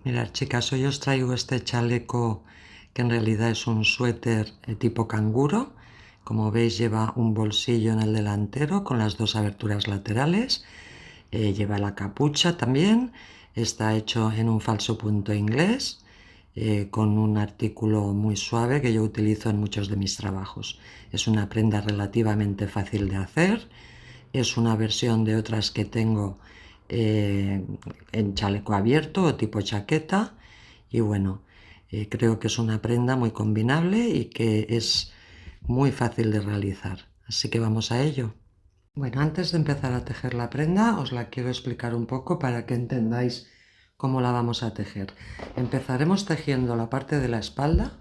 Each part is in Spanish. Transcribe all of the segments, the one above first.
Mirad, chicas, hoy os traigo este chaleco que en realidad es un suéter tipo canguro. Como veis, lleva un bolsillo en el delantero con las dos aberturas laterales. Lleva la capucha también. Está hecho en un falso punto inglés con un artículo muy suave que yo utilizo en muchos de mis trabajos. Es una prenda relativamente fácil de hacer. Es una versión de otras que tengo en chaleco abierto o tipo chaqueta. Y bueno, creo que es una prenda muy combinable y que es muy fácil de realizar. Así que vamos a ello. Bueno, antes de empezar a tejer la prenda, os la quiero explicar un poco para que entendáis cómo la vamos a tejer. Empezaremos tejiendo la parte de la espalda,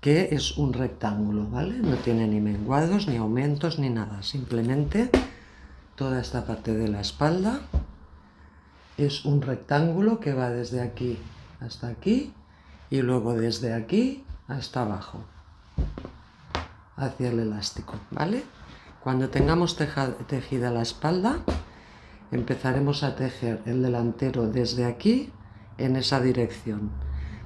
que es un rectángulo, ¿vale? No tiene ni menguados, ni aumentos, ni nada. Simplemente toda esta parte de la espalda es un rectángulo que va desde aquí hasta aquí y luego desde aquí hasta abajo, hacia el elástico, ¿vale? Cuando tengamos tejida la espalda, empezaremos a tejer el delantero desde aquí en esa dirección.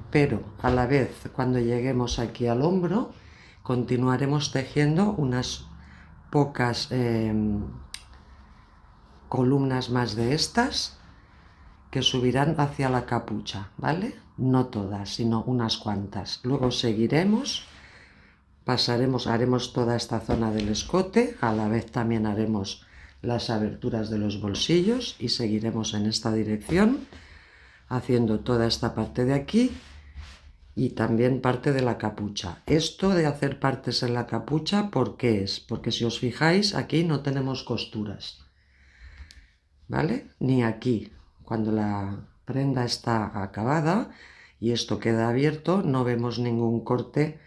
Pero a la vez, cuando lleguemos aquí al hombro, continuaremos tejiendo unas pocas columnas más de estas que subirán hacia la capucha, ¿vale? No todas, sino unas cuantas. Luego seguiremos, haremos toda esta zona del escote, a la vez también haremos las aberturas de los bolsillos y seguiremos en esta dirección, haciendo toda esta parte de aquí y también parte de la capucha. Esto de hacer partes en la capucha, ¿por qué es? Porque si os fijáis, aquí no tenemos costuras, ¿vale? Ni aquí. Cuando la prenda está acabada y esto queda abierto, no vemos ningún corte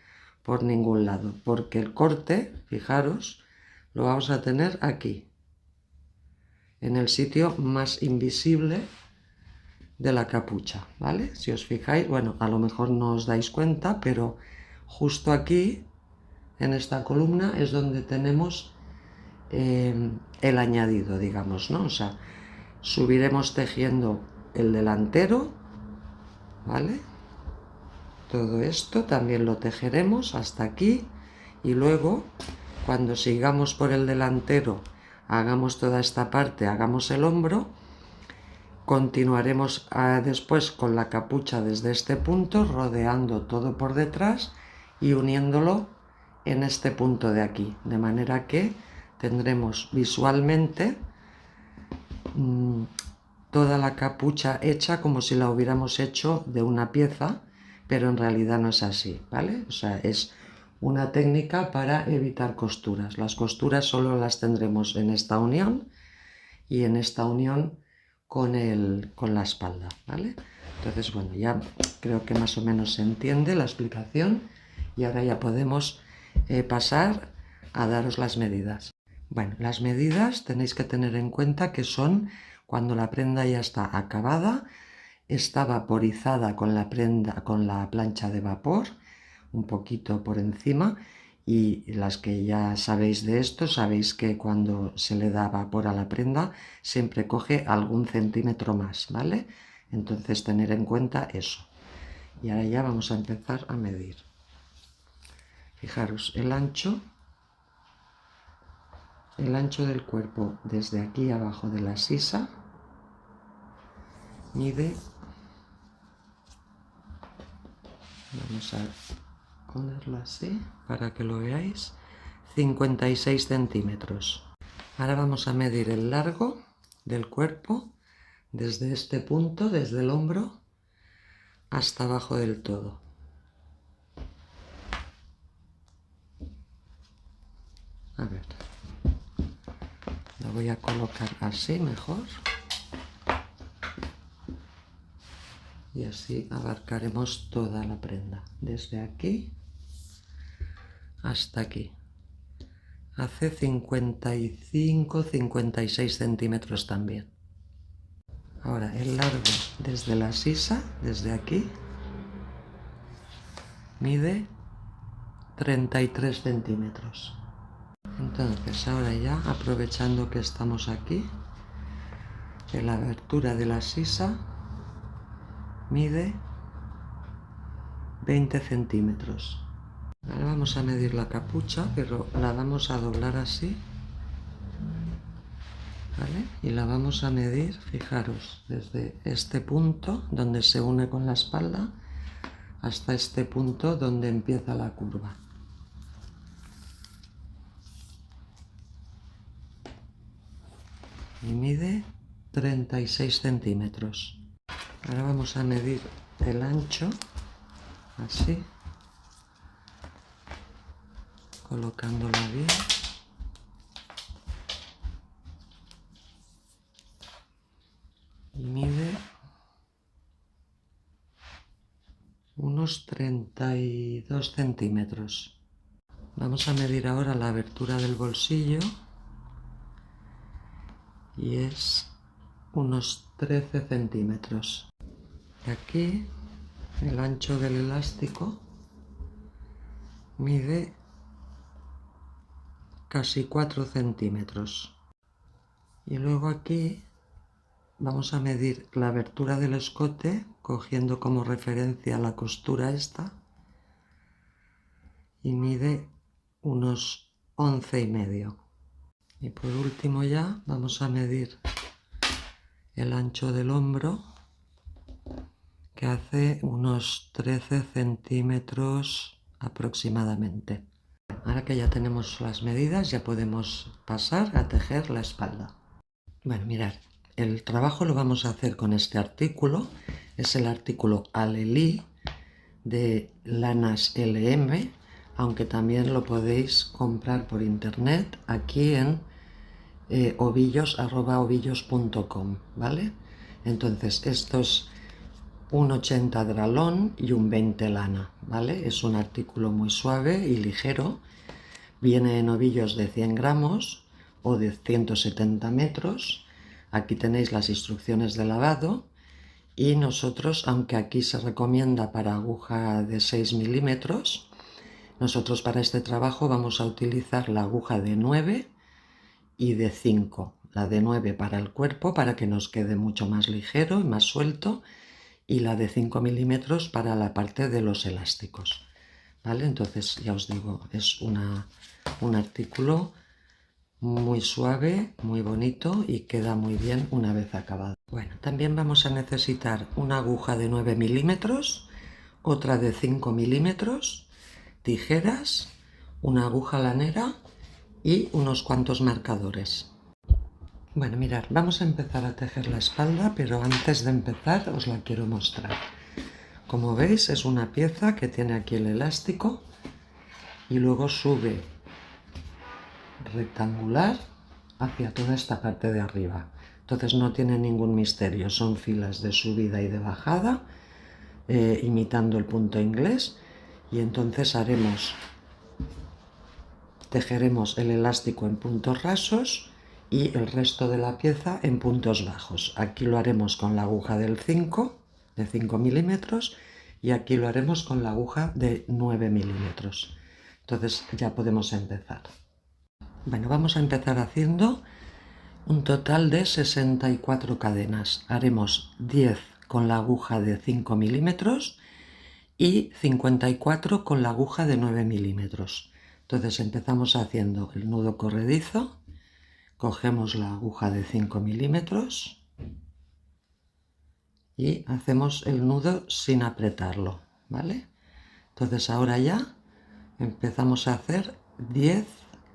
por ningún lado, porque el corte, fijaros, lo vamos a tener aquí, en el sitio más invisible de la capucha, ¿vale? Si os fijáis, bueno, a lo mejor no os dais cuenta, pero justo aquí, en esta columna, es donde tenemos el añadido, digamos, ¿no? O sea, subiremos tejiendo el delantero, ¿vale? Todo esto también lo tejeremos hasta aquí y luego, cuando sigamos por el delantero, hagamos toda esta parte, hagamos el hombro, continuaremos después con la capucha desde este punto, rodeando todo por detrás y uniéndolo en este punto de aquí, de manera que tendremos visualmente toda la capucha hecha como si la hubiéramos hecho de una pieza, pero en realidad no es así, ¿vale? O sea, es una técnica para evitar costuras. Las costuras solo las tendremos en esta unión y en esta unión con la espalda, ¿vale? Entonces, bueno, ya creo que más o menos se entiende la explicación y ahora ya podemos pasar a daros las medidas. Bueno, las medidas tenéis que tener en cuenta que son cuando la prenda ya está acabada, está vaporizada con la plancha de vapor, un poquito por encima, y las que ya sabéis de esto, sabéis que cuando se le da vapor a la prenda siempre coge algún centímetro más, ¿vale? Entonces tener en cuenta eso. Y ahora ya vamos a empezar a medir. Fijaros, el ancho del cuerpo desde aquí abajo de la sisa mide, vamos a ponerlo así para que lo veáis, 56 centímetros. Ahora vamos a medir el largo del cuerpo desde este punto, desde el hombro hasta abajo del todo. A ver, lo voy a colocar así mejor. Y así abarcaremos toda la prenda, desde aquí hasta aquí. Hace 55-56 centímetros también. Ahora el largo desde la sisa, desde aquí, mide 33 centímetros. Entonces ahora ya, aprovechando que estamos aquí, en la abertura de la sisa, mide 20 centímetros. Ahora vamos a medir la capucha, pero la vamos a doblar así, ¿vale? Y la vamos a medir, fijaros, desde este punto donde se une con la espalda hasta este punto donde empieza la curva. Y mide 36 centímetros. Ahora vamos a medir el ancho, así, colocándola bien. Y mide unos 32 centímetros. Vamos a medir ahora la abertura del bolsillo y es unos 13 centímetros. Y aquí el ancho del elástico mide casi 4 centímetros. Y luego aquí vamos a medir la abertura del escote cogiendo como referencia la costura esta y mide unos 11,5. Y por último ya vamos a medir el ancho del hombro, que hace unos 13 centímetros aproximadamente. Ahora que ya tenemos las medidas, ya podemos pasar a tejer la espalda. Bueno, mirad, el trabajo lo vamos a hacer con este artículo. Es el artículo Alelí de lanas LM, aunque también lo podéis comprar por internet aquí en ovillos@ovillos.com, ¿vale? Entonces esto es un 80 dralón y un 20 lana, ¿vale? Es un artículo muy suave y ligero. Viene en ovillos de 100 gramos o de 170 metros. Aquí tenéis las instrucciones de lavado y nosotros, aunque aquí se recomienda para aguja de 6 milímetros, nosotros para este trabajo vamos a utilizar la aguja de 9 y de 5. La de 9 para el cuerpo, para que nos quede mucho más ligero y más suelto, y la de 5 milímetros para la parte de los elásticos, ¿vale? Entonces, ya os digo, es un artículo muy suave, muy bonito y queda muy bien una vez acabado. Bueno, también vamos a necesitar una aguja de 9 milímetros, otra de 5 milímetros, tijeras, una aguja lanera y unos cuantos marcadores. Bueno, mirad, vamos a empezar a tejer la espalda, pero antes de empezar os la quiero mostrar. Como veis, es una pieza que tiene aquí el elástico y luego sube rectangular hacia toda esta parte de arriba. Entonces no tiene ningún misterio, son filas de subida y de bajada, imitando el punto inglés, y entonces tejeremos el elástico en puntos rasos y el resto de la pieza en puntos bajos. Aquí lo haremos con la aguja del 5, de 5 milímetros, y aquí lo haremos con la aguja de 9 milímetros. Entonces ya podemos empezar. Bueno, vamos a empezar haciendo un total de 64 cadenas. Haremos 10 con la aguja de 5 milímetros y 54 con la aguja de 9 milímetros. Entonces empezamos haciendo el nudo corredizo, cogemos la aguja de 5 milímetros y hacemos el nudo sin apretarlo, ¿vale? Entonces ahora ya empezamos a hacer 10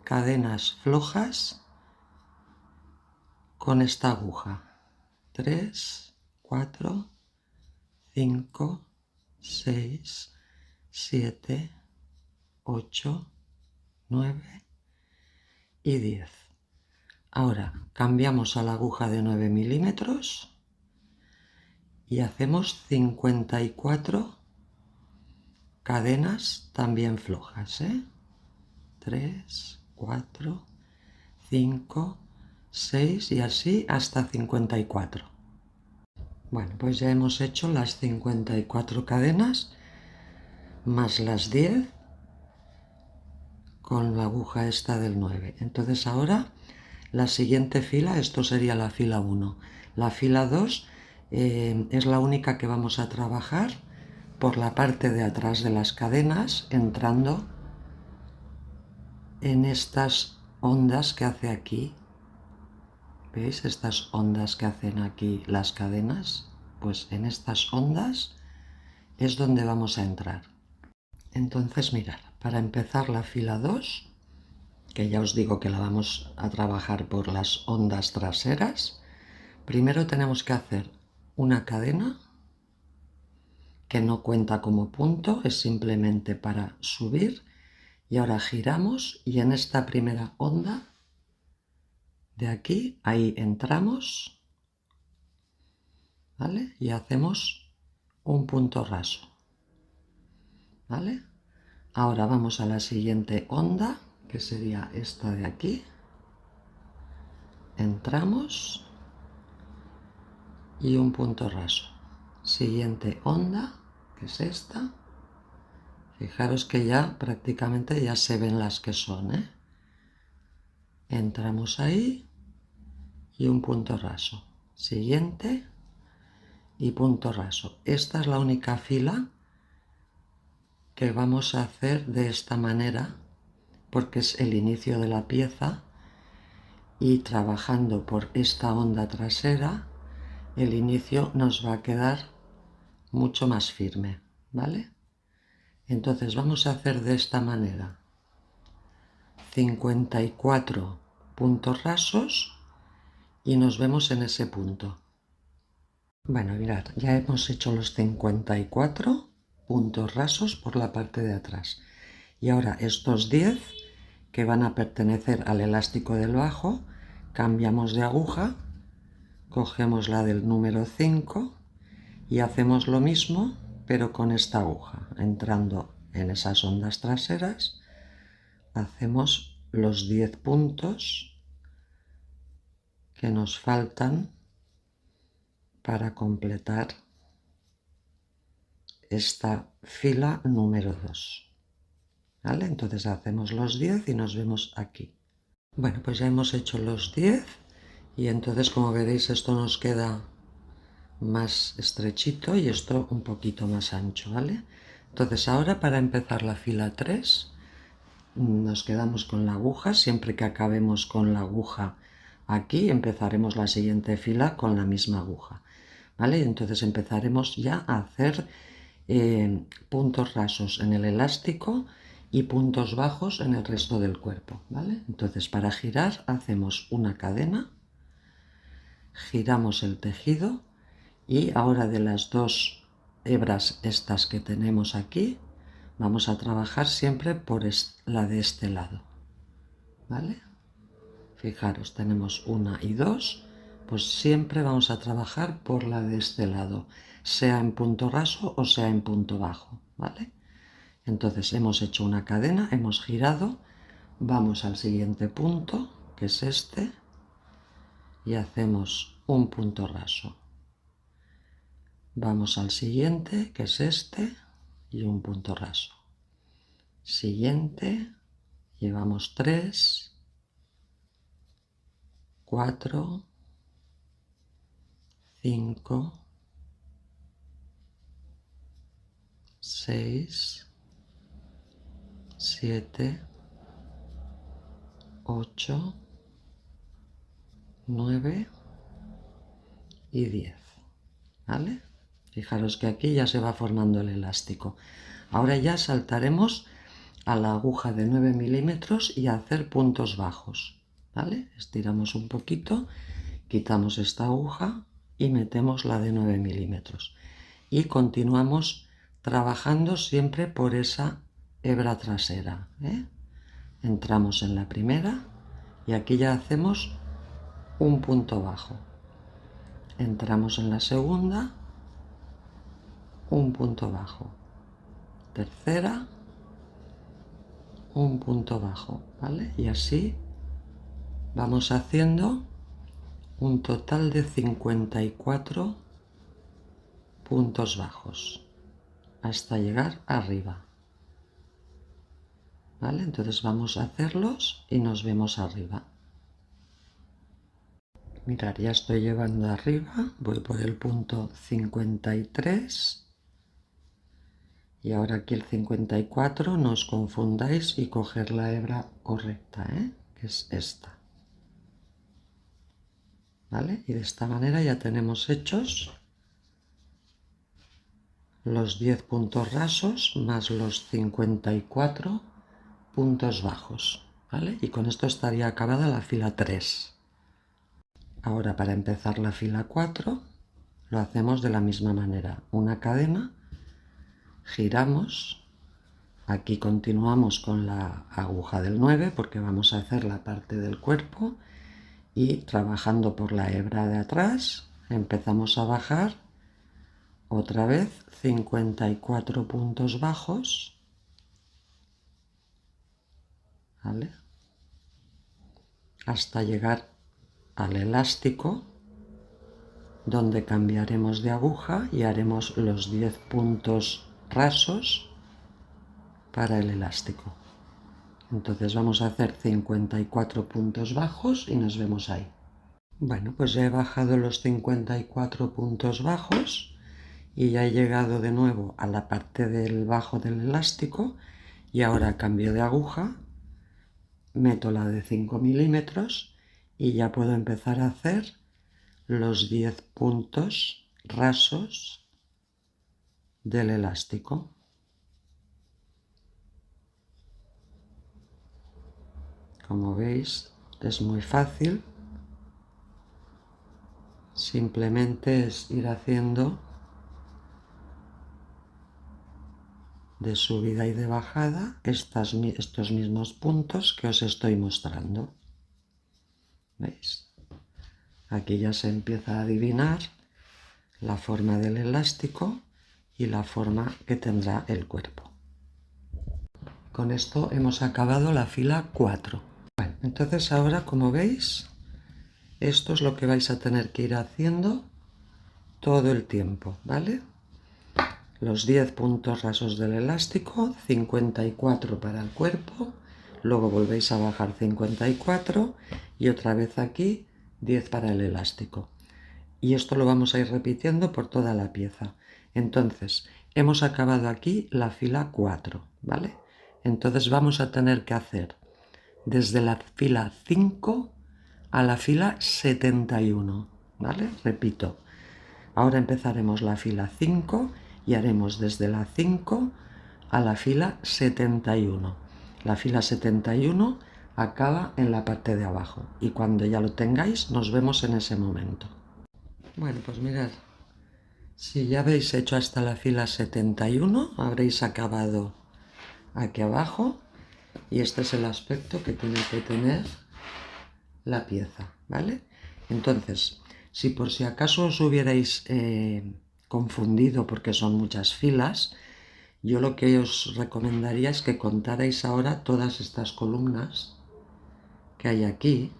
cadenas flojas con esta aguja. 3, 4, 5, 6, 7, 8, 9 y 10. Ahora cambiamos a la aguja de 9 milímetros y hacemos 54 cadenas también flojas, 3, 4, 5, 6 y así hasta 54. Bueno, pues ya hemos hecho las 54 cadenas más las 10 con la aguja esta del 9. Entonces ahora la siguiente fila, esto sería la fila 1. La fila 2 es la única que vamos a trabajar por la parte de atrás de las cadenas, entrando en estas ondas que hace aquí. ¿Veis estas ondas que hacen aquí las cadenas? Pues en estas ondas es donde vamos a entrar. Entonces mirad, para empezar la fila 2, que ya os digo que la vamos a trabajar por las ondas traseras, primero tenemos que hacer una cadena que no cuenta como punto, es simplemente para subir, y ahora giramos y en esta primera onda de aquí, ahí entramos, ¿vale? Y hacemos un punto raso, ¿vale? Ahora vamos a la siguiente onda, que sería esta de aquí. Entramos y un punto raso. Siguiente onda, que es esta. Fijaros que ya prácticamente ya se ven las que son, ¿eh? Entramos ahí y un punto raso. Siguiente y punto raso. Esta es la única fila que vamos a hacer de esta manera, porque es el inicio de la pieza, y trabajando por esta onda trasera el inicio nos va a quedar mucho más firme, ¿vale? Entonces vamos a hacer de esta manera 54 puntos rasos y nos vemos en ese punto. Bueno, mirad, ya hemos hecho los 54 puntos rasos por la parte de atrás, y ahora estos 10 que van a pertenecer al elástico del bajo, cambiamos de aguja, cogemos la del número 5 y hacemos lo mismo pero con esta aguja, entrando en esas ondas traseras, hacemos los 10 puntos que nos faltan para completar esta fila número 2, ¿vale? Entonces hacemos los 10 y nos vemos aquí. Bueno, pues ya hemos hecho los 10 y entonces, como veréis, esto nos queda más estrechito y esto un poquito más ancho, ¿vale? Entonces ahora, para empezar la fila 3, nos quedamos con la aguja. Siempre que acabemos con la aguja aquí, empezaremos la siguiente fila con la misma aguja, ¿vale? Entonces empezaremos ya a hacer puntos rasos en el elástico y puntos bajos en el resto del cuerpo, ¿vale? Entonces, para girar hacemos una cadena, giramos el tejido, y ahora de las dos hebras estas que tenemos aquí, vamos a trabajar siempre por la de este lado, ¿vale? Fijaros, tenemos una y dos, pues siempre vamos a trabajar por la de este lado, sea en punto raso o sea en punto bajo, ¿vale? Entonces hemos hecho una cadena, hemos girado, vamos al siguiente punto, que es este, y hacemos un punto raso. Vamos al siguiente, que es este, y un punto raso. Siguiente, llevamos 3, 4, 5, 6, 7, 8, 9 y 10, ¿vale? Fijaros que aquí ya se va formando el elástico. Ahora ya saltaremos a la aguja de 9 milímetros y a hacer puntos bajos, ¿vale? Estiramos un poquito, quitamos esta aguja y metemos la de 9 milímetros. Y continuamos trabajando siempre por esa hebra trasera, ¿eh? Entramos en la primera y aquí ya hacemos un punto bajo. Entramos en la segunda, un punto bajo. Tercera, un punto bajo, ¿vale? Y así vamos haciendo un total de 54 puntos bajos hasta llegar arriba, ¿vale? Entonces vamos a hacerlos y nos vemos arriba. Mirad, ya estoy llegando arriba, voy por el punto 53 y ahora aquí el 54, no os confundáis y coger la hebra correcta, que es esta. ¿Vale? Y de esta manera ya tenemos hechos los 10 puntos rasos más los 54 puntos bajos, ¿vale? Y con esto estaría acabada la fila 3. Ahora para empezar la fila 4 lo hacemos de la misma manera. Una cadena, giramos, aquí continuamos con la aguja del 9 porque vamos a hacer la parte del cuerpo y trabajando por la hebra de atrás empezamos a bajar otra vez 54 puntos bajos, ¿vale? Hasta llegar al elástico, donde cambiaremos de aguja y haremos los 10 puntos rasos para el elástico. Entonces vamos a hacer 54 puntos bajos y nos vemos ahí. Bueno, pues ya he bajado los 54 puntos bajos y ya he llegado de nuevo a la parte del bajo del elástico y ahora cambio de aguja, meto la de 5 milímetros y ya puedo empezar a hacer los 10 puntos rasos del elástico. Como veis, es muy fácil. Simplemente es ir haciendo de subida y de bajada estos mismos puntos que os estoy mostrando. ¿Veis? Aquí ya se empieza a adivinar la forma del elástico y la forma que tendrá el cuerpo. Con esto hemos acabado la fila 4. Bueno, entonces ahora, como veis, esto es lo que vais a tener que ir haciendo todo el tiempo, ¿vale? Los 10 puntos rasos del elástico, 54 para el cuerpo, luego volvéis a bajar 54 y otra vez aquí 10 para el elástico. Y esto lo vamos a ir repitiendo por toda la pieza. Entonces, hemos acabado aquí la fila 4, ¿vale? Entonces vamos a tener que hacer desde la fila 5 a la fila 71, ¿vale? Repito, ahora empezaremos la fila 5 y haremos desde la 5 a la fila 71. La fila 71 acaba en la parte de abajo y cuando ya lo tengáis nos vemos en ese momento. Bueno, pues mirad, si ya habéis hecho hasta la fila 71, habréis acabado aquí abajo y este es el aspecto que tiene que tener la pieza, ¿vale? Entonces, si por si acaso os hubierais confundido porque son muchas filas, yo lo que os recomendaría es que contarais ahora todas estas columnas que hay aquí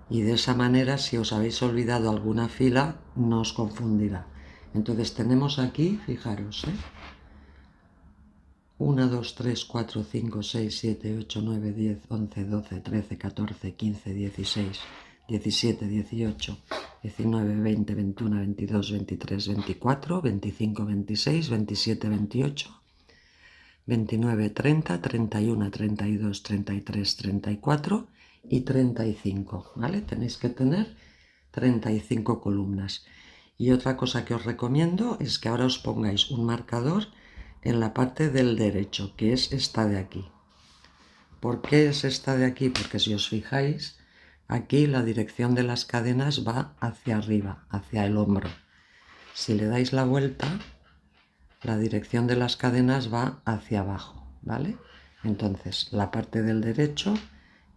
y de esa manera, si os habéis olvidado alguna fila, no os confundirá. Entonces tenemos aquí, fijaros, 1, 2, 3, 4, 5, 6, 7, 8, 9, 10, 11, 12, 13, 14, 15, 16, 17, 18, 19, 20, 21, 22, 23, 24, 25, 26, 27, 28, 29, 30, 31, 32, 33, 34 y 35, ¿vale? Tenéis que tener 35 columnas. Y otra cosa que os recomiendo es que ahora os pongáis un marcador en la parte del derecho, que es esta de aquí. ¿Por qué es esta de aquí? Porque si os fijáis, aquí la dirección de las cadenas va hacia arriba, hacia el hombro. Si le dais la vuelta, la dirección de las cadenas va hacia abajo, ¿vale? Entonces, la parte del derecho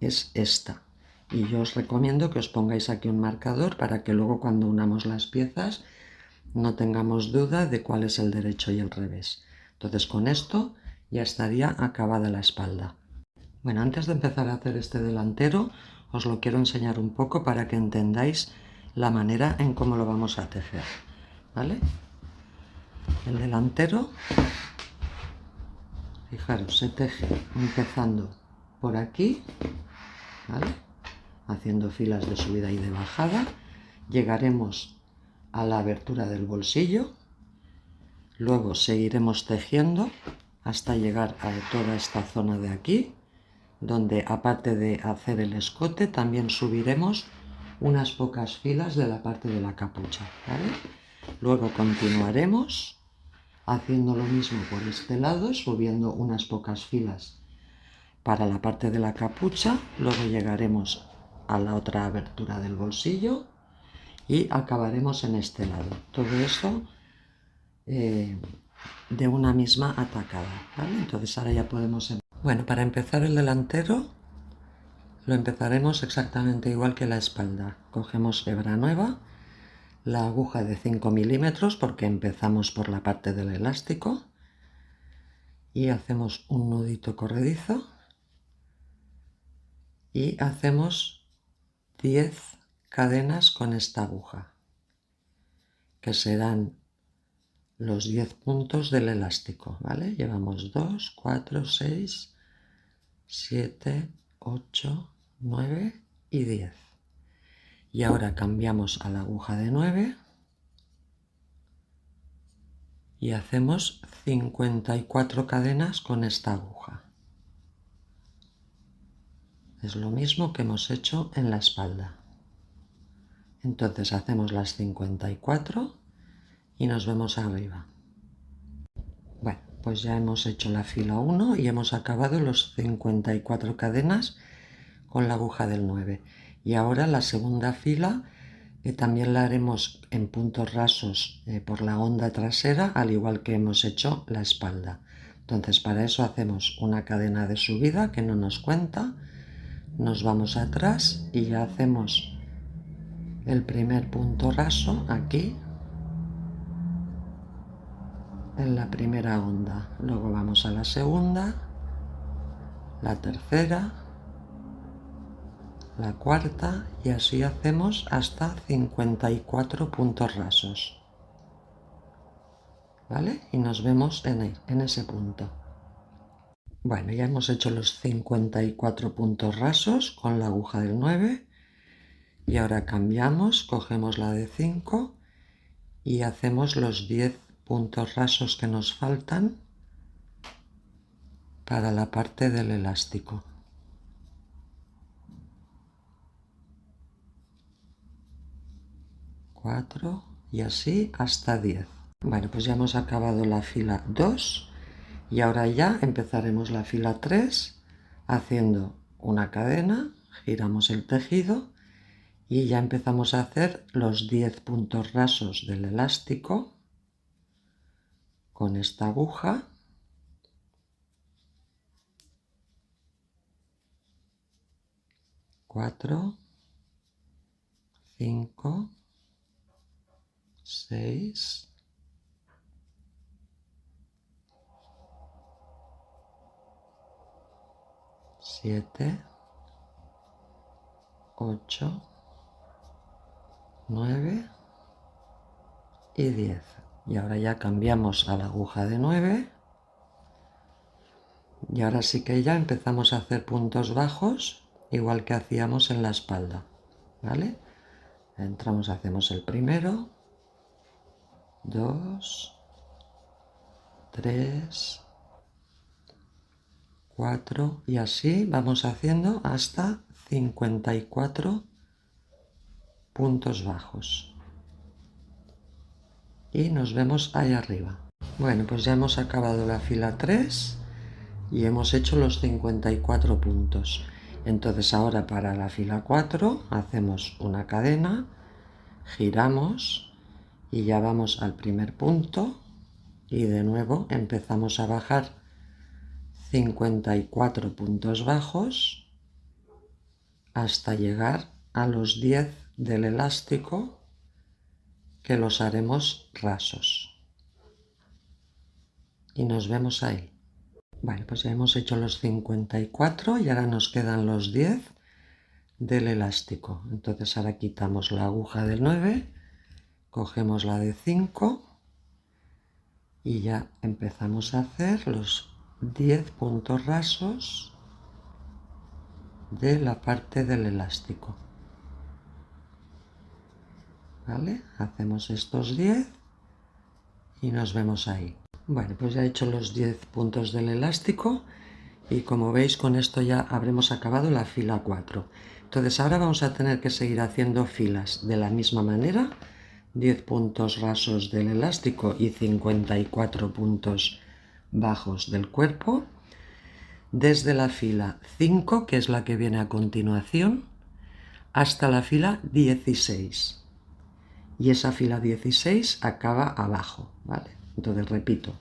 es esta. Y yo os recomiendo que os pongáis aquí un marcador para que luego cuando unamos las piezas no tengamos duda de cuál es el derecho y el revés. Entonces con esto ya estaría acabada la espalda. Bueno, antes de empezar a hacer este delantero, os lo quiero enseñar un poco para que entendáis la manera en cómo lo vamos a tejer, ¿vale? El delantero, fijaros, se teje empezando por aquí, ¿vale? haciendo filas de subida y de bajada. Llegaremos a la abertura del bolsillo, luego seguiremos tejiendo hasta llegar a toda esta zona de aquí, donde aparte de hacer el escote también subiremos unas pocas filas de la parte de la capucha, ¿vale? Luego continuaremos haciendo lo mismo por este lado, subiendo unas pocas filas para la parte de la capucha, luego llegaremos a la otra abertura del bolsillo y acabaremos en este lado. Todo eso de una misma atacada, ¿vale? Entonces ahora ya podemos... Bueno, para empezar el delantero lo empezaremos exactamente igual que la espalda. Cogemos hebra nueva, la aguja de 5 milímetros porque empezamos por la parte del elástico y hacemos un nudito corredizo y hacemos 10 cadenas con esta aguja, que serán los 10 puntos del elástico, ¿vale? Llevamos 2, 4, 6, 7, 8, 9 y 10. Y ahora cambiamos a la aguja de 9 y hacemos 54 cadenas con esta aguja. Es lo mismo que hemos hecho en la espalda. Entonces hacemos las 54 y nos vemos arriba. Bueno, pues ya hemos hecho la fila 1 y hemos acabado los 54 cadenas con la aguja del 9. Y ahora la segunda fila también la haremos en puntos rasos por la honda trasera, al igual que hemos hecho la espalda. Entonces para eso hacemos una cadena de subida que no nos cuenta, nos vamos atrás y ya hacemos el primer punto raso aquí en la primera onda, luego vamos a la segunda, la tercera, la cuarta y así hacemos hasta 54 puntos rasos, ¿vale? Y nos vemos en ese punto. Bueno, ya hemos hecho los 54 puntos rasos con la aguja del 9 y ahora cambiamos, cogemos la de 5 y hacemos los 10 puntos rasos que nos faltan para la parte del elástico. Cuatro y así hasta 10. Bueno, pues ya hemos acabado la fila 2 y ahora ya empezaremos la fila 3 haciendo una cadena, giramos el tejido y ya empezamos a hacer los 10 puntos rasos del elástico con esta aguja. Cuatro, 5, 6, 7, 8, 9 y 10. Y ahora ya cambiamos a la aguja de 9 y ahora sí que ya empezamos a hacer puntos bajos igual que hacíamos en la espalda, ¿vale? Entramos, hacemos el primero, 2, 3, 4 y así vamos haciendo hasta 54 puntos bajos. Y nos vemos ahí arriba. Bueno, pues ya hemos acabado la fila 3 y hemos hecho los 54 puntos. Entonces ahora para la fila 4 hacemos una cadena, giramos y ya vamos al primer punto y de nuevo empezamos a bajar 54 puntos bajos hasta llegar a los 10 del elástico, que los haremos rasos. Y nos vemos ahí. Vale, pues ya hemos hecho los 54 y ahora nos quedan los 10 del elástico. Entonces ahora quitamos la aguja del 9, cogemos la de 5 y ya empezamos a hacer los 10 puntos rasos de la parte del elástico. ¿Vale? Hacemos estos 10 y nos vemos ahí. Bueno, pues ya he hecho los 10 puntos del elástico y como veis con esto ya habremos acabado la fila 4. Entonces ahora vamos a tener que seguir haciendo filas de la misma manera, 10 puntos rasos del elástico y 54 puntos bajos del cuerpo, desde la fila 5, que es la que viene a continuación, hasta la fila 16. Y esa fila 16 acaba abajo, ¿vale? Entonces repito,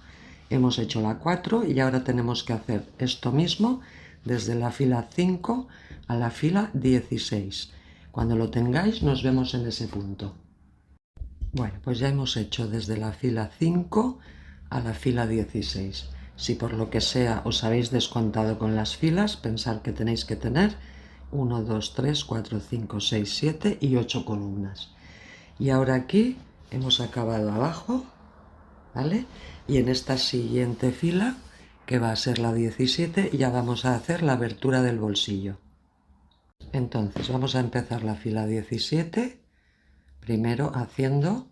hemos hecho la 4 y ahora tenemos que hacer esto mismo desde la fila 5 a la fila 16. Cuando lo tengáis nos vemos en ese punto. Bueno, pues ya hemos hecho desde la fila 5 a la fila 16. Si por lo que sea os habéis descontado con las filas, pensad que tenéis que tener 1, 2, 3, 4, 5, 6, 7 y 8 columnas. Y ahora aquí hemos acabado abajo, ¿vale? Y en esta siguiente fila, que va a ser la 17, ya vamos a hacer la abertura del bolsillo. Entonces vamos a empezar la fila 17, primero haciendo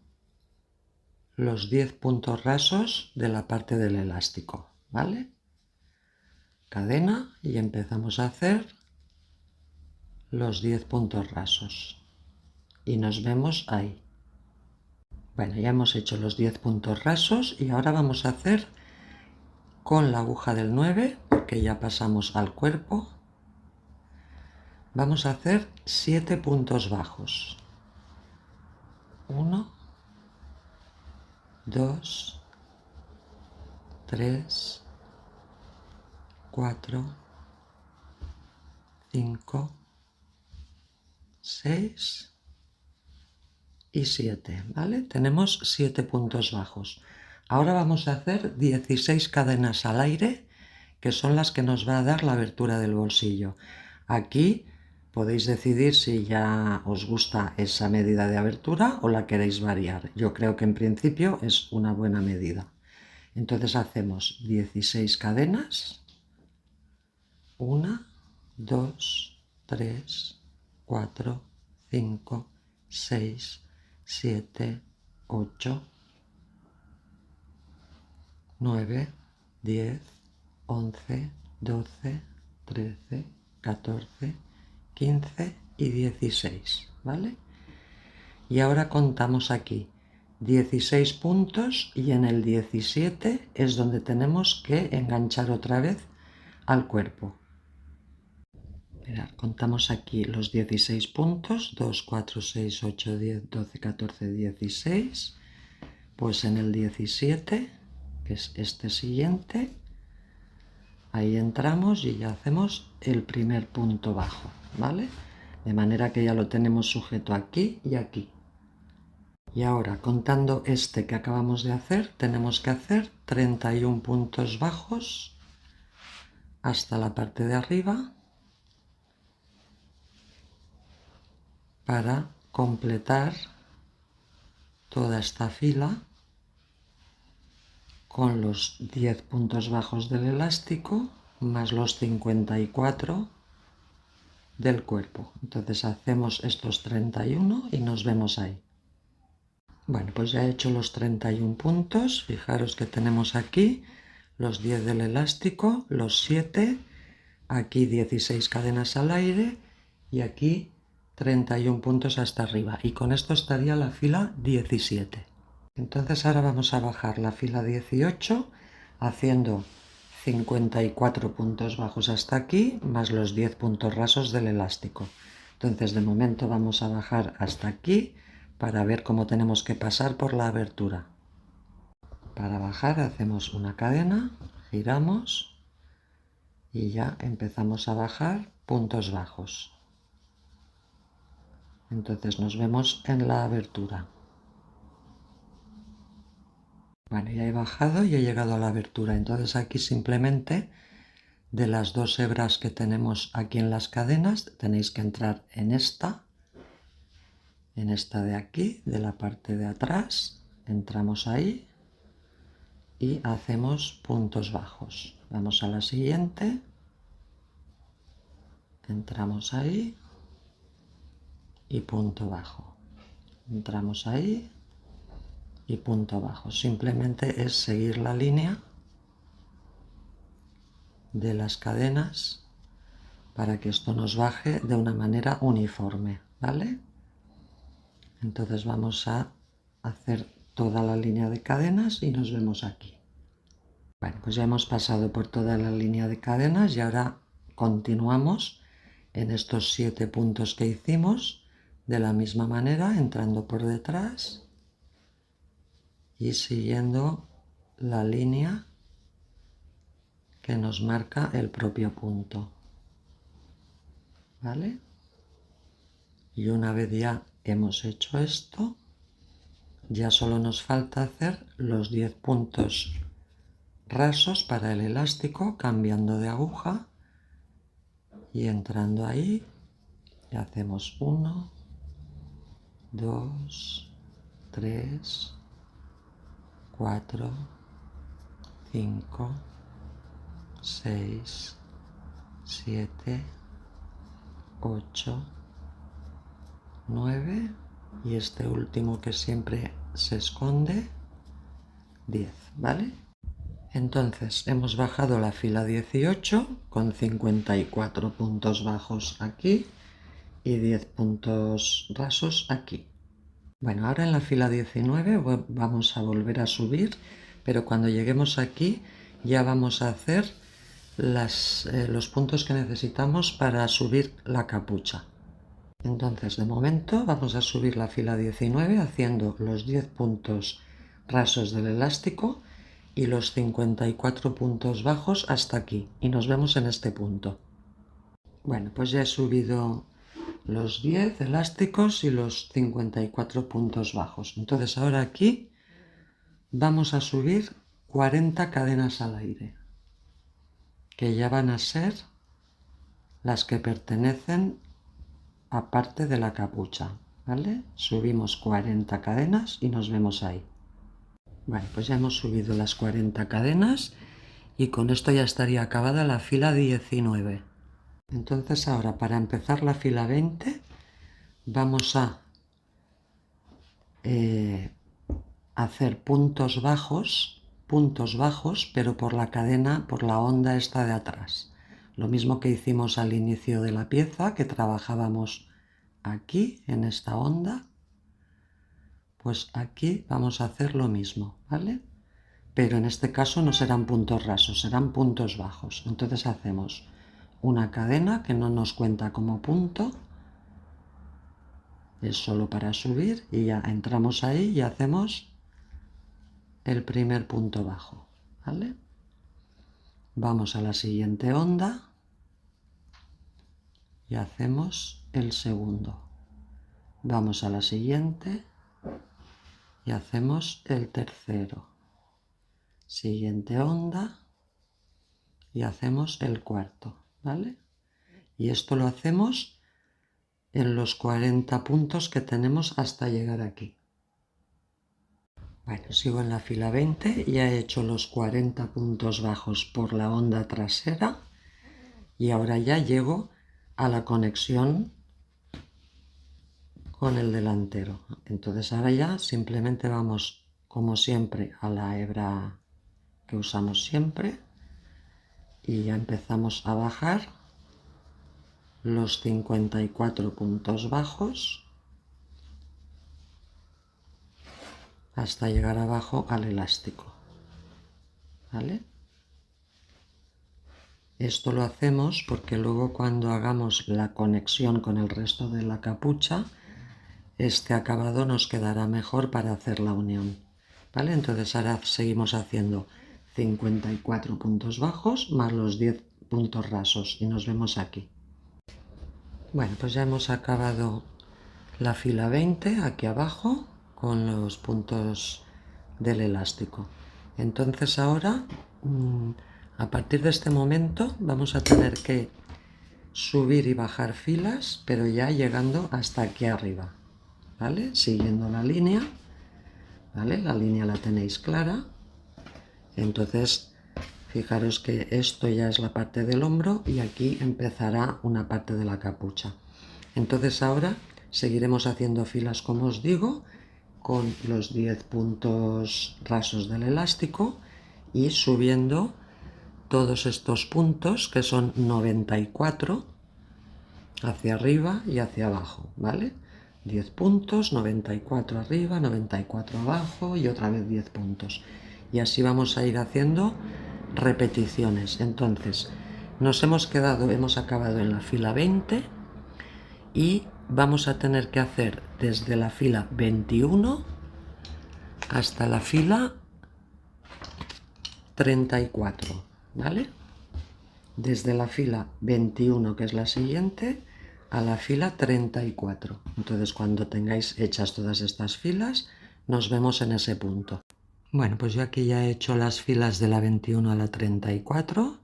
los 10 puntos rasos de la parte del elástico, ¿vale? Cadena y empezamos a hacer los 10 puntos rasos. Y nos vemos ahí. Bueno, ya hemos hecho los 10 puntos rasos y ahora vamos a hacer con la aguja del 9, porque ya pasamos al cuerpo, vamos a hacer 7 puntos bajos. 1, 2, 3, 4, 5, 6 y 7, ¿vale? Tenemos 7 puntos bajos. Ahora vamos a hacer 16 cadenas al aire, que son las que nos va a dar la abertura del bolsillo. Aquí podéis decidir si ya os gusta esa medida de abertura o la queréis variar. Yo creo que en principio es una buena medida. Entonces hacemos 16 cadenas. 1, 2, 3, 4, 5, 6, 7, 8, 9, 10, 11, 12, 13, 14, 15 y 16, ¿vale? Y ahora contamos aquí 16 puntos y en el 17 es donde tenemos que enganchar otra vez al cuerpo. Mirad, contamos aquí los 16 puntos, 2, 4, 6, 8, 10, 12, 14, 16. Pues en el 17, que es este siguiente, ahí entramos y ya hacemos el primer punto bajo, ¿vale? De manera que ya lo tenemos sujeto aquí y aquí. Y ahora, contando este que acabamos de hacer, tenemos que hacer 31 puntos bajos hasta la parte de arriba para completar toda esta fila con los 10 puntos bajos del elástico más los 54 del cuerpo. Entonces hacemos estos 31 y nos vemos ahí. Bueno, pues ya he hecho los 31 puntos. Fijaros que tenemos aquí los 10 del elástico, los 7, aquí 16 cadenas al aire y aquí 31 puntos hasta arriba. Y con esto estaría la fila 17. Entonces ahora vamos a bajar la fila 18 haciendo 54 puntos bajos hasta aquí, más los 10 puntos rasos del elástico. Entonces de momento vamos a bajar hasta aquí para ver cómo tenemos que pasar por la abertura. Para bajar hacemos una cadena, giramos y ya empezamos a bajar puntos bajos. Entonces nos vemos en la abertura. Bueno, ya he bajado y he llegado a la abertura. Entonces aquí simplemente de las dos hebras que tenemos aquí en las cadenas tenéis que entrar en esta de aquí, de la parte de atrás. Entramos ahí y hacemos puntos bajos. Vamos a la siguiente. entramos ahí y punto bajo, entramos ahí y punto bajo. Simplemente es seguir la línea de las cadenas para que esto nos baje de una manera uniforme, ¿vale? Entonces vamos a hacer toda la línea de cadenas y nos vemos aquí. Bueno, pues ya hemos pasado por toda la línea de cadenas y ahora continuamos en estos 7 puntos que hicimos de la misma manera, entrando por detrás y siguiendo la línea que nos marca el propio punto, ¿vale? Y una vez ya hemos hecho esto, ya solo nos falta hacer los 10 puntos rasos para el elástico, cambiando de aguja y entrando ahí, y hacemos 1, 2, 3, 4, 5, 6, 7, 8, 9 y este último que siempre se esconde, 10, ¿vale? Entonces hemos bajado la fila 18 con 54 puntos bajos aquí y 10 puntos rasos aquí. Bueno, ahora en la fila 19 vamos a volver a subir, pero cuando lleguemos aquí ya vamos a hacer los puntos que necesitamos para subir la capucha. Entonces, de momento vamos a subir la fila 19 haciendo los 10 puntos rasos del elástico y los 54 puntos bajos hasta aquí. Y nos vemos en este punto. Bueno, pues ya he subido los 10 elásticos y los 54 puntos bajos. Entonces ahora aquí vamos a subir 40 cadenas al aire, que ya van a ser las que pertenecen a parte de la capucha, ¿vale? Subimos 40 cadenas y nos vemos ahí. Bueno, pues ya hemos subido las 40 cadenas y con esto ya estaría acabada la fila 19. Entonces ahora para empezar la fila 20 vamos a hacer puntos bajos, pero por la cadena, por la onda esta de atrás. Lo mismo que hicimos al inicio de la pieza, que trabajábamos aquí en esta onda, pues aquí vamos a hacer lo mismo, ¿vale? Pero en este caso no serán puntos rasos, serán puntos bajos. Entonces hacemos una cadena que no nos cuenta como punto, es solo para subir y ya entramos ahí y hacemos el primer punto bajo, ¿vale? Vamos a la siguiente onda y hacemos el segundo. Vamos a la siguiente y hacemos el tercero. Siguiente onda y hacemos el cuarto, ¿vale? Y esto lo hacemos en los 40 puntos que tenemos hasta llegar aquí. Bueno, sigo en la fila 20, ya he hecho los 40 puntos bajos por la onda trasera y ahora ya llego a la conexión con el delantero. Entonces ahora ya simplemente vamos como siempre a la hebra que usamos siempre y ya empezamos a bajar los 54 puntos bajos hasta llegar abajo al elástico, ¿vale? Esto lo hacemos porque luego cuando hagamos la conexión con el resto de la capucha, este acabado nos quedará mejor para hacer la unión, ¿vale? Entonces ahora seguimos haciendo 54 puntos bajos más los 10 puntos rasos y nos vemos aquí. Bueno, pues ya hemos acabado la fila 20 aquí abajo con los puntos del elástico. Entonces ahora, a partir de este momento, vamos a tener que subir y bajar filas, pero ya llegando hasta aquí arriba, ¿vale? Siguiendo la línea, ¿vale? La línea la tenéis clara. Entonces, Fijaros que esto ya es la parte del hombro y aquí empezará una parte de la capucha. Entonces ahora seguiremos haciendo filas, como os digo, con los 10 puntos rasos del elástico y subiendo todos estos puntos, que son 94, hacia arriba y hacia abajo, ¿vale? 10 puntos, 94 arriba, 94 abajo y otra vez 10 puntos. Y así vamos a ir haciendo repeticiones. Entonces, hemos acabado en la fila 20 y vamos a tener que hacer desde la fila 21 hasta la fila 34, ¿vale? Desde la fila 21, que es la siguiente, a la fila 34. Entonces, cuando tengáis hechas todas estas filas, nos vemos en ese punto. Bueno, pues yo aquí ya he hecho las filas de la 21 a la 34.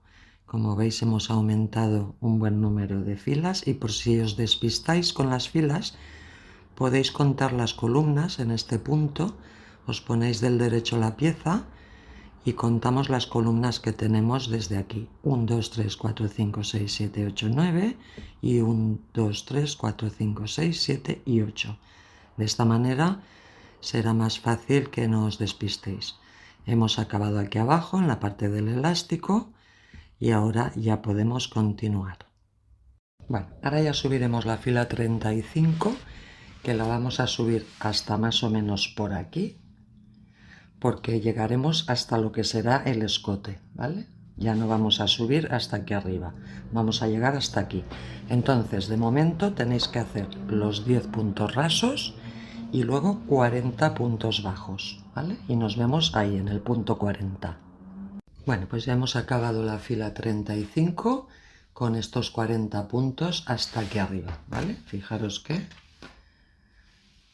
Como veis, hemos aumentado un buen número de filas y por si os despistáis con las filas, podéis contar las columnas en este punto. Os ponéis del derecho la pieza y contamos las columnas que tenemos desde aquí. 1, 2, 3, 4, 5, 6, 7, 8, 9 y 1, 2, 3, 4, 5, 6, 7 y 8. De esta manera será más fácil que no os despistéis. Hemos acabado aquí abajo en la parte del elástico y ahora ya podemos continuar. Bueno, ahora ya subiremos la fila 35, que la vamos a subir hasta más o menos por aquí, porque llegaremos hasta lo que será el escote, ¿vale? Ya no vamos a subir hasta aquí arriba, vamos a llegar hasta aquí. Entonces, de momento tenéis que hacer los 10 puntos rasos y luego 40 puntos bajos, ¿vale? Y nos vemos ahí en el punto 40. Bueno, pues ya hemos acabado la fila 35 con estos 40 puntos hasta aquí arriba, ¿vale? Fijaros que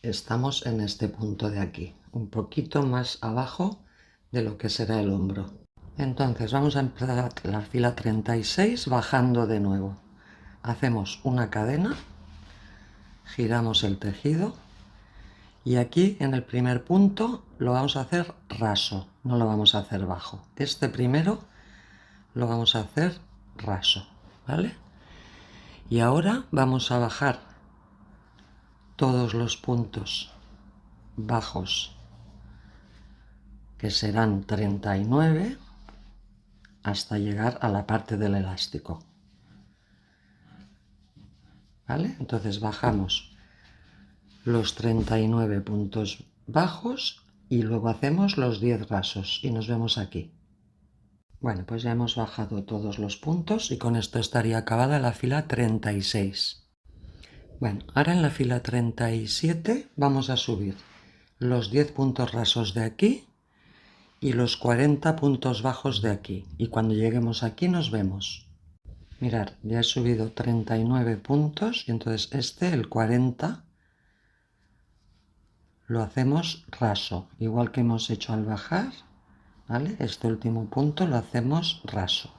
estamos en este punto de aquí, un poquito más abajo de lo que será el hombro. Entonces vamos a empezar la fila 36 bajando de nuevo. Hacemos una cadena, giramos el tejido y aquí en el primer punto lo vamos a hacer raso, no lo vamos a hacer bajo. Este primero lo vamos a hacer raso, ¿vale? Y ahora vamos a bajar todos los puntos bajos, que serán 39, hasta llegar a la parte del elástico, ¿vale? Entonces bajamos los 39 puntos bajos y luego hacemos los 10 rasos y nos vemos aquí. Bueno, pues ya hemos bajado todos los puntos y con esto estaría acabada la fila 36. Bueno, ahora en la fila 37 vamos a subir los 10 puntos rasos de aquí y los 40 puntos bajos de aquí. Y cuando lleguemos aquí nos vemos. Mirad, ya he subido 39 puntos y entonces el 40, lo hacemos raso, igual que hemos hecho al bajar, ¿vale? Este último punto lo hacemos raso.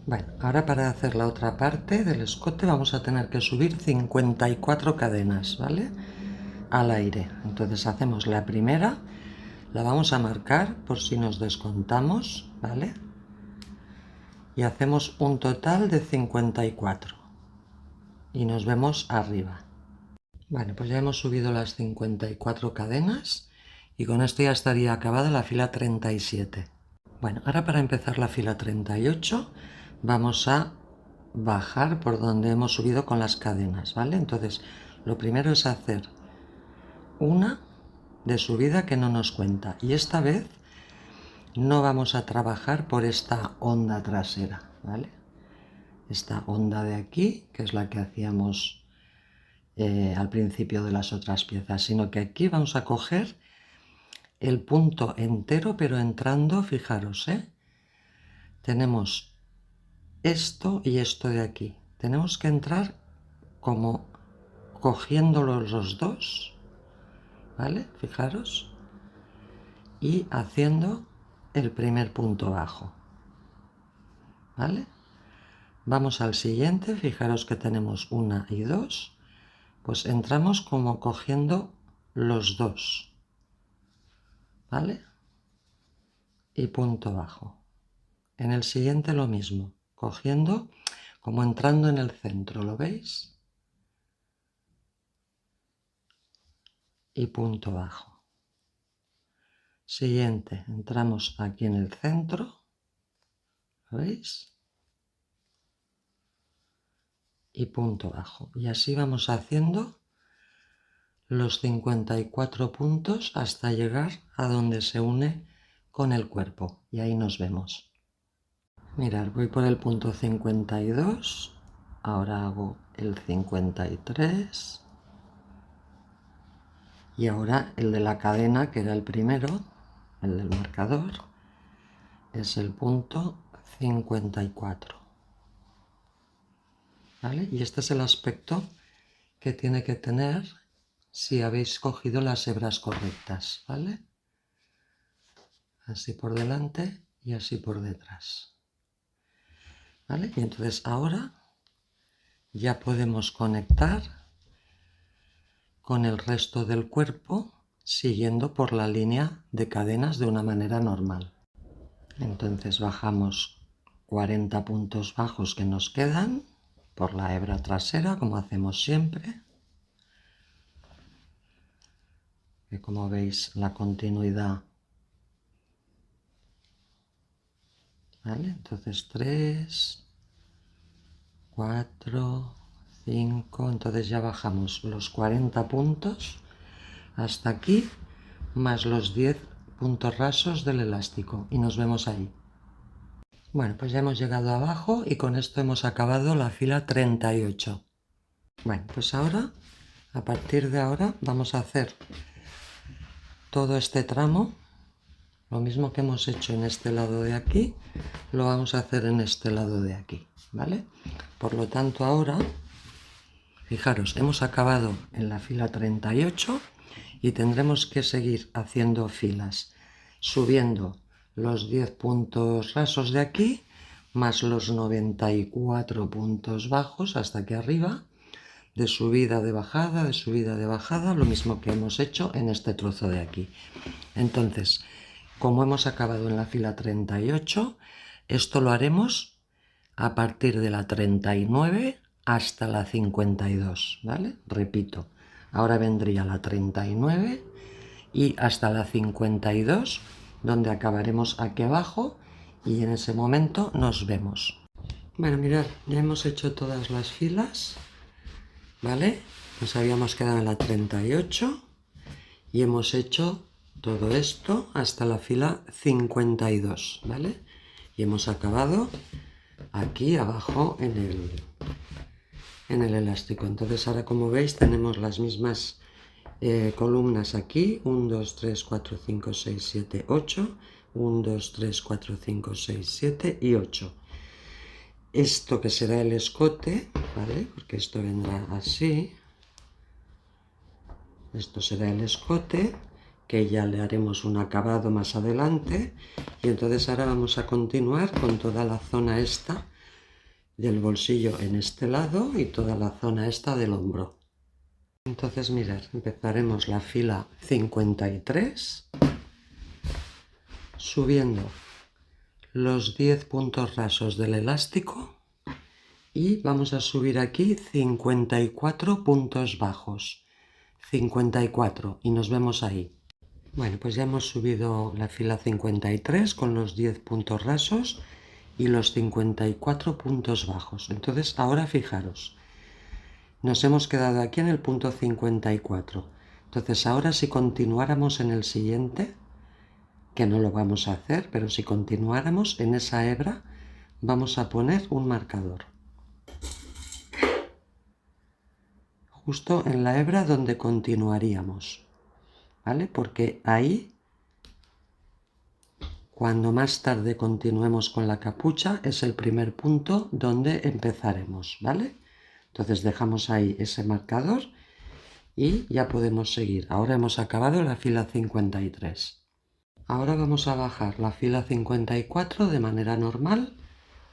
Bueno, ahora para hacer la otra parte del escote vamos a tener que subir 54 cadenas, ¿vale? Al aire. Entonces hacemos la primera, la vamos a marcar por si nos descontamos, ¿vale? Y hacemos un total de 54. Y nos vemos arriba. Bueno, pues ya hemos subido las 54 cadenas y con esto ya estaría acabada la fila 37. Bueno, ahora para empezar la fila 38 vamos a bajar por donde hemos subido con las cadenas, ¿vale? Entonces, lo primero es hacer una de subida que no nos cuenta y esta vez no vamos a trabajar por esta onda trasera, ¿vale? Esta onda de aquí, que es la que hacíamos al principio de las otras piezas, sino que aquí vamos a coger el punto entero, pero entrando, fijaros, tenemos esto y esto de aquí. Tenemos que entrar como cogiéndolos los dos, ¿vale? Fijaros. Y haciendo el primer punto bajo, ¿vale? Vamos al siguiente, fijaros que tenemos 1 y 2, pues entramos como cogiendo los dos, ¿vale? Y punto bajo. En el siguiente lo mismo, cogiendo como entrando en el centro, ¿lo veis? Y punto bajo. Siguiente, entramos aquí en el centro, ¿lo veis? Y punto bajo. Y así vamos haciendo los 54 puntos hasta llegar a donde se une con el cuerpo. Y ahí nos vemos. Mirad, voy por el punto 52, ahora hago el 53 y ahora el de la cadena, que era el primero, el del marcador, es el punto 54. ¿Vale? Y este es el aspecto que tiene que tener si habéis cogido las hebras correctas, ¿vale? Así por delante y así por detrás. ¿Vale? Y entonces ahora ya podemos conectar con el resto del cuerpo siguiendo por la línea de cadenas de una manera normal. Entonces bajamos 40 puntos bajos que nos quedan por la hebra trasera, como hacemos siempre. Que como veis la continuidad. ¿Vale? Entonces 3, 4, 5, entonces ya bajamos los 40 puntos hasta aquí, más los 10 puntos rasos del elástico y nos vemos ahí. Bueno, pues ya hemos llegado abajo y con esto hemos acabado la fila 38. Bueno, pues ahora, a partir de ahora, vamos a hacer todo este tramo, lo mismo que hemos hecho en este lado de aquí, lo vamos a hacer en este lado de aquí, ¿vale? Por lo tanto ahora, fijaros, hemos acabado en la fila 38 y tendremos que seguir haciendo filas, subiendo los 10 puntos rasos de aquí, más los 94 puntos bajos hasta aquí arriba, de subida, de bajada, lo mismo que hemos hecho en este trozo de aquí. Entonces, como hemos acabado en la fila 38, esto lo haremos a partir de la 39 hasta la 52, ¿vale? Repito, ahora vendría la 39 y hasta la 52, donde acabaremos aquí abajo y en ese momento nos vemos. Bueno, mirad, ya hemos hecho todas las filas, ¿vale? Nos habíamos quedado en la 38 y hemos hecho todo esto hasta la fila 52, ¿vale? Y hemos acabado aquí abajo en el elástico. Entonces ahora, como veis, tenemos las mismas columnas aquí, 1, 2, 3, 4, 5, 6, 7, 8, 1, 2, 3, 4, 5, 6, 7 y 8. Esto que será el escote, ¿vale? Porque esto vendrá así. Esto será el escote, que ya le haremos un acabado más adelante. Y entonces ahora vamos a continuar con toda la zona esta del bolsillo en este lado y toda la zona esta del hombro. Entonces mirad, empezaremos la fila 53 subiendo los 10 puntos rasos del elástico y vamos a subir aquí 54 puntos bajos. 54 y nos vemos ahí. Bueno, pues ya hemos subido la fila 53 con los 10 puntos rasos y los 54 puntos bajos. Entonces ahora fijaros, nos hemos quedado aquí en el punto 54. Entonces ahora si continuáramos en el siguiente, que no lo vamos a hacer, pero si continuáramos en esa hebra, vamos a poner un marcador. Justo en la hebra donde continuaríamos, ¿vale? Porque ahí, cuando más tarde continuemos con la capucha, es el primer punto donde empezaremos, ¿vale? Entonces dejamos ahí ese marcador y ya podemos seguir. Ahora hemos acabado la fila 53. Ahora vamos a bajar la fila 54 de manera normal,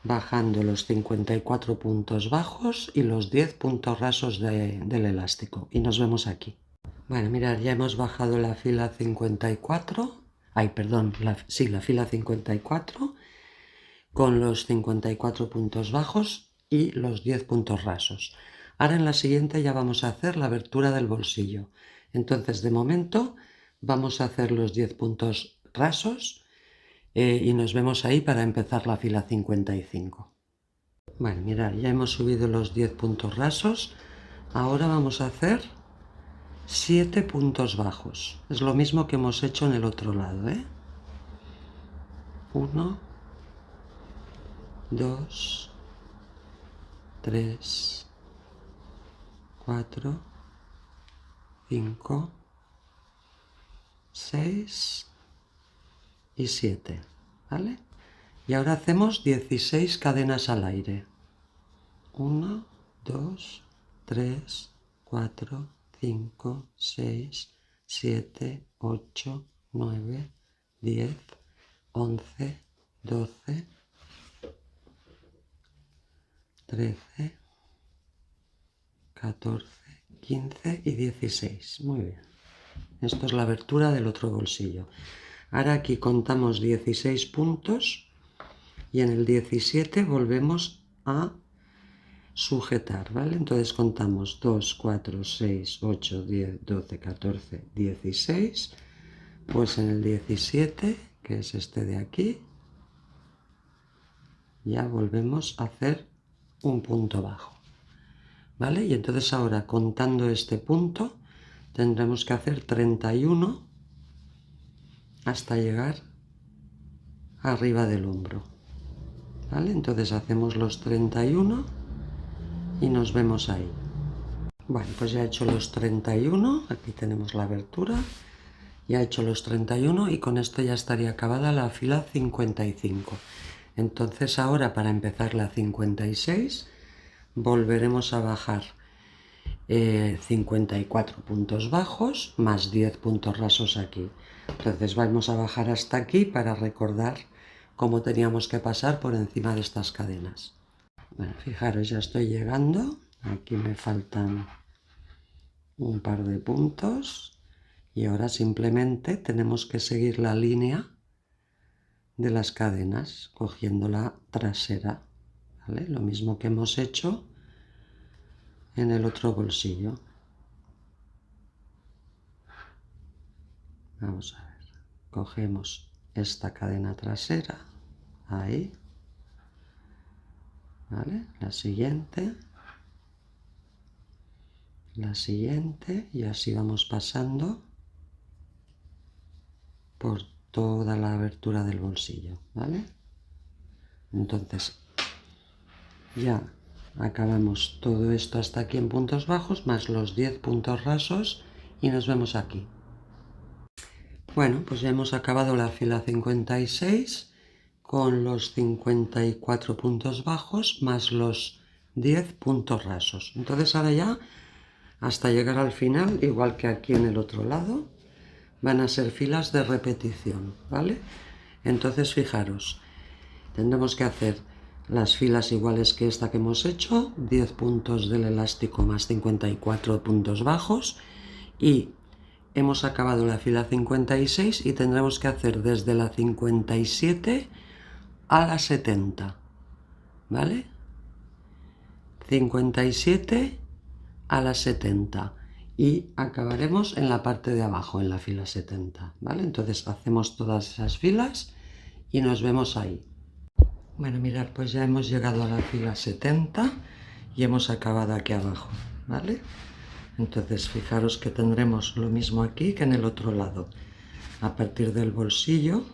bajando los 54 puntos bajos y los 10 puntos rasos del elástico. Y nos vemos aquí. Bueno, mirad, ya hemos bajado la fila 54. Ay, perdón, la fila 54 con los 54 puntos bajos y los 10 puntos rasos. Ahora en la siguiente ya vamos a hacer la abertura del bolsillo. Entonces de momento vamos a hacer los 10 puntos rasos y nos vemos ahí para empezar la fila 55. Bueno, mirad, ya hemos subido los 10 puntos rasos. Ahora vamos a hacer 7 puntos bajos. Es lo mismo que hemos hecho en el otro lado, 1, 2, 3, 4, 5, 6 y 7, ¿vale? Y ahora hacemos 16 cadenas al aire. 1, 2, 3, 4, 5, 6, 7, 8, 9, 10, 11, 12, 13, 14, 15 y 16. Muy bien. Esto es la abertura del otro bolsillo. Ahora aquí contamos 16 puntos y en el 17 volvemos a sujetar, ¿vale? Entonces contamos 2, 4, 6, 8, 10, 12, 14, 16. Pues en el 17, que es este de aquí, ya volvemos a hacer un punto bajo, ¿vale? Y entonces ahora contando este punto tendremos que hacer 31 hasta llegar arriba del hombro, ¿vale? Entonces hacemos los 31 y nos vemos ahí. Bueno, pues ya he hecho los 31, aquí tenemos la abertura, ya he hecho los 31 y con esto ya estaría acabada la fila 55. Entonces ahora para empezar la 56 volveremos a bajar 54 puntos bajos más 10 puntos rasos aquí. Entonces vamos a bajar hasta aquí para recordar cómo teníamos que pasar por encima de estas cadenas. Bueno, fijaros, ya estoy llegando. Aquí me faltan un par de puntos y ahora simplemente tenemos que seguir la línea de las cadenas cogiendo la trasera, ¿vale? Lo mismo que hemos hecho en el otro bolsillo. Vamos a ver, cogemos esta cadena trasera, ahí, ¿vale? La siguiente, y así vamos pasando por toda la abertura del bolsillo, ¿vale? Entonces ya acabamos todo esto hasta aquí en puntos bajos más los 10 puntos rasos y nos vemos aquí. Bueno, pues ya hemos acabado la fila 56 con los 54 puntos bajos más los 10 puntos rasos. Entonces ahora ya, hasta llegar al final, igual que aquí en el otro lado, van a ser filas de repetición, ¿vale? Entonces fijaros, tendremos que hacer las filas iguales que esta que hemos hecho, 10 puntos del elástico más 54 puntos bajos, y hemos acabado la fila 56 y tendremos que hacer desde la 57 a la 70, ¿vale? 57 a la 70 y acabaremos en la parte de abajo, en la fila 70, ¿vale? Entonces hacemos todas esas filas y nos vemos ahí. Bueno, mirad, pues ya hemos llegado a la fila 70 y hemos acabado aquí abajo, ¿vale? Entonces fijaros que tendremos lo mismo aquí que en el otro lado. A partir del bolsillo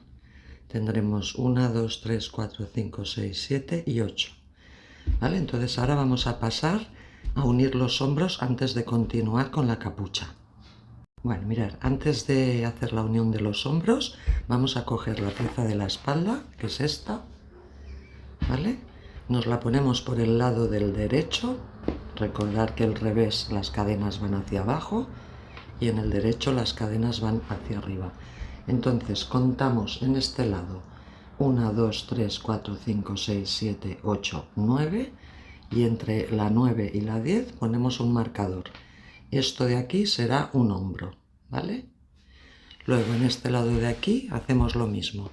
tendremos 1, 2, 3, 4, 5, 6, 7 y 8. ¿Vale? Entonces ahora vamos a pasar a unir los hombros antes de continuar con la capucha. Bueno, mirad, antes de hacer la unión de los hombros vamos a coger la pieza de la espalda, que es esta, ¿vale? Nos la ponemos por el lado del derecho. Recordad que al revés las cadenas van hacia abajo y en el derecho las cadenas van hacia arriba. Entonces contamos en este lado 1, 2, 3, 4, 5, 6, 7, 8, 9 y entre la 9 y la 10 ponemos un marcador. Esto de aquí será un hombro, ¿vale? Luego en este lado de aquí hacemos lo mismo.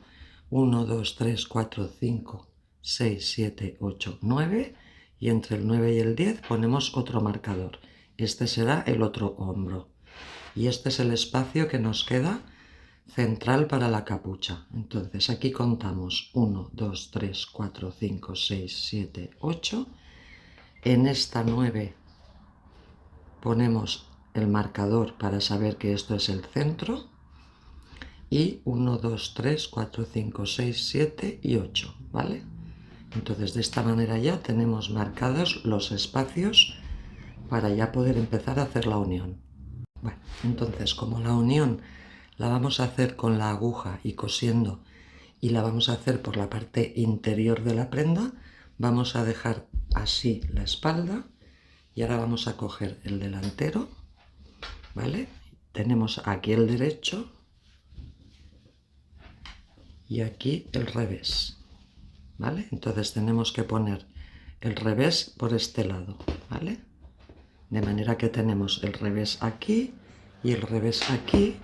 1, 2, 3, 4, 5, 6, 7, 8, 9 y entre el 9 y el 10 ponemos otro marcador. Este será el otro hombro y este es el espacio que nos queda central para la capucha. Entonces aquí contamos 1, 2, 3, 4, 5, 6, 7, 8. En esta 9 ponemos el marcador para saber que esto es el centro. Y 1, 2, 3, 4, 5, 6, 7 y 8, ¿vale? Entonces de esta manera ya tenemos marcados los espacios para ya poder empezar a hacer la unión. Bueno, entonces como la unión la vamos a hacer con la aguja y cosiendo y la vamos a hacer por la parte interior de la prenda, vamos a dejar así la espalda y ahora vamos a coger el delantero, ¿vale? Tenemos aquí el derecho y aquí el revés, ¿vale? Entonces tenemos que poner el revés por este lado, ¿vale? De manera que tenemos el revés aquí y el revés aquí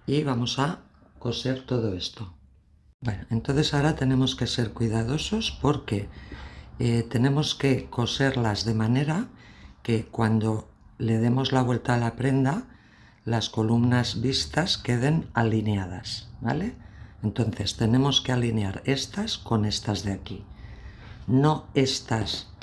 y vamos a coser todo esto. Bueno, entonces ahora tenemos que ser cuidadosos porque tenemos que coserlas de manera que cuando le demos la vuelta a la prenda las columnas vistas queden alineadas, ¿vale? Entonces tenemos que alinear estas con estas de aquí, no estas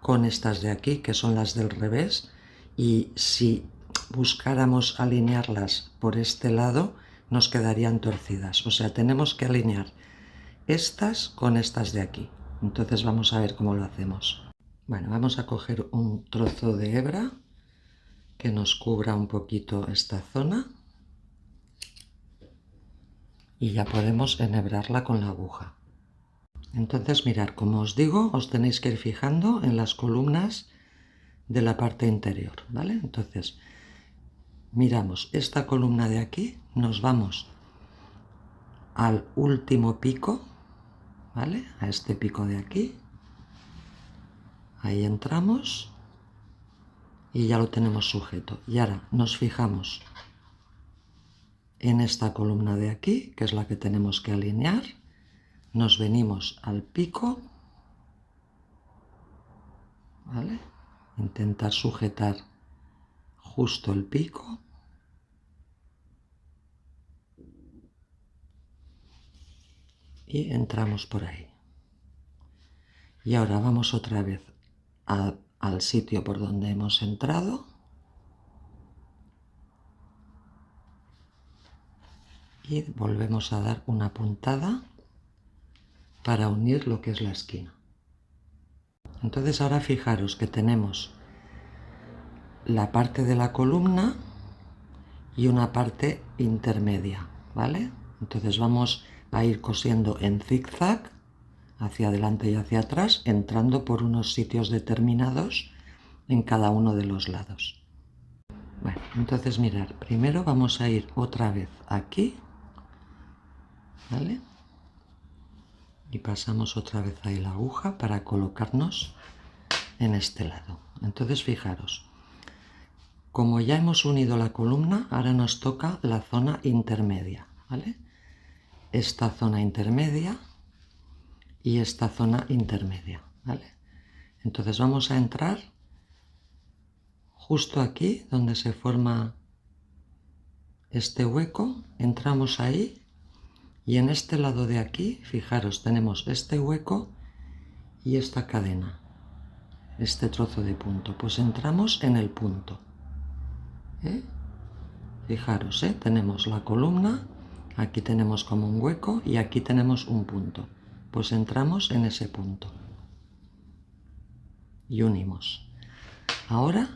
con estas de aquí, que son las del revés, y si buscáramos alinearlas por este lado, nos quedarían torcidas. O sea, tenemos que alinear estas con estas de aquí. Entonces vamos a ver cómo lo hacemos. Bueno, vamos a coger un trozo de hebra que nos cubra un poquito esta zona y ya podemos enhebrarla con la aguja. Entonces mirad, como os digo, os tenéis que ir fijando en las columnas de la parte interior, ¿vale? Entonces miramos esta columna de aquí, nos vamos al último pico, ¿vale? A este pico de aquí, ahí entramos y ya lo tenemos sujeto. Y ahora nos fijamos en esta columna de aquí, que es la que tenemos que alinear, nos venimos al pico, ¿vale? Intentar sujetar justo el pico y entramos por ahí. Y ahora vamos otra vez al sitio por donde hemos entrado y volvemos a dar una puntada para unir lo que es la esquina. Entonces ahora fijaros que tenemos la parte de la columna y una parte intermedia, ¿vale? Entonces vamos a ir cosiendo en zigzag hacia adelante y hacia atrás, entrando por unos sitios determinados en cada uno de los lados. Bueno, entonces mirad, primero vamos a ir otra vez aquí, ¿vale? Y pasamos otra vez ahí la aguja para colocarnos en este lado. Entonces fijaros, como ya hemos unido la columna, ahora nos toca la zona intermedia, ¿vale? Esta zona intermedia y esta zona intermedia, ¿vale? Entonces vamos a entrar justo aquí donde se forma este hueco, entramos ahí y en este lado de aquí, fijaros, tenemos este hueco y esta cadena, este trozo de punto, pues entramos en el punto, ¿eh? Fijaros, tenemos la columna, aquí tenemos como un hueco y aquí tenemos un punto, pues entramos en ese punto y unimos. Ahora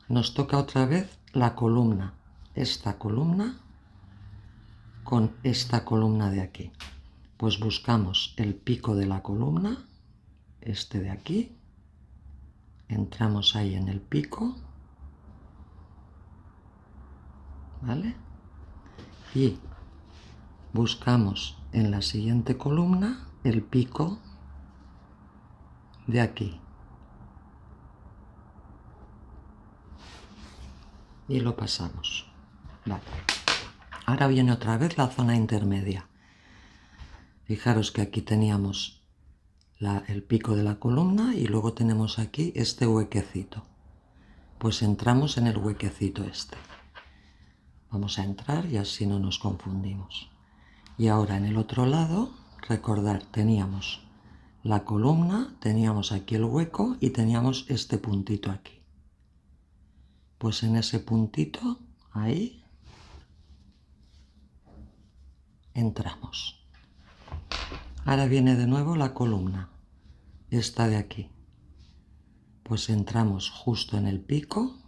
nos toca otra vez la columna, esta columna con esta columna de aquí, pues buscamos el pico de la columna, este de aquí, entramos ahí en el pico, ¿vale? Y buscamos en la siguiente columna el pico de aquí y lo pasamos, ¿vale? Ahora viene otra vez la zona intermedia. Fijaros que aquí teníamos el pico de la columna y luego tenemos aquí este huequecito. Pues entramos en el huequecito este. Vamos a entrar y así no nos confundimos. Y ahora en el otro lado, recordar, teníamos la columna, teníamos aquí el hueco y teníamos este puntito aquí. Pues en ese puntito, ahí, entramos. Ahora viene de nuevo la columna, esta de aquí. Pues entramos justo en el pico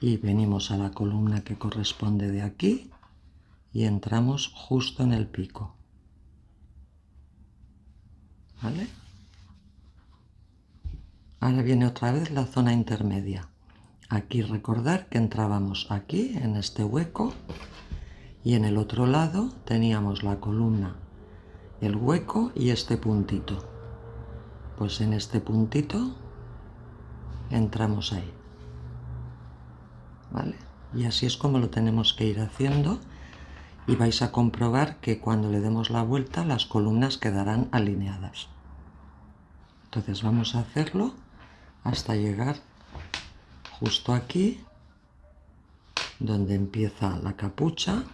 y venimos a la columna que corresponde de aquí y entramos justo en el pico. ¿Vale? Ahora viene otra vez la zona intermedia. Aquí recordar que entrábamos aquí en este hueco y en el otro lado teníamos la columna, el hueco y este puntito. Pues en este puntito entramos ahí. ¿Vale? Y así es como lo tenemos que ir haciendo y vais a comprobar que cuando le demos la vuelta las columnas quedarán alineadas. Entonces vamos a hacerlo hasta llegar justo aquí donde empieza la capucha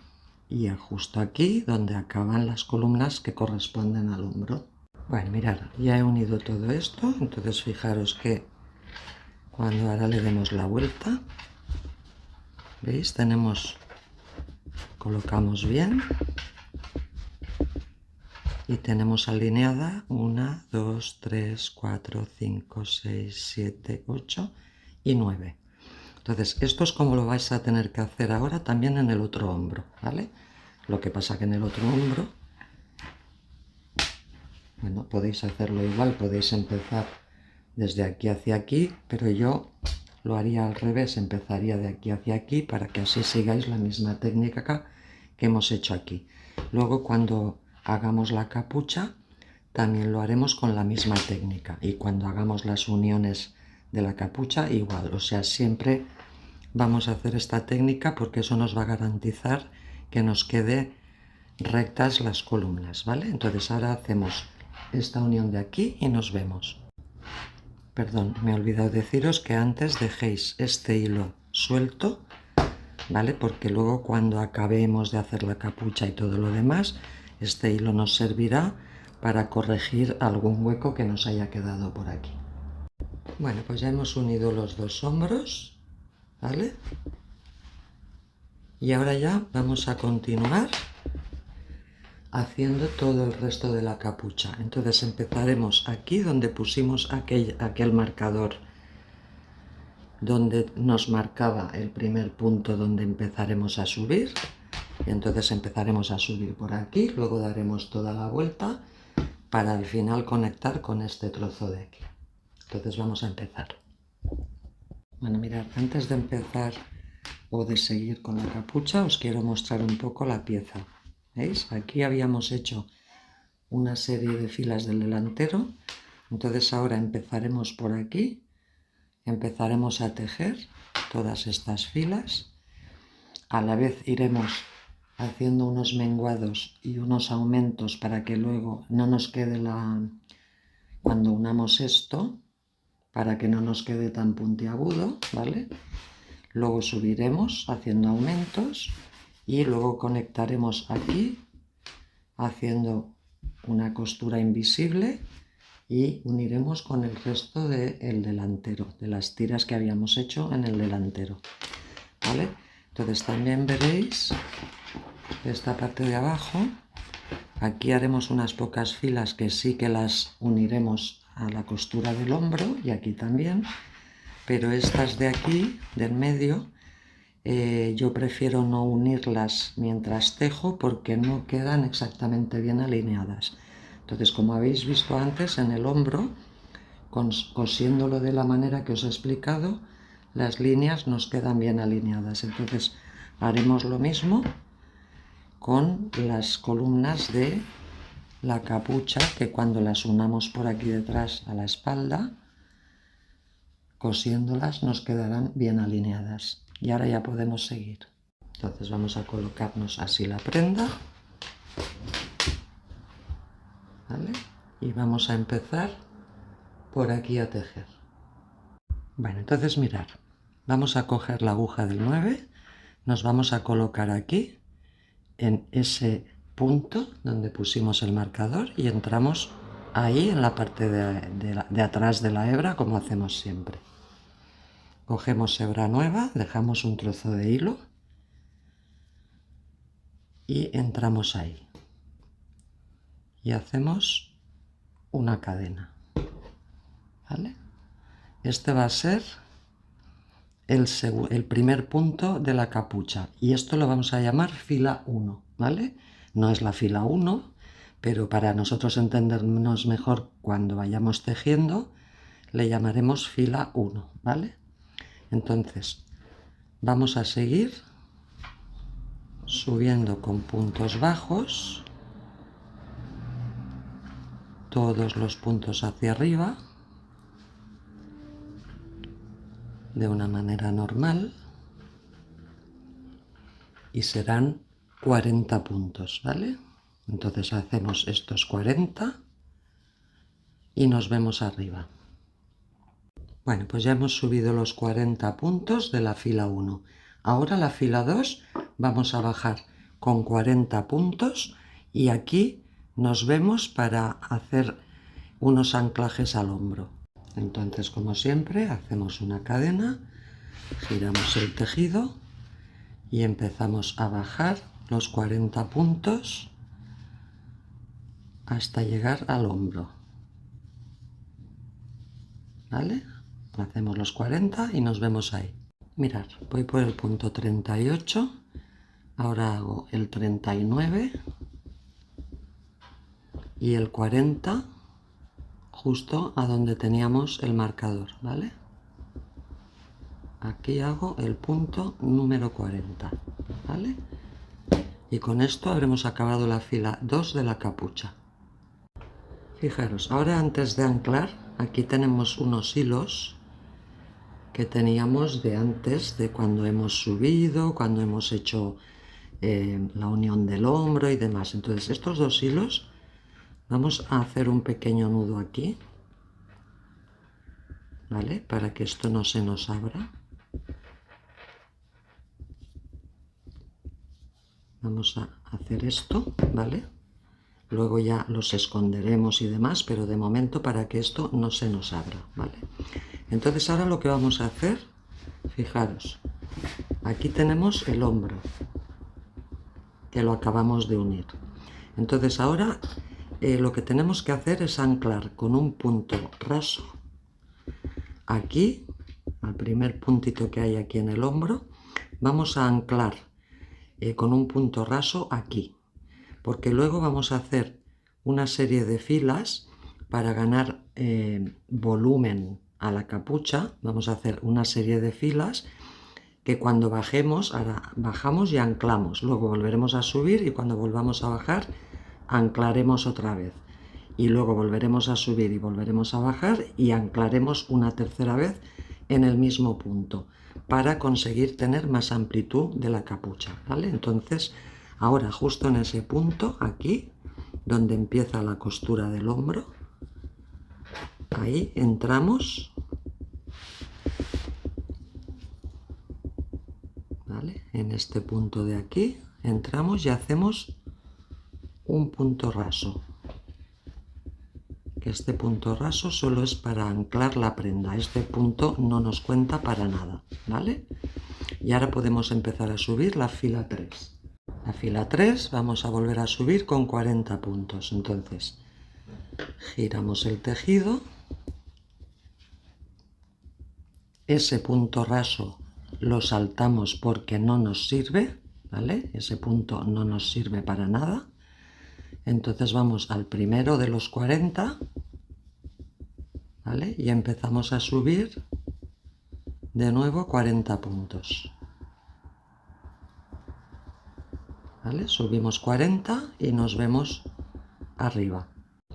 y justo aquí donde acaban las columnas que corresponden al hombro. Bueno, mirad, ya he unido todo esto, entonces fijaros que cuando ahora le demos la vuelta, ¿veis? Colocamos bien y tenemos alineada 1, 2, 3, 4, 5, 6, 7, 8 y 9. Entonces, esto es como lo vais a tener que hacer ahora también en el otro hombro, ¿vale? Lo que pasa que en el otro hombro, bueno, podéis hacerlo igual, podéis empezar desde aquí hacia aquí, pero yo lo haría al revés, empezaría de aquí hacia aquí para que así sigáis la misma técnica que hemos hecho aquí. Luego cuando hagamos la capucha también lo haremos con la misma técnica y cuando hagamos las uniones de la capucha igual, o sea, siempre vamos a hacer esta técnica porque eso nos va a garantizar que nos quede rectas las columnas, ¿vale? Entonces ahora hacemos esta unión de aquí y nos vemos. Perdón, me he olvidado deciros que antes dejéis este hilo suelto, ¿vale? Porque luego cuando acabemos de hacer la capucha y todo lo demás, este hilo nos servirá para corregir algún hueco que nos haya quedado por aquí. Bueno, pues ya hemos unido los dos hombros, ¿vale? Y ahora ya vamos a continuar haciendo todo el resto de la capucha. Entonces empezaremos aquí donde pusimos aquel marcador donde nos marcaba el primer punto donde empezaremos a subir. Y entonces empezaremos a subir por aquí, luego daremos toda la vuelta para al final conectar con este trozo de aquí. Entonces vamos a empezar. Bueno, mirad, antes de empezar o de seguir con la capucha os quiero mostrar un poco la pieza. ¿Veis? Aquí habíamos hecho una serie de filas del delantero, entonces ahora empezaremos por aquí, empezaremos a tejer todas estas filas, a la vez iremos haciendo unos menguados y unos aumentos para que luego no nos quede cuando unamos esto, para que no nos quede tan puntiagudo, ¿vale? Luego subiremos haciendo aumentos y luego conectaremos aquí haciendo una costura invisible y uniremos con el resto del delantero, de las tiras que habíamos hecho en el delantero, ¿vale? Entonces también veréis esta parte de abajo, aquí haremos unas pocas filas que sí que las uniremos a la costura del hombro y aquí también, pero estas de aquí, del medio, yo prefiero no unirlas mientras tejo porque no quedan exactamente bien alineadas. Entonces, como habéis visto antes en el hombro, cosiéndolo de la manera que os he explicado, las líneas nos quedan bien alineadas. Entonces haremos lo mismo con las columnas de la capucha, que cuando las unamos por aquí detrás a la espalda, cosiéndolas nos quedarán bien alineadas. Y ahora ya podemos seguir. Entonces vamos a colocarnos así la prenda. y vamos a empezar por aquí a tejer. Bueno, entonces mirad, vamos a coger la aguja del 9, nos vamos a colocar aquí en ese punto donde pusimos el marcador y entramos ahí en la parte de atrás de la hebra, como hacemos siempre. Cogemos hebra nueva, dejamos un trozo de hilo y entramos ahí y hacemos una cadena, ¿vale? Este va a ser el primer punto de la capucha y esto lo vamos a llamar fila 1, ¿vale? No es la fila 1, pero para nosotros entendernos mejor cuando vayamos tejiendo, le llamaremos fila 1, ¿vale? Entonces, vamos a seguir subiendo con puntos bajos, todos los puntos hacia arriba, de una manera normal, y serán 40 puntos, ¿vale? Entonces hacemos estos 40 y nos vemos arriba. Bueno, pues ya hemos subido los 40 puntos de la fila 1. Ahora la fila 2 vamos a bajar con 40 puntos y aquí nos vemos para hacer unos anclajes al hombro. Entonces, como siempre, hacemos una cadena, giramos el tejido y empezamos a bajar los 40 puntos hasta llegar al hombro, ¿vale? Hacemos los 40 y nos vemos ahí. Mirad, voy por el punto 38, ahora hago el 39 y el 40 justo a donde teníamos el marcador, ¿vale? Aquí hago el punto número 40, ¿vale? Y con esto habremos acabado la fila 2 de la capucha. Fijaros, ahora antes de anclar, aquí tenemos unos hilos que teníamos de antes, de cuando hemos subido, cuando hemos hecho la unión del hombro y demás. Entonces estos dos hilos vamos a hacer un pequeño nudo aquí, ¿vale? Para que esto no se nos abra. Vamos a hacer esto, ¿vale? Luego ya los esconderemos y demás, pero de momento para que esto no se nos abra, ¿vale? Entonces ahora lo que vamos a hacer, fijaros, aquí tenemos el hombro, que lo acabamos de unir. Entonces ahora lo que tenemos que hacer es anclar con un punto raso aquí, al primer puntito que hay aquí en el hombro, vamos a anclar con un punto raso aquí, porque luego vamos a hacer una serie de filas para ganar volumen a la capucha. Vamos a hacer una serie de filas que cuando bajemos, ahora bajamos y anclamos, luego volveremos a subir y cuando volvamos a bajar anclaremos otra vez y luego volveremos a subir y volveremos a bajar y anclaremos una tercera vez en el mismo punto para conseguir tener más amplitud de la capucha, ¿vale? Entonces ahora justo en ese punto aquí donde empieza la costura del hombro, ahí entramos, ¿vale? En este punto de aquí entramos y hacemos un punto raso, que este punto raso solo es para anclar la prenda, este punto no nos cuenta para nada, ¿vale? Y ahora podemos empezar a subir la fila 3. La fila 3 vamos a volver a subir con 40 puntos, entonces giramos el tejido, ese punto raso lo saltamos porque no nos sirve, ¿vale? Ese punto no nos sirve para nada. Entonces vamos al primero de los 40, ¿vale? Y empezamos a subir de nuevo 40 puntos, ¿vale? Subimos 40 y nos vemos arriba.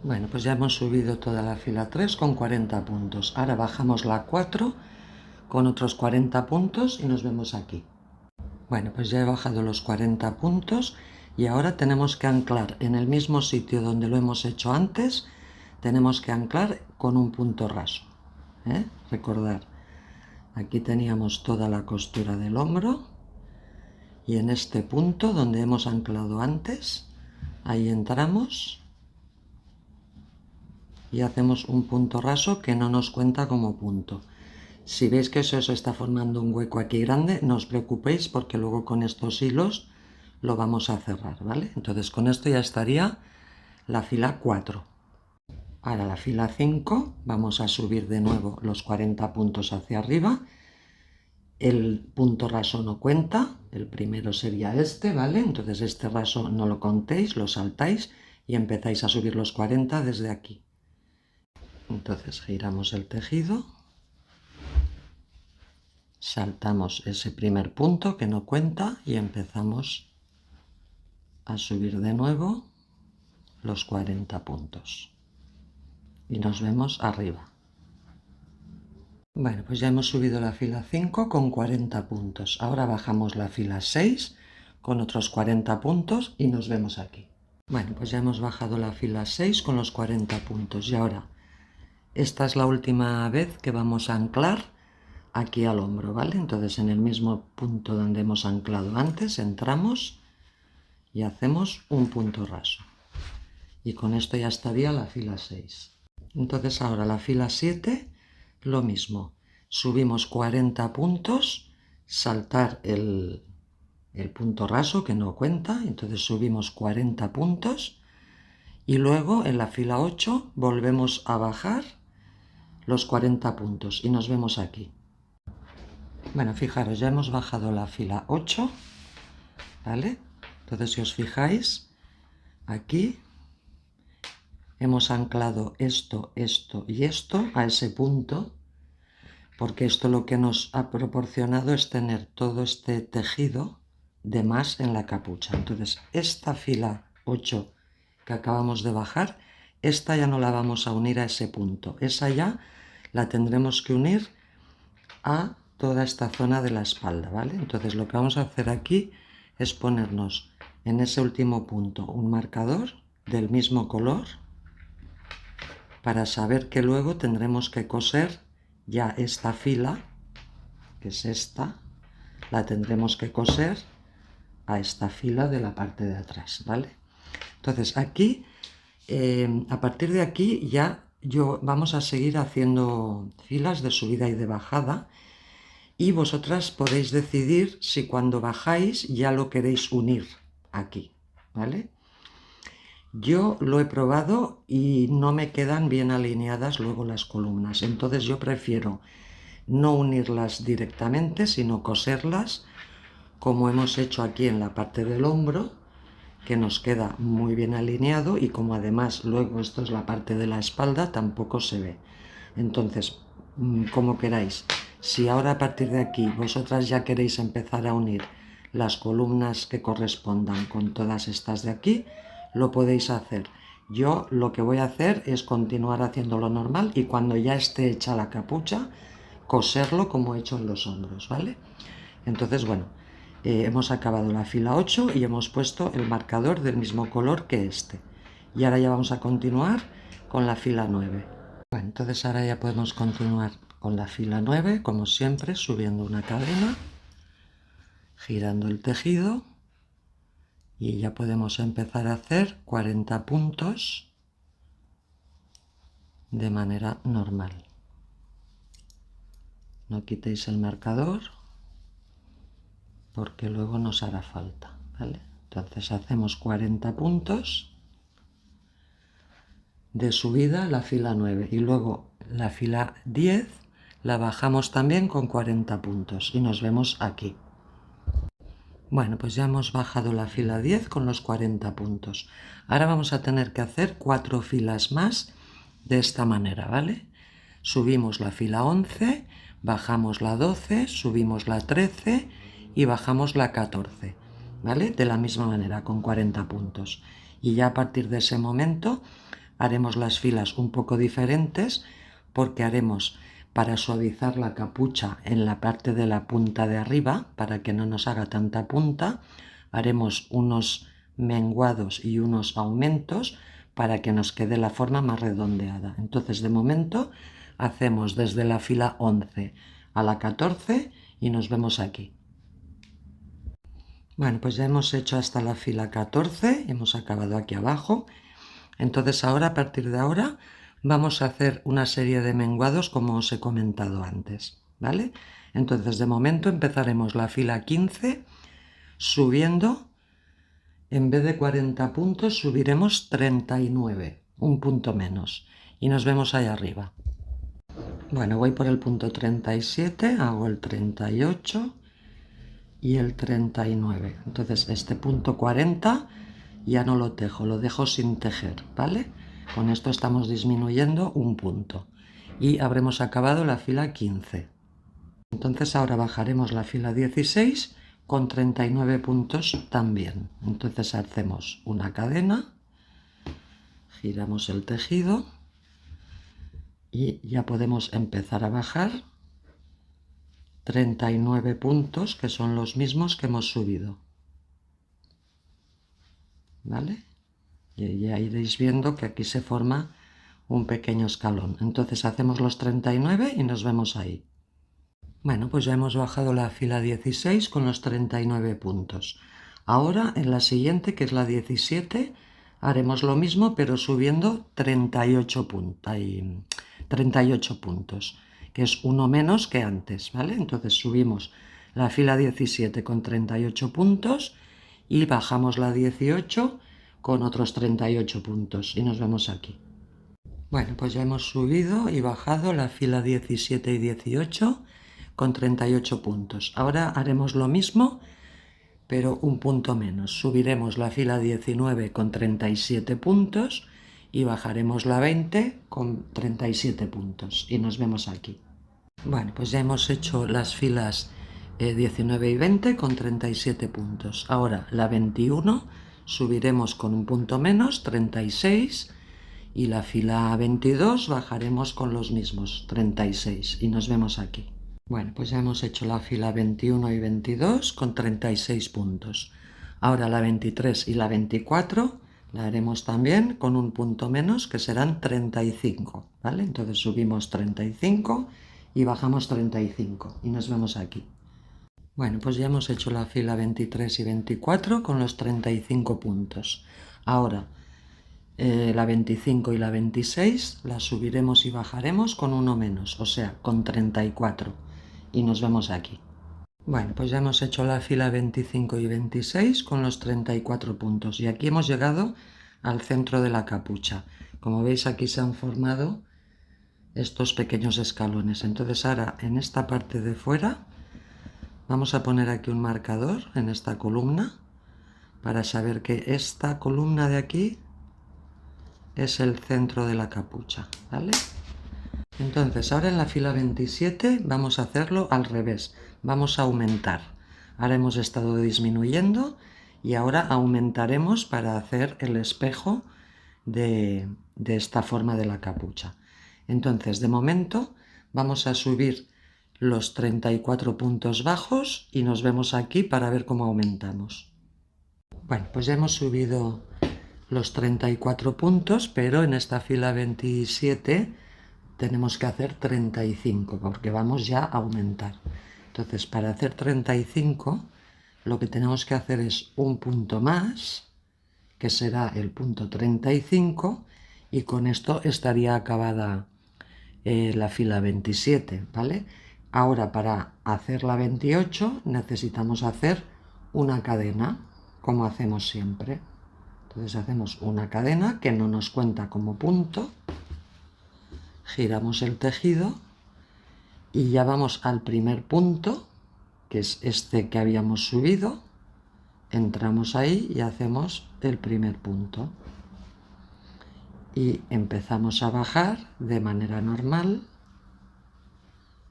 Bueno, pues ya hemos subido toda la fila 3 con 40 puntos. Ahora bajamos la 4 con otros 40 puntos y nos vemos aquí. Bueno, pues ya he bajado los 40 puntos y ahora tenemos que anclar en el mismo sitio donde lo hemos hecho antes tenemos que anclar con un punto raso, ¿eh? Recordar, aquí teníamos toda la costura del hombro y en este punto donde hemos anclado antes, ahí entramos y hacemos un punto raso que no nos cuenta como punto. Si veis que eso se está formando un hueco aquí grande, no os preocupéis porque luego con estos hilos lo vamos a cerrar, ¿vale? Entonces con esto ya estaría la fila 4. Ahora la fila 5 vamos a subir de nuevo los 40 puntos hacia arriba. El punto raso no cuenta, el primero sería este, ¿vale? Entonces este raso no lo contéis, lo saltáis y empezáis a subir los 40 desde aquí. Entonces giramos el tejido, saltamos ese primer punto que no cuenta y empezamos a subir de nuevo los 40 puntos. Y nos vemos arriba. Bueno, pues ya hemos subido la fila 5 con 40 puntos. Ahora bajamos la fila 6 con otros 40 puntos y nos vemos aquí. Bueno, pues ya hemos bajado la fila 6 con los 40 puntos. Y ahora, esta es la última vez que vamos a anclar aquí al hombro, ¿vale? Entonces en el mismo punto donde hemos anclado antes, entramos y hacemos un punto raso. Y con esto ya estaría la fila 6. Entonces ahora la fila 7, lo mismo. Subimos 40 puntos, saltar el punto raso que no cuenta, entonces subimos 40 puntos y luego en la fila 8 volvemos a bajar los 40 puntos y nos vemos aquí. Bueno, fijaros, ya hemos bajado la fila 8, ¿vale? Entonces si os fijáis, aquí hemos anclado esto, esto y esto a ese punto, porque esto lo que nos ha proporcionado es tener todo este tejido de más en la capucha. Entonces, esta fila 8 que acabamos de bajar, esta ya no la vamos a unir a ese punto. Esa ya la tendremos que unir a toda esta zona de la espalda, ¿vale? Entonces, lo que vamos a hacer aquí es ponernos en ese último punto un marcador del mismo color, para saber que luego tendremos que coser ya esta fila, que es esta, la tendremos que coser a esta fila de la parte de atrás, ¿vale? Entonces aquí, a partir de aquí ya vamos a seguir haciendo filas de subida y de bajada y vosotras podéis decidir si cuando bajáis ya lo queréis unir aquí, ¿vale? Yo lo he probado y no me quedan bien alineadas luego las columnas, entonces yo prefiero no unirlas directamente, sino coserlas como hemos hecho aquí en la parte del hombro, que nos queda muy bien alineado y como además luego esto es la parte de la espalda, tampoco se ve. Entonces, como queráis, si ahora a partir de aquí vosotras ya queréis empezar a unir las columnas que correspondan con todas estas de aquí, lo podéis hacer. Yo lo que voy a hacer es continuar haciendo lo normal y cuando ya esté hecha la capucha, coserlo como he hecho en los hombros, ¿vale? Entonces, bueno, hemos acabado la fila 8 y hemos puesto el marcador del mismo color que este. Y ahora ya vamos a continuar con la fila 9. Bueno, entonces ahora ya podemos continuar con la fila 9, como siempre, subiendo una cadena, girando el tejido y ya podemos empezar a hacer 40 puntos de manera normal. No quitéis el marcador porque luego nos hará falta, ¿vale? Entonces hacemos 40 puntos de subida a la fila 9 y luego la fila 10 la bajamos también con 40 puntos y nos vemos aquí. Bueno, pues ya hemos bajado la fila 10 con los 40 puntos. Ahora vamos a tener que hacer 4 filas más de esta manera, ¿vale? Subimos la fila 11, bajamos la 12, subimos la 13 y bajamos la 14, ¿vale? De la misma manera, con 40 puntos. Y ya a partir de ese momento haremos las filas un poco diferentes porque haremos, para suavizar la capucha en la parte de la punta de arriba, para que no nos haga tanta punta, haremos unos menguados y unos aumentos para que nos quede la forma más redondeada. Entonces de momento hacemos desde la fila 11 a la 14 y nos vemos aquí. Bueno, pues ya hemos hecho hasta la fila 14, hemos acabado aquí abajo. Entonces ahora, a partir de ahora, vamos a hacer una serie de menguados como os he comentado antes, ¿vale? Entonces de momento empezaremos la fila 15 subiendo, en vez de 40 puntos subiremos 39, un punto menos, y nos vemos ahí arriba. Bueno, voy por el punto 37, hago el 38 y el 39. Entonces este punto 40 ya no lo tejo, lo dejo sin tejer, ¿vale? Con esto estamos disminuyendo un punto y habremos acabado la fila 15. Entonces ahora bajaremos la fila 16 con 39 puntos también. Entonces hacemos una cadena, giramos el tejido y ya podemos empezar a bajar 39 puntos, que son los mismos que hemos subido, ¿vale? Y ya iréis viendo que aquí se forma un pequeño escalón. Entonces hacemos los 39 y nos vemos ahí. Bueno, pues ya hemos bajado la fila 16 con los 39 puntos. Ahora en la siguiente, que es la 17, haremos lo mismo pero subiendo 38 puntos, que es uno menos que antes, ¿vale? Entonces subimos la fila 17 con 38 puntos y bajamos la 18 con otros 38 puntos y nos vemos aquí. Bueno, pues ya hemos subido y bajado la fila 17 y 18 con 38 puntos. Ahora haremos lo mismo, pero un punto menos. Subiremos la fila 19 con 37 puntos y bajaremos la 20 con 37 puntos. Y nos vemos aquí. Bueno, pues ya hemos hecho las filas 19 y 20 con 37 puntos. Ahora la 21 subiremos con un punto menos, 36, y la fila 22 bajaremos con los mismos, 36, y nos vemos aquí. Bueno, pues ya hemos hecho la fila 21 y 22 con 36 puntos. Ahora la 23 y la 24 la haremos también con un punto menos, que serán 35, ¿vale? Entonces subimos 35 y bajamos 35 y nos vemos aquí. Bueno, pues ya hemos hecho la fila 23 y 24 con los 35 puntos. Ahora la 25 y la 26 la subiremos y bajaremos con uno menos, o sea, con 34. Y nos vemos aquí. Bueno, pues ya hemos hecho la fila 25 y 26 con los 34 puntos y aquí hemos llegado al centro de la capucha. Como veis, aquí se han formado estos pequeños escalones. Entonces ahora en esta parte de fuera vamos a poner aquí un marcador en esta columna para saber que esta columna de aquí es el centro de la capucha, ¿vale? Entonces ahora en la fila 27 vamos a hacerlo al revés, vamos a aumentar. Ahora hemos estado disminuyendo y ahora aumentaremos para hacer el espejo de esta forma de la capucha. Entonces de momento vamos a subir los 34 puntos bajos y nos vemos aquí para ver cómo aumentamos. Bueno, pues ya hemos subido los 34 puntos, pero en esta fila 27 tenemos que hacer 35 porque vamos ya a aumentar. Entonces, para hacer 35 lo que tenemos que hacer es un punto más, que será el punto 35, y con esto estaría acabada la fila 27, ¿vale? Ahora para hacer la 28 necesitamos hacer una cadena, como hacemos siempre. Entonces hacemos una cadena que no nos cuenta como punto. Giramos el tejido y ya vamos al primer punto, que es este que habíamos subido. Entramos ahí y hacemos el primer punto. Y empezamos a bajar de manera normal,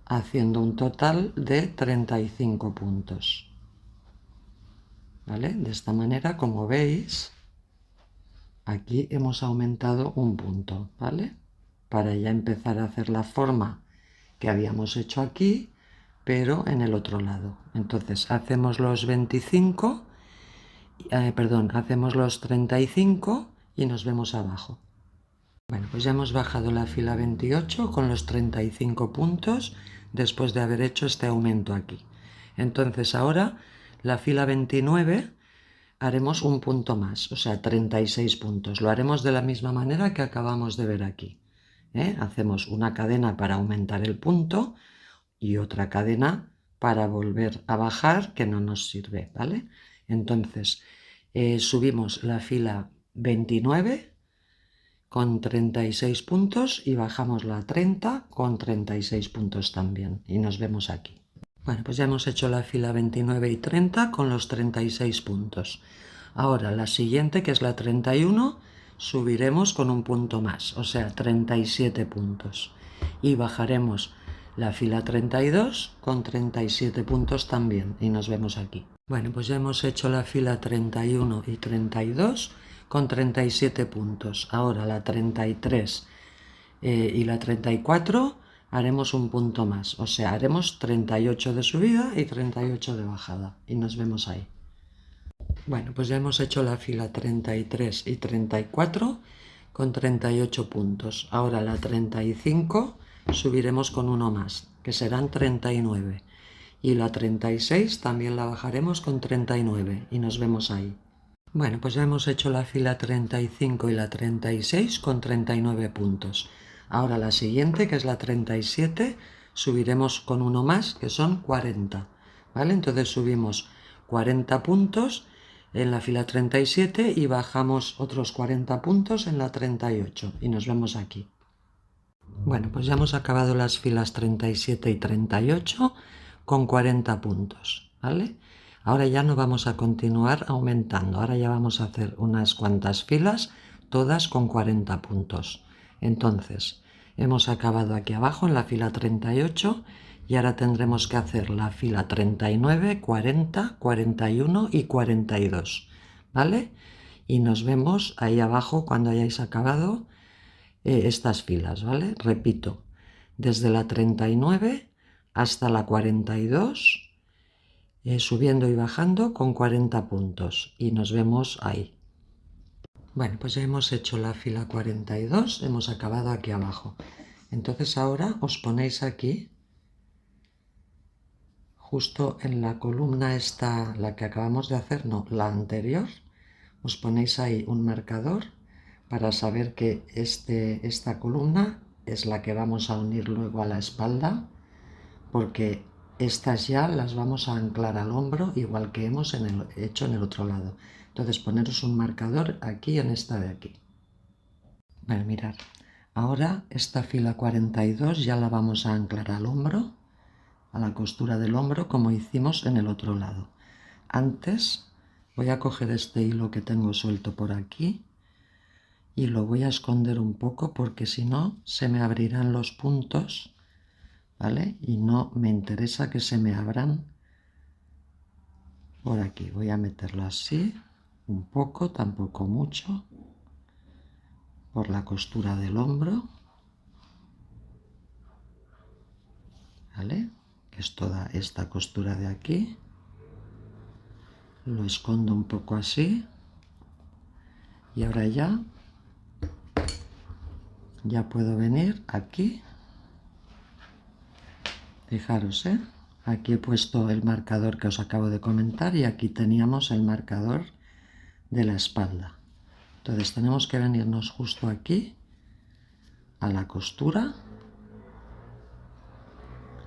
haciendo un total de 35 puntos. ¿Vale? De esta manera, como veis, aquí hemos aumentado un punto, ¿vale? Para ya empezar a hacer la forma que habíamos hecho aquí, pero en el otro lado. Entonces hacemos los 25, hacemos los 35 y nos vemos abajo. Bueno, pues ya hemos bajado la fila 28 con los 35 puntos después de haber hecho este aumento aquí. Entonces ahora la fila 29 haremos un punto más, o sea 36 puntos. Lo haremos de la misma manera que acabamos de ver aquí. Hacemos una cadena para aumentar el punto y otra cadena para volver a bajar, que no nos sirve, ¿vale? Entonces subimos la fila 29 con 36 puntos y bajamos la 30 con 36 puntos también, y nos vemos aquí. Bueno, pues ya hemos hecho la fila 29 y 30 con los 36 puntos. Ahora la siguiente, que es la 31, subiremos con un punto más, o sea 37 puntos, y bajaremos la fila 32 con 37 puntos también, y nos vemos aquí. Bueno, pues ya hemos hecho la fila 31 y 32 con 37 puntos. Ahora la 33 y la 34 haremos un punto más, o sea, haremos 38 de subida y 38 de bajada, y nos vemos ahí. Bueno, pues ya hemos hecho la fila 33 y 34 con 38 puntos. Ahora la 35 subiremos con uno más, que serán 39. Y la 36 también la bajaremos con 39 y nos vemos ahí. Bueno, pues ya hemos hecho la fila 35 y la 36 con 39 puntos. Ahora la siguiente, que es la 37, subiremos con uno más, que son 40. ¿Vale? Entonces subimos 40 puntos en la fila 37 y bajamos otros 40 puntos en la 38 y nos vemos aquí. Bueno, pues ya hemos acabado las filas 37 y 38 con 40 puntos, ¿vale? Ahora ya no vamos a continuar aumentando, ahora ya vamos a hacer unas cuantas filas, todas con 40 puntos. Entonces, hemos acabado aquí abajo en la fila 38 y ahora tendremos que hacer la fila 39, 40, 41 y 42, ¿vale? Y nos vemos ahí abajo cuando hayáis acabado estas filas, ¿vale? Repito, desde la 39 hasta la 42, subiendo y bajando con 40 puntos, y nos vemos ahí. Bueno, pues ya hemos hecho la fila 42, hemos acabado aquí abajo. Entonces ahora os ponéis aquí, justo en la columna esta, la que acabamos de hacer, no, la anterior, os ponéis ahí un marcador para saber que esta columna es la que vamos a unir luego a la espalda, porque estas ya las vamos a anclar al hombro igual que hemos hecho en el otro lado. Entonces poneros un marcador aquí en esta de aquí. Bueno, mirad, ahora esta fila 42 ya la vamos a anclar al hombro, a la costura del hombro, como hicimos en el otro lado. Antes voy a coger este hilo que tengo suelto por aquí y lo voy a esconder un poco porque si no se me abrirán los puntos, ¿vale? Y no me interesa que se me abran por aquí. Voy a meterlo así, un poco, tampoco mucho, por la costura del hombro, ¿vale? Que es toda esta costura de aquí. Lo escondo un poco así y ahora ya puedo venir aquí. Fijaros, aquí he puesto el marcador que os acabo de comentar y aquí teníamos el marcador de la espalda. Entonces tenemos que venirnos justo aquí a la costura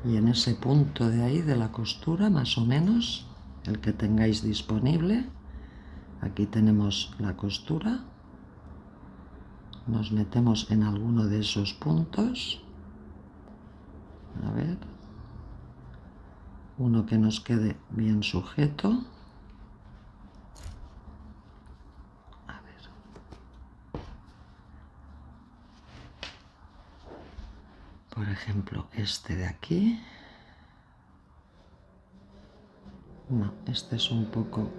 y en ese punto de ahí de la costura, más o menos, el que tengáis disponible, aquí tenemos la costura, nos metemos en alguno de esos puntos, a ver, uno que nos quede bien sujeto. A ver. Por ejemplo, este de aquí. No, este es un poco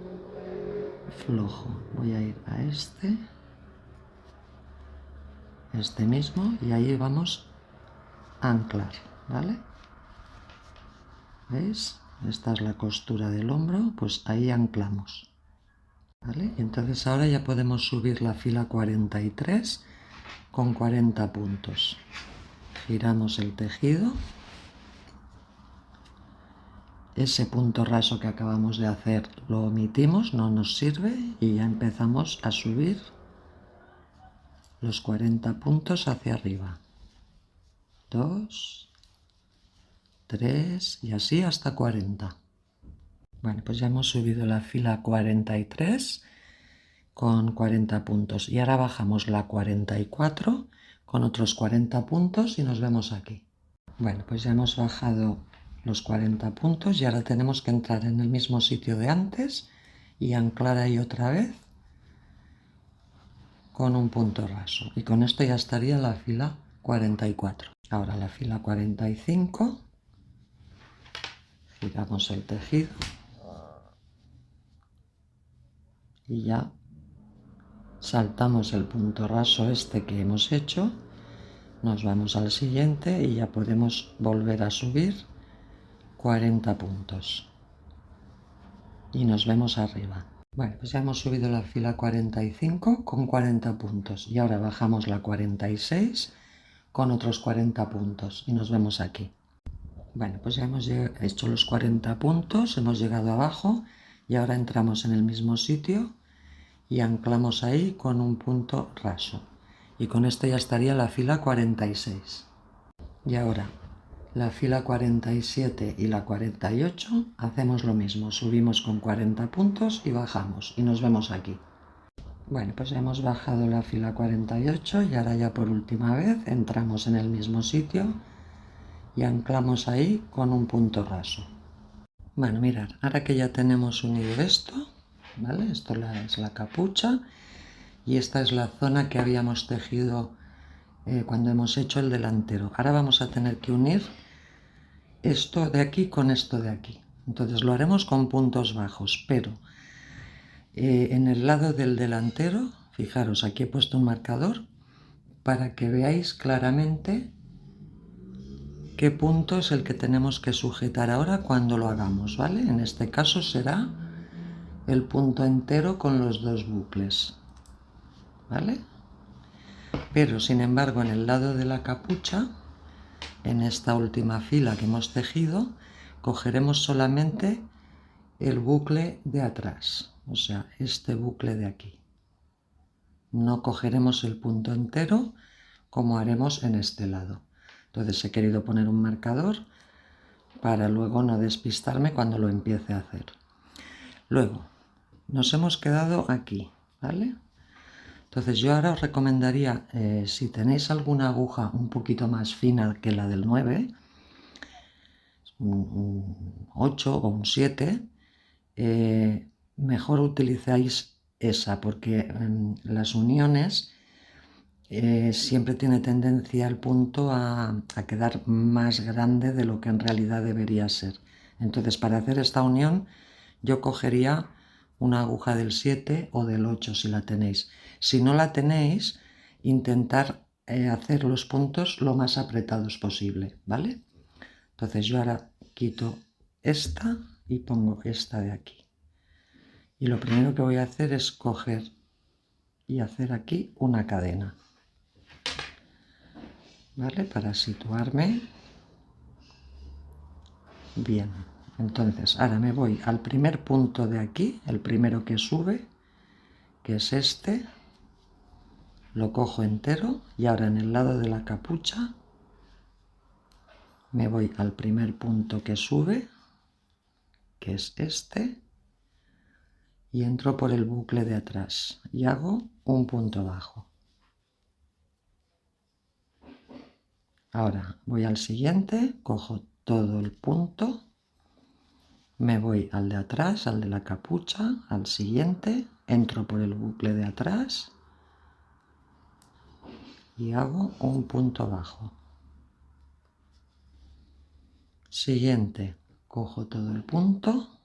flojo. Voy a ir a este mismo, y ahí vamos a anclar, ¿vale? ¿Veis? Esta es la costura del hombro, pues ahí anclamos. ¿vale? Y entonces ahora ya podemos subir la fila 43 con 40 puntos. Giramos el tejido. Ese punto raso que acabamos de hacer lo omitimos, no nos sirve, y ya empezamos a subir los 40 puntos hacia arriba. 2, 3 y así hasta 40. Bueno, pues ya hemos subido la fila 43 con 40 puntos y ahora bajamos la 44 con otros 40 puntos y nos vemos aquí. Bueno, pues ya hemos bajado los 40 puntos y ahora tenemos que entrar en el mismo sitio de antes y anclar ahí otra vez con un punto raso, y con esto ya estaría la fila 44. Ahora la fila 45, giramos el tejido y ya saltamos el punto raso este que hemos hecho, nos vamos al siguiente y ya podemos volver a subir 40 puntos y nos vemos arriba. Bueno, pues ya hemos subido la fila 45 con 40 puntos y ahora bajamos la 46 con otros 40 puntos y nos vemos aquí. Bueno, pues ya hemos hecho los 40 puntos, hemos llegado abajo y ahora entramos en el mismo sitio y anclamos ahí con un punto raso. Y con esto ya estaría la fila 46. Y ahora la fila 47 y la 48 hacemos lo mismo, subimos con 40 puntos y bajamos y nos vemos aquí. Bueno, pues ya hemos bajado la fila 48 y ahora ya por última vez entramos en el mismo sitio y anclamos ahí con un punto raso. Bueno, mirad, ahora que ya tenemos unido esto, ¿vale? Esto es la capucha y esta es la zona que habíamos tejido cuando hemos hecho el delantero. Ahora vamos a tener que unir esto de aquí con esto de aquí. Entonces lo haremos con puntos bajos, pero en el lado del delantero, fijaros, aquí he puesto un marcador para que veáis claramente qué punto es el que tenemos que sujetar ahora cuando lo hagamos, ¿vale? En este caso será el punto entero con los dos bucles, ¿vale? Pero sin embargo en el lado de la capucha, en esta última fila que hemos tejido, cogeremos solamente el bucle de atrás, o sea, este bucle de aquí. No cogeremos el punto entero como haremos en este lado. Entonces he querido poner un marcador para luego no despistarme cuando lo empiece a hacer. Luego, nos hemos quedado aquí, ¿vale? Entonces yo ahora os recomendaría, si tenéis alguna aguja un poquito más fina que la del 9, un 8 o un 7, mejor utilizáis esa, porque las uniones siempre tiene tendencia el punto a quedar más grande de lo que en realidad debería ser. Entonces para hacer esta unión yo cogería una aguja del 7 o del 8 si la tenéis. Si no la tenéis, intentar hacer los puntos lo más apretados posible, ¿vale? Entonces yo ahora quito esta y pongo esta de aquí. Y lo primero que voy a hacer es coger y hacer aquí una cadena, ¿vale? Para situarme bien. Entonces ahora me voy al primer punto de aquí, el primero que sube, que es este, lo cojo entero y ahora en el lado de la capucha me voy al primer punto que sube, que es este, y entro por el bucle de atrás y hago un punto bajo. Ahora voy al siguiente, cojo todo el punto, me voy al de atrás, al de la capucha, al siguiente, entro por el bucle de atrás y hago un punto bajo. Siguiente, cojo todo el punto,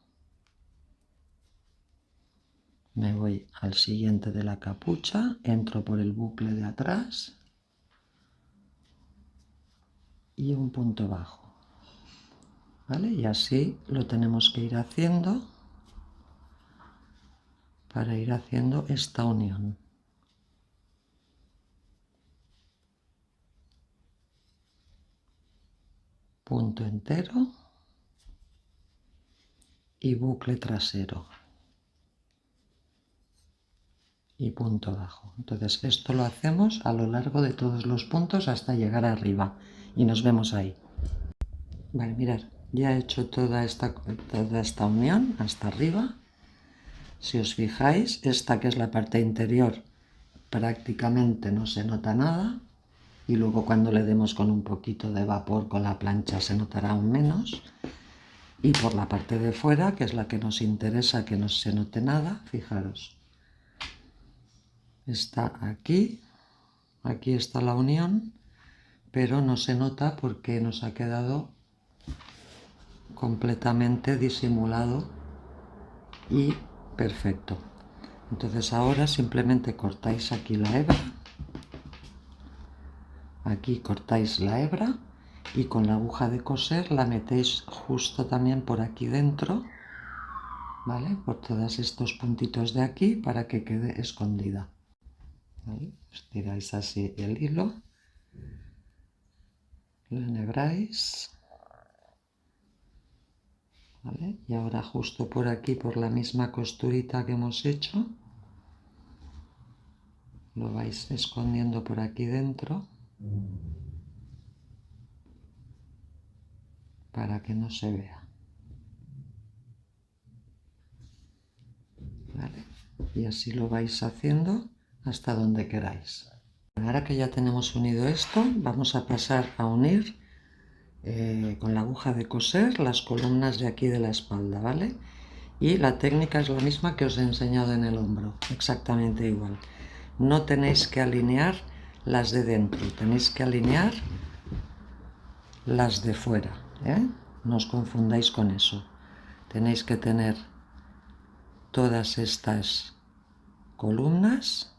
me voy al siguiente de la capucha, entro por el bucle de atrás y un punto bajo, ¿vale? Y así lo tenemos que ir haciendo para ir haciendo esta unión. Punto entero y bucle trasero y punto bajo. Entonces esto lo hacemos a lo largo de todos los puntos hasta llegar arriba y nos vemos ahí. Vale, mirad, ya he hecho toda esta unión hasta arriba. Si os fijáis, esta que es la parte interior prácticamente no se nota nada, y luego cuando le demos con un poquito de vapor con la plancha se notará aún menos. Y por la parte de fuera, que es la que nos interesa que no se note nada, fijaros, está aquí, aquí está la unión, pero no se nota porque nos ha quedado completamente disimulado y perfecto. Entonces ahora simplemente cortáis aquí la hebra, aquí cortáis la hebra y con la aguja de coser la metéis justo también por aquí dentro, ¿vale? Por todos estos puntitos de aquí para que quede escondida. ¿Vale? Estiráis así el hilo, lo enhebráis, ¿vale? Y ahora justo por aquí, por la misma costurita que hemos hecho, lo vais escondiendo por aquí dentro para que no se vea. ¿Vale? Y así lo vais haciendo hasta donde queráis. Ahora que ya tenemos unido esto, vamos a pasar a unir con la aguja de coser las columnas de aquí de la espalda, ¿vale? Y la técnica es la misma que os he enseñado en el hombro, exactamente igual. No tenéis que alinear las de dentro, tenéis que alinear las de fuera, ¿eh? No os confundáis con eso. Tenéis que tener todas estas columnas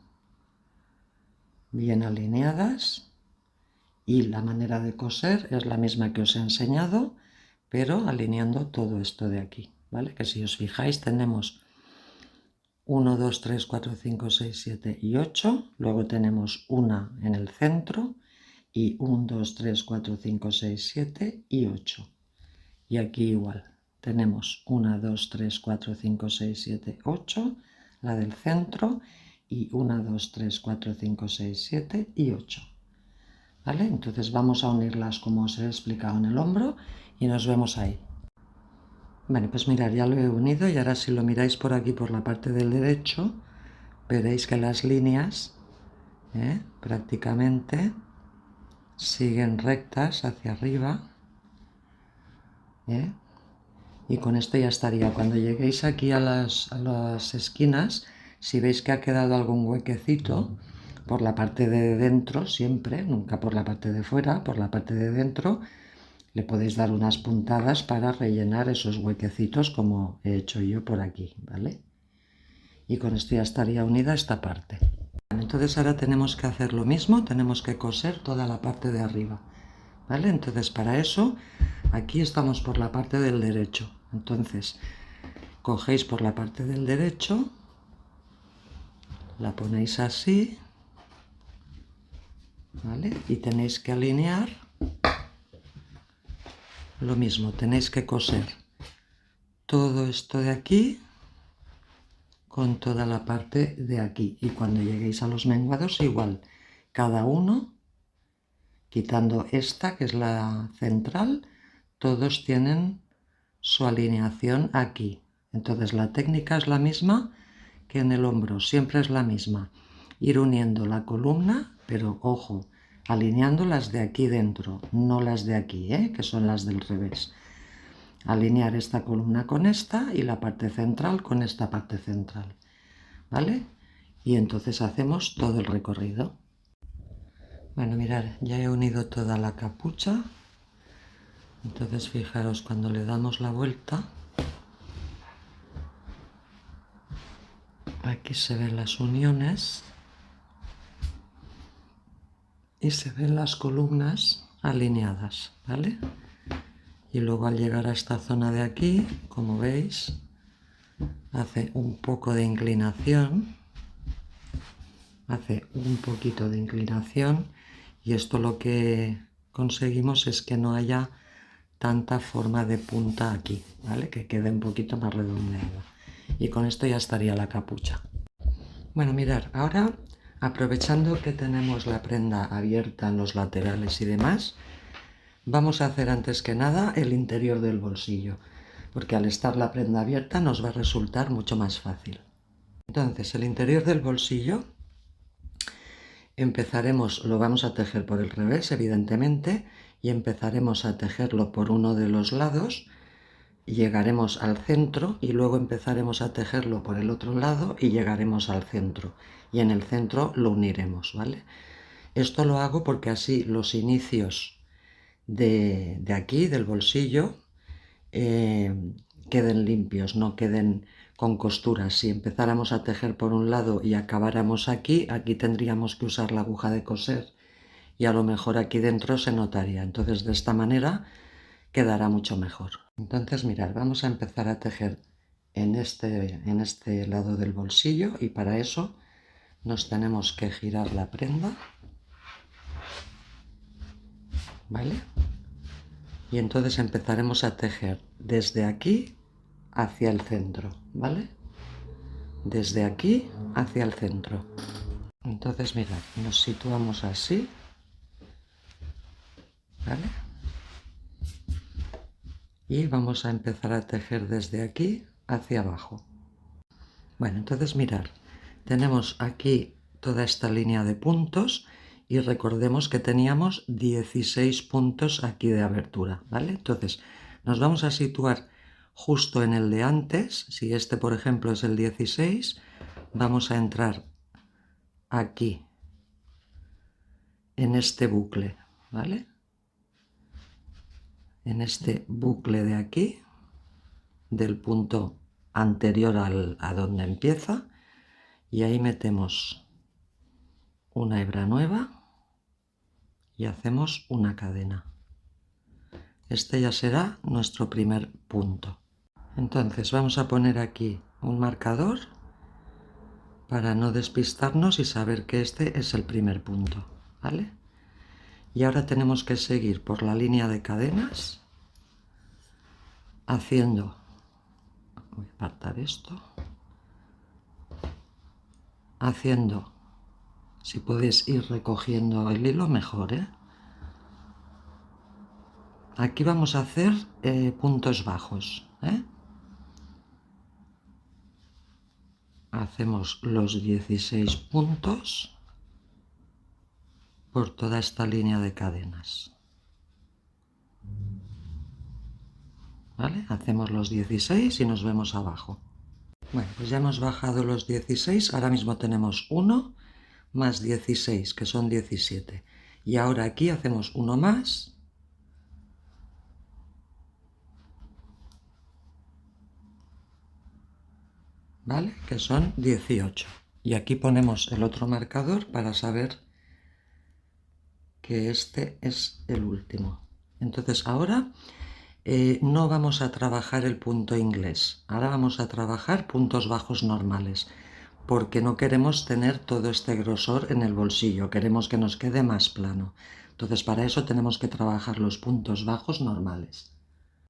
bien alineadas y la manera de coser es la misma que os he enseñado, pero alineando todo esto de aquí, ¿vale? Que si os fijáis tenemos 1, 2, 3, 4, 5, 6, 7 y 8, luego tenemos una en el centro y 1, 2, 3, 4, 5, 6, 7 y 8. Y aquí igual, tenemos 1, 2, 3, 4, 5, 6, 7, 8, la del centro, y 1, 2, 3, 4, 5, 6, 7 y 8. ¿Vale? Entonces vamos a unirlas como os he explicado en el hombro y nos vemos ahí. Vale, pues mirad, ya lo he unido y ahora si lo miráis por aquí por la parte del derecho, veréis que las líneas prácticamente siguen rectas hacia arriba. Y con esto ya estaría. Cuando lleguéis aquí a las esquinas, si veis que ha quedado algún huequecito, por la parte de dentro siempre, nunca por la parte de fuera, por la parte de dentro, le podéis dar unas puntadas para rellenar esos huequecitos como he hecho yo por aquí, ¿vale? Y con esto ya estaría unida esta parte. Entonces ahora tenemos que hacer lo mismo, tenemos que coser toda la parte de arriba, ¿vale? Entonces para eso, aquí estamos por la parte del derecho. Entonces, cogéis por la parte del derecho, la ponéis así, ¿vale? Y tenéis que alinear lo mismo, tenéis que coser todo esto de aquí con toda la parte de aquí. Y cuando lleguéis a los menguados, igual, cada uno, quitando esta, que es la central, todos tienen su alineación aquí. Entonces la técnica es la misma que en el hombro, siempre es la misma. Ir uniendo la columna, pero ojo, alineando las de aquí dentro, no las de aquí, que son las del revés. Alinear esta columna con esta y la parte central con esta parte central, ¿vale? Y entonces hacemos todo el recorrido. Bueno, mirad, ya he unido toda la capucha. Entonces fijaros, cuando le damos la vuelta, aquí se ven las uniones y se ven las columnas alineadas, ¿vale? Y luego al llegar a esta zona de aquí, como veis, hace un poco de inclinación, hace un poquito de inclinación, y esto lo que conseguimos es que no haya tanta forma de punta aquí, ¿vale? Que quede un poquito más redondeada. Y con esto ya estaría la capucha. Bueno, mirad, ahora aprovechando que tenemos la prenda abierta en los laterales y demás, vamos a hacer antes que nada el interior del bolsillo, porque al estar la prenda abierta nos va a resultar mucho más fácil. Entonces, el interior del bolsillo empezaremos, lo vamos a tejer por el revés, evidentemente, y empezaremos a tejerlo por uno de los lados, llegaremos al centro y luego empezaremos a tejerlo por el otro lado y llegaremos al centro. Y en el centro lo uniremos, ¿vale? Esto lo hago porque así los inicios de aquí, del bolsillo, queden limpios, no queden con costuras. Si empezáramos a tejer por un lado y acabáramos aquí, aquí tendríamos que usar la aguja de coser y a lo mejor aquí dentro se notaría. Entonces de esta manera quedará mucho mejor. Entonces mirad, vamos a empezar a tejer en este lado del bolsillo y para eso nos tenemos que girar la prenda, ¿vale? Y entonces empezaremos a tejer desde aquí hacia el centro, ¿vale? Desde aquí hacia el centro. Entonces mirad, nos situamos así, ¿vale? Y vamos a empezar a tejer desde aquí hacia abajo. Bueno, entonces mirad, tenemos aquí toda esta línea de puntos y recordemos que teníamos 16 puntos aquí de abertura, ¿vale? Entonces nos vamos a situar justo en el de antes. Si este por ejemplo es el 16, vamos a entrar aquí en este bucle, ¿vale? En este bucle de aquí, del punto anterior a donde empieza, y ahí metemos una hebra nueva y hacemos una cadena. Este ya será nuestro primer punto. Entonces vamos a poner aquí un marcador para no despistarnos y saber que este es el primer punto, ¿vale? Y ahora tenemos que seguir por la línea de cadenas haciendo, voy a apartar esto, haciendo, si podéis ir recogiendo el hilo mejor, ¿eh? Aquí vamos a hacer puntos bajos, ¿eh? Hacemos los 16 puntos por toda esta línea de cadenas, ¿vale? Hacemos los 16 y nos vemos abajo. Bueno, pues ya hemos bajado los 16, ahora mismo tenemos 1 más 16, que son 17. Y ahora aquí hacemos uno más, ¿vale? Que son 18. Y aquí ponemos el otro marcador para saber que este es el último. Entonces ahora no vamos a trabajar el punto inglés, ahora vamos a trabajar puntos bajos normales, porque no queremos tener todo este grosor en el bolsillo, queremos que nos quede más plano. Entonces para eso tenemos que trabajar los puntos bajos normales.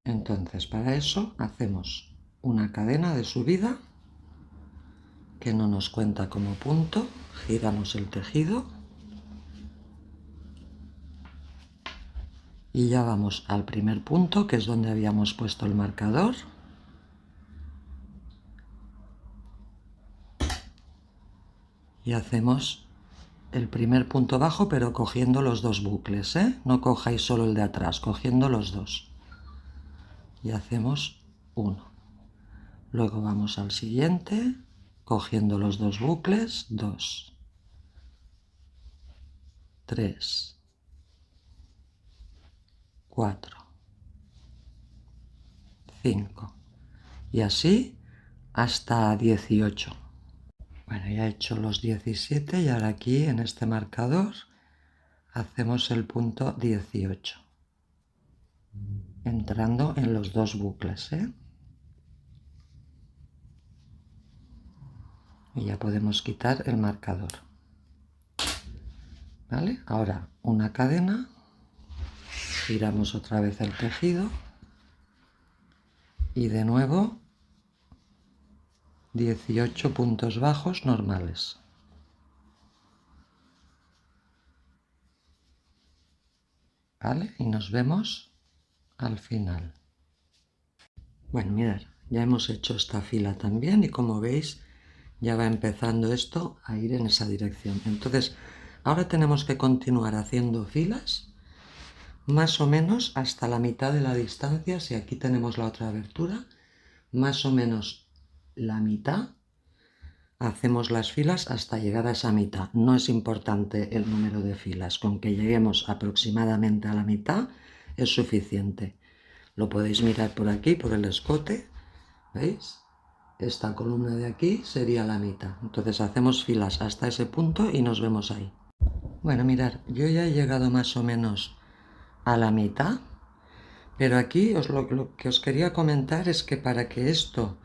Entonces para eso hacemos una cadena de subida que no nos cuenta como punto, giramos el tejido y ya vamos al primer punto, que es donde habíamos puesto el marcador. Y hacemos el primer punto bajo, pero cogiendo los dos bucles, ¿eh? No cojáis solo el de atrás, cogiendo los dos. Y hacemos uno. Luego vamos al siguiente, cogiendo los dos bucles, 2, 3, 4, 5 y así hasta 18. Bueno, ya he hecho los 17 y ahora aquí en este marcador hacemos el punto 18, entrando en los dos bucles, ¿eh? y ya podemos quitar el marcador. ¿Vale? Ahora una cadena, giramos otra vez el tejido y de nuevo 18 puntos bajos normales. ¿Vale? Y nos vemos al final. Bueno, mirad, ya hemos hecho esta fila también y como veis ya va empezando esto a ir en esa dirección. Entonces ahora tenemos que continuar haciendo filas más o menos hasta la mitad de la distancia. Si aquí tenemos la otra abertura, más o menos la mitad, hacemos las filas hasta llegar a esa mitad. No es importante el número de filas, con que lleguemos aproximadamente a la mitad es suficiente. Lo podéis mirar por aquí, por el escote, ¿veis? Esta columna de aquí sería la mitad. Entonces hacemos filas hasta ese punto y nos vemos ahí. Bueno, mirad, yo ya he llegado más o menos a la mitad, pero aquí lo que os quería comentar es que para que esto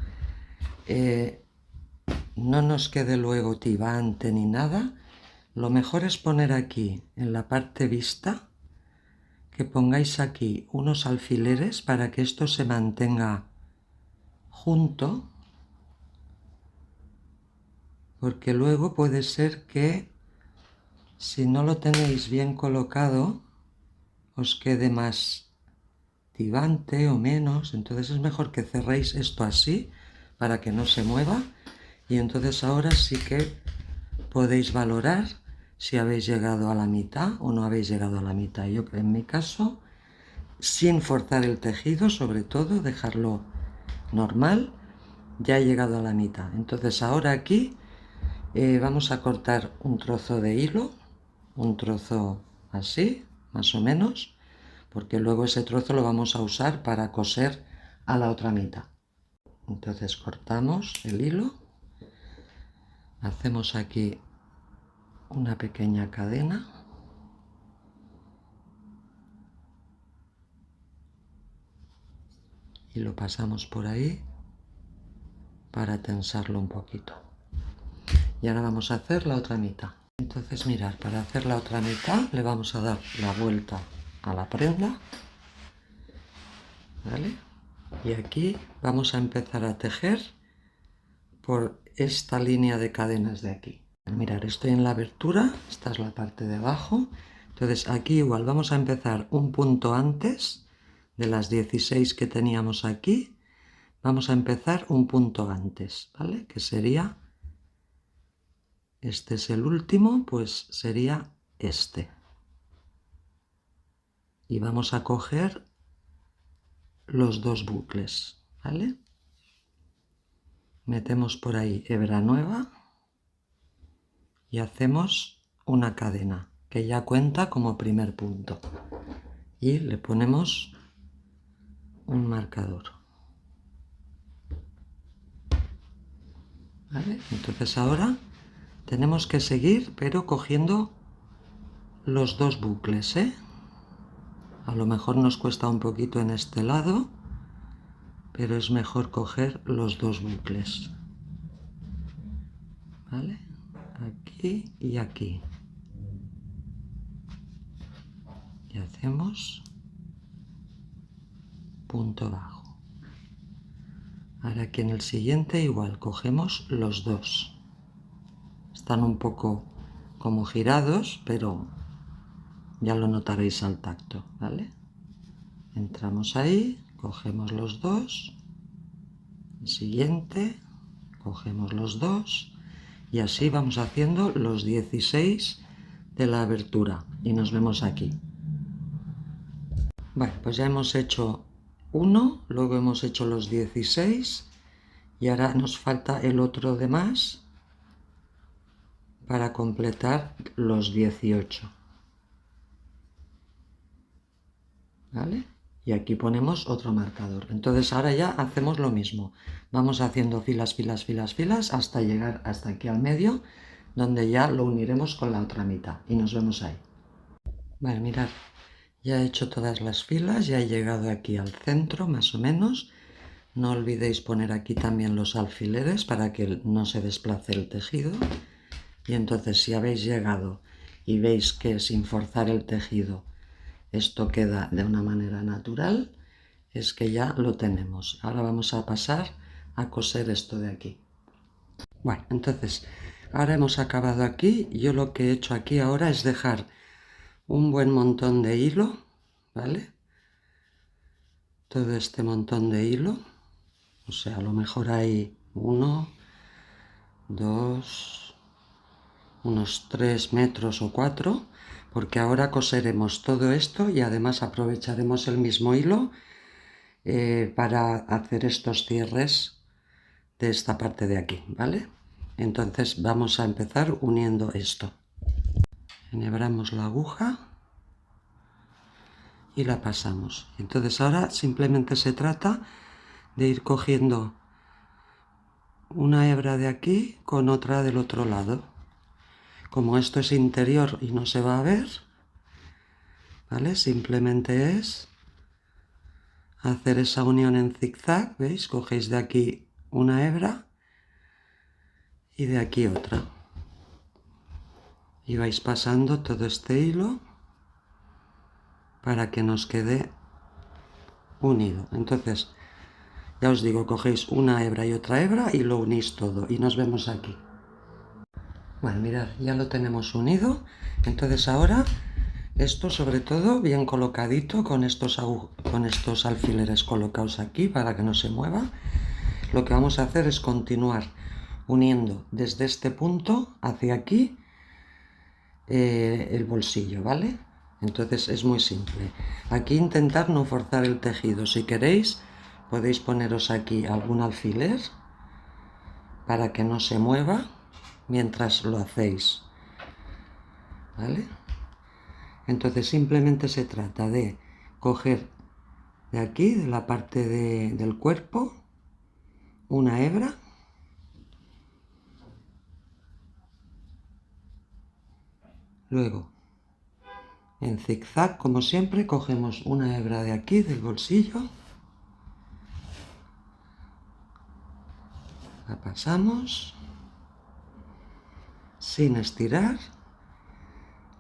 no nos quede luego tibante ni nada, lo mejor es poner aquí en la parte vista, que pongáis aquí unos alfileres para que esto se mantenga junto, porque luego puede ser que si no lo tenéis bien colocado os quede más tibante o menos. Entonces es mejor que cerréis esto así para que no se mueva, y entonces ahora sí que podéis valorar si habéis llegado a la mitad o no habéis llegado a la mitad. Yo en mi caso, sin forzar el tejido, sobre todo dejarlo normal, ya he llegado a la mitad. Entonces ahora aquí vamos a cortar un trozo de hilo, un trozo así, más o menos, porque luego ese trozo lo vamos a usar para coser a la otra mitad. Entonces cortamos el hilo, hacemos aquí una pequeña cadena y lo pasamos por ahí para tensarlo un poquito. Y ahora vamos a hacer la otra mitad. Entonces mirad, para hacer la otra mitad le vamos a dar la vuelta a la prenda, ¿vale? Y aquí vamos a empezar a tejer por esta línea de cadenas de aquí. Mirad, estoy en la abertura, esta es la parte de abajo. Entonces aquí igual vamos a empezar un punto antes de las 16 que teníamos aquí. Vamos a empezar un punto antes, ¿vale? Que sería, este es el último, pues sería este. Y vamos a coger los dos bucles, ¿vale? Metemos por ahí hebra nueva y hacemos una cadena que ya cuenta como primer punto y le ponemos un marcador, ¿vale? Entonces ahora tenemos que seguir pero cogiendo los dos bucles, ¿eh? A lo mejor nos cuesta un poquito en este lado, pero es mejor coger los dos bucles, ¿vale? Aquí y aquí. Y hacemos punto bajo. Ahora aquí en el siguiente igual, cogemos los dos. Están un poco como girados, pero ya lo notaréis al tacto, ¿vale? Entramos ahí, cogemos los dos, el siguiente, cogemos los dos, y así vamos haciendo los 16 de la abertura y nos vemos aquí. Bueno, pues ya hemos hecho uno, luego hemos hecho los 16 y ahora nos falta el otro de más para completar los 18. ¿Vale? Y aquí ponemos otro marcador. Entonces ahora ya hacemos lo mismo. Vamos haciendo filas, filas, filas, filas hasta llegar hasta aquí al medio, donde ya lo uniremos con la otra mitad. Y nos vemos ahí. Vale, mirad. Ya he hecho todas las filas, ya he llegado aquí al centro, más o menos. No olvidéis poner aquí también los alfileres para que no se desplace el tejido. Y entonces si habéis llegado y veis que sin forzar el tejido esto queda de una manera natural, es que ya lo tenemos. Ahora vamos a pasar a coser esto de aquí. Bueno, entonces ahora hemos acabado aquí. Yo lo que he hecho aquí ahora es dejar un buen montón de hilo, ¿vale? Todo este montón de hilo, o sea, a lo mejor hay 1, 2, unos 3 metros o 4, porque ahora coseremos todo esto y además aprovecharemos el mismo hilo para hacer estos cierres de esta parte de aquí, ¿vale? Entonces vamos a empezar uniendo esto. Enhebramos la aguja y la pasamos. Entonces ahora simplemente se trata de ir cogiendo una hebra de aquí con otra del otro lado. Como esto es interior y no se va a ver, ¿vale? Simplemente es hacer esa unión en zigzag, ¿veis? Cogéis de aquí una hebra y de aquí otra. Y vais pasando todo este hilo para que nos quede unido. Entonces, ya os digo, cogéis una hebra y otra hebra y lo unís todo y nos vemos aquí. Bueno, mirad, ya lo tenemos unido. Entonces ahora esto sobre todo bien colocadito con estos alfileres colocados aquí para que no se mueva. Lo que vamos a hacer es continuar uniendo desde este punto hacia aquí el bolsillo, ¿vale? Entonces es muy simple. Aquí intentar no forzar el tejido. Si queréis podéis poneros aquí algún alfiler para que no se mueva mientras lo hacéis, ¿vale? Entonces simplemente se trata de coger de aquí, de la parte del cuerpo, una hebra luego en zigzag, como siempre, cogemos una hebra de aquí del bolsillo, la pasamos sin estirar,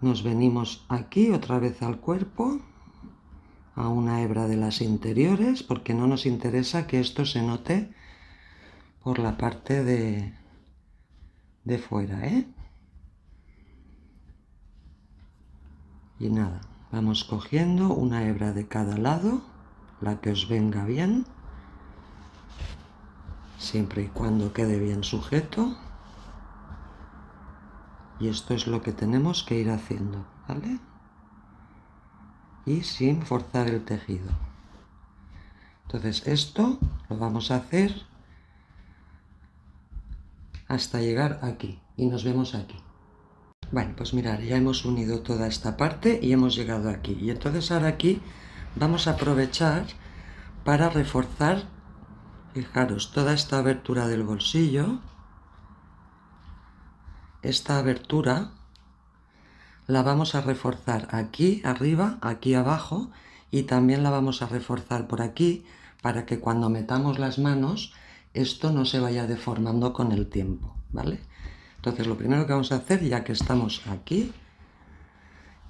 nos venimos aquí otra vez al cuerpo, a una hebra de las interiores, porque no nos interesa que esto se note por la parte de fuera, ¿eh? Y nada, vamos cogiendo una hebra de cada lado, la que os venga bien, siempre y cuando quede bien sujeto. Y esto es lo que tenemos que ir haciendo, ¿vale? Y sin forzar el tejido. Entonces esto lo vamos a hacer hasta llegar aquí y nos vemos aquí. Bueno, pues mirad, ya hemos unido toda esta parte y hemos llegado aquí. Y entonces ahora aquí vamos a aprovechar para reforzar, fijaros, toda esta abertura del bolsillo. Esta abertura la vamos a reforzar aquí arriba, aquí abajo, y también la vamos a reforzar por aquí para que cuando metamos las manos esto no se vaya deformando con el tiempo, ¿vale? Entonces lo primero que vamos a hacer, ya que estamos aquí,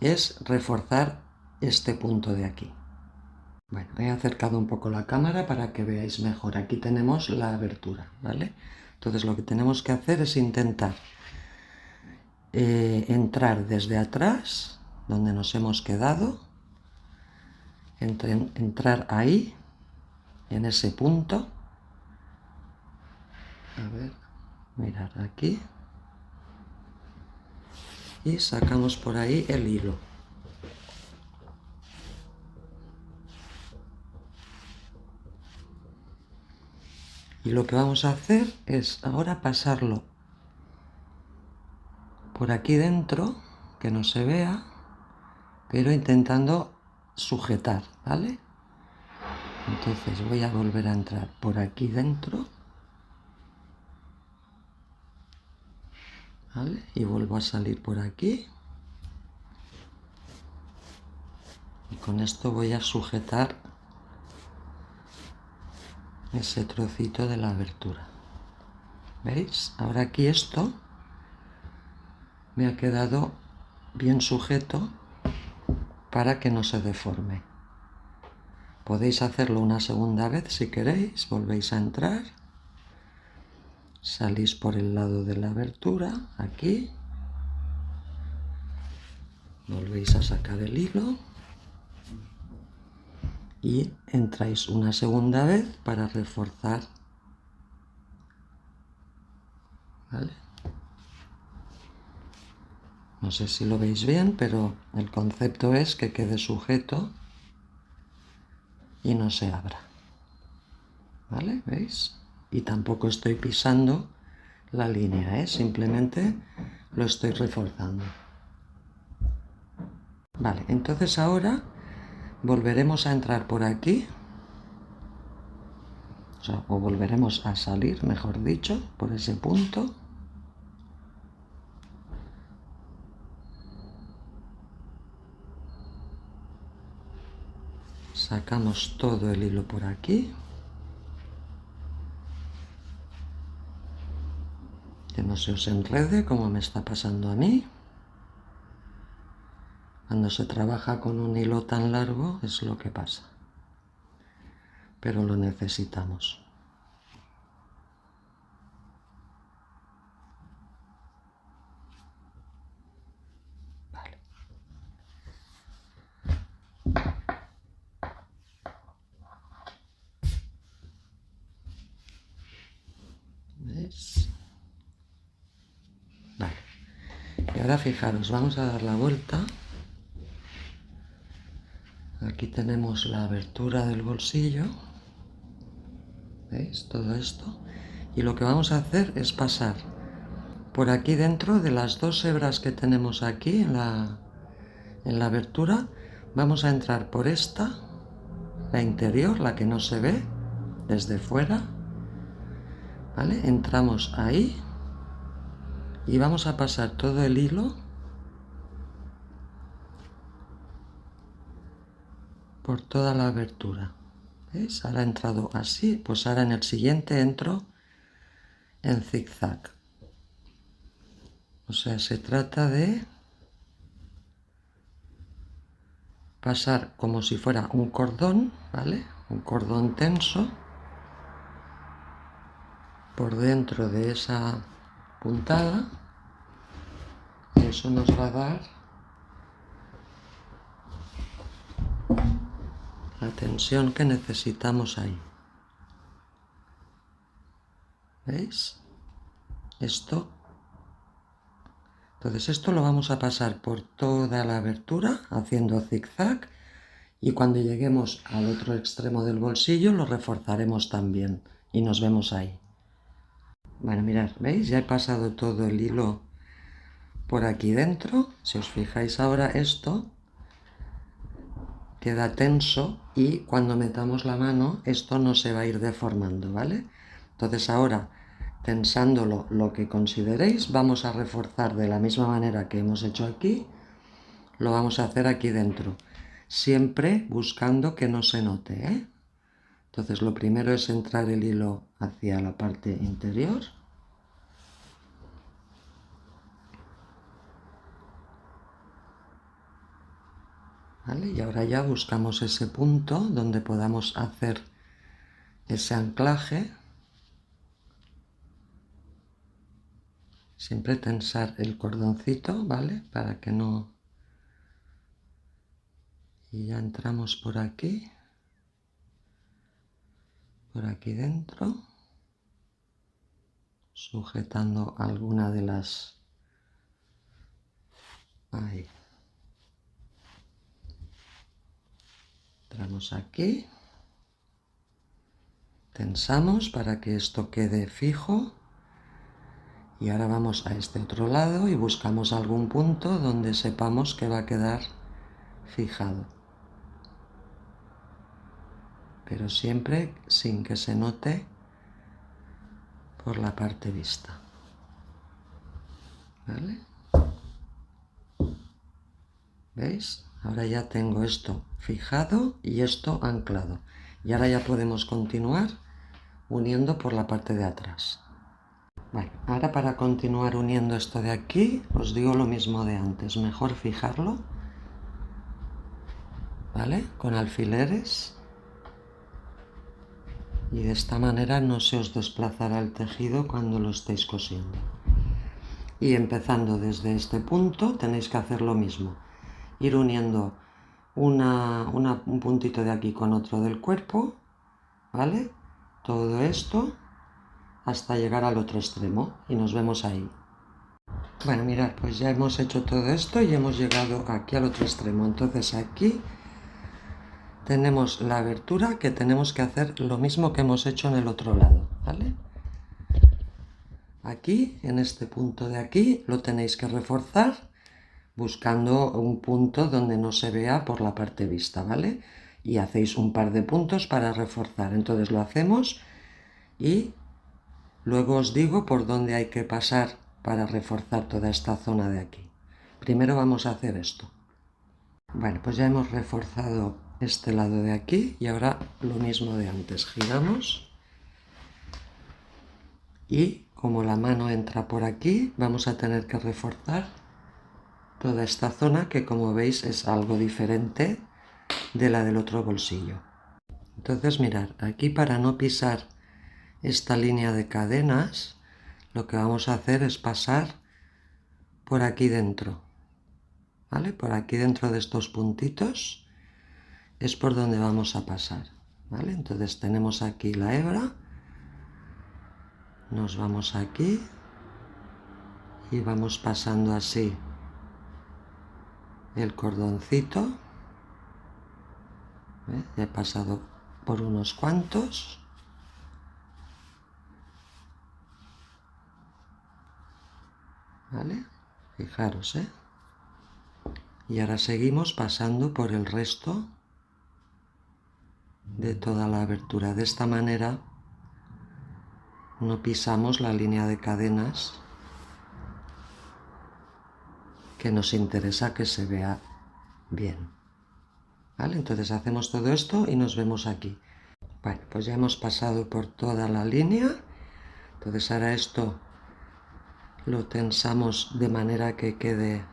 es reforzar este punto de aquí. Bueno, he acercado un poco la cámara para que veáis mejor. Aquí tenemos la abertura, ¿vale? Entonces lo que tenemos que hacer es intentar entrar desde atrás, donde nos hemos quedado, entrar ahí, en ese punto. A ver, mirad aquí. Y sacamos por ahí el hilo. Y lo que vamos a hacer es ahora pasarlo por aquí dentro, que no se vea, pero intentando sujetar, ¿vale? Entonces voy a volver a entrar por aquí dentro, ¿vale? Y vuelvo a salir por aquí. Y con esto voy a sujetar ese trocito de la abertura. ¿Veis? Ahora aquí esto me ha quedado bien sujeto para que no se deforme. Podéis hacerlo una segunda vez si queréis, volvéis a entrar, salís por el lado de la abertura, aquí, volvéis a sacar el hilo y entráis una segunda vez para reforzar, ¿vale? No sé si lo veis bien, pero el concepto es que quede sujeto y no se abra, ¿vale? ¿Veis? Y tampoco estoy pisando la línea, ¿eh? Simplemente lo estoy reforzando. Vale, entonces ahora volveremos a entrar por aquí, o volveremos a salir, mejor dicho, por ese punto. Sacamos todo el hilo por aquí. Que no se os enrede como me está pasando a mí. Cuando se trabaja con un hilo tan largo es lo que pasa. Pero lo necesitamos. Vale. ¿Ves? Vale. Y ahora fijaros, vamos a dar la vuelta. Aquí tenemos la abertura del bolsillo. ¿Veis? Todo esto. Y lo que vamos a hacer es pasar por aquí dentro de las dos hebras que tenemos aquí en la abertura. Vamos a entrar por esta, la interior, la que no se ve desde fuera. ¿Vale? Entramos ahí y vamos a pasar todo el hilo por toda la abertura. ¿Veis? Ahora he entrado así, pues ahora en el siguiente entro en zigzag. O sea, se trata de pasar como si fuera un cordón, ¿vale? Un cordón tenso por dentro de esa puntada. Y eso nos va a dar la tensión que necesitamos ahí. ¿Veis? Entonces esto lo vamos a pasar por toda la abertura haciendo zigzag y cuando lleguemos al otro extremo del bolsillo lo reforzaremos también y nos vemos ahí. Bueno, mirad, ¿veis? Ya he pasado todo el hilo por aquí dentro. Si os fijáis ahora esto queda tenso y cuando metamos la mano esto no se va a ir deformando, ¿vale? Entonces ahora, tensándolo lo que consideréis, vamos a reforzar de la misma manera que hemos hecho aquí, lo vamos a hacer aquí dentro, siempre buscando que no se note, ¿eh? Entonces lo primero es entrar el hilo hacia la parte interior. ¿Vale? Y ahora ya buscamos ese punto donde podamos hacer ese anclaje. Siempre tensar el cordoncito, ¿vale? Para que no... Y ya entramos por aquí dentro, sujetando alguna de las... Ahí. Entramos aquí, tensamos para que esto quede fijo y ahora vamos a este otro lado y buscamos algún punto donde sepamos que va a quedar fijado, pero siempre sin que se note por la parte vista. ¿Vale? ¿Veis? Ahora ya tengo esto fijado y esto anclado. Y ahora ya podemos continuar uniendo por la parte de atrás. Bueno, ahora para continuar uniendo esto de aquí, os digo lo mismo de antes, mejor fijarlo, ¿vale? Con alfileres, y de esta manera no se os desplazará el tejido cuando lo estéis cosiendo. Y empezando desde este punto tenéis que hacer lo mismo, ir uniendo un puntito de aquí con otro del cuerpo, ¿vale? Todo esto hasta llegar al otro extremo y nos vemos ahí. Bueno, mirad, pues ya hemos hecho todo esto y hemos llegado aquí al otro extremo. Entonces aquí tenemos la abertura, que tenemos que hacer lo mismo que hemos hecho en el otro lado, ¿vale? Aquí, en este punto de aquí, lo tenéis que reforzar buscando un punto donde no se vea por la parte vista, ¿vale? Y hacéis un par de puntos para reforzar. Entonces lo hacemos y luego os digo por dónde hay que pasar para reforzar toda esta zona de aquí. Primero vamos a hacer esto. Bueno, pues ya hemos reforzado este lado de aquí y ahora lo mismo de antes. Giramos y como la mano entra por aquí, vamos a tener que reforzar toda esta zona que, como veis, es algo diferente de la del otro bolsillo. Entonces mirad, aquí para no pisar esta línea de cadenas, lo que vamos a hacer es pasar por aquí dentro, ¿vale? Por aquí dentro de estos puntitos es por donde vamos a pasar, ¿vale? Entonces tenemos aquí la hebra, nos vamos aquí y vamos pasando así el cordoncito. Ya he pasado por unos cuantos. ¿Vale? Fijaros, ¿eh? Y ahora seguimos pasando por el resto de toda la abertura. De esta manera no pisamos la línea de cadenas que nos interesa que se vea bien. ¿Vale? Entonces hacemos todo esto y nos vemos aquí. Bueno, pues ya hemos pasado por toda la línea. Entonces ahora esto lo tensamos de manera que quede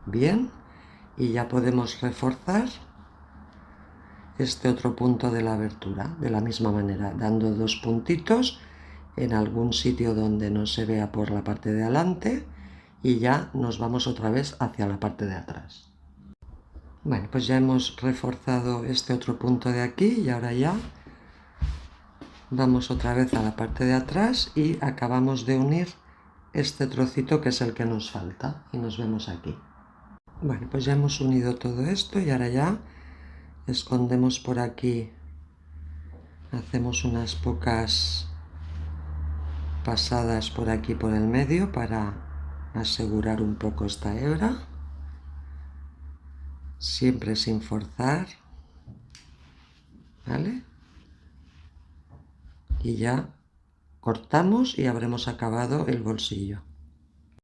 bien y ya podemos reforzar este otro punto de la abertura de la misma manera, dando dos puntitos en algún sitio donde no se vea por la parte de adelante y ya nos vamos otra vez hacia la parte de atrás. Bueno, pues ya hemos reforzado este otro punto de aquí y ahora ya vamos otra vez a la parte de atrás y acabamos de unir este trocito que es el que nos falta y nos vemos aquí. Bueno, pues ya hemos unido todo esto y ahora ya escondemos por aquí, hacemos unas pocas pasadas por aquí por el medio para asegurar un poco esta hebra, siempre sin forzar, ¿vale? Y ya cortamos y habremos acabado el bolsillo.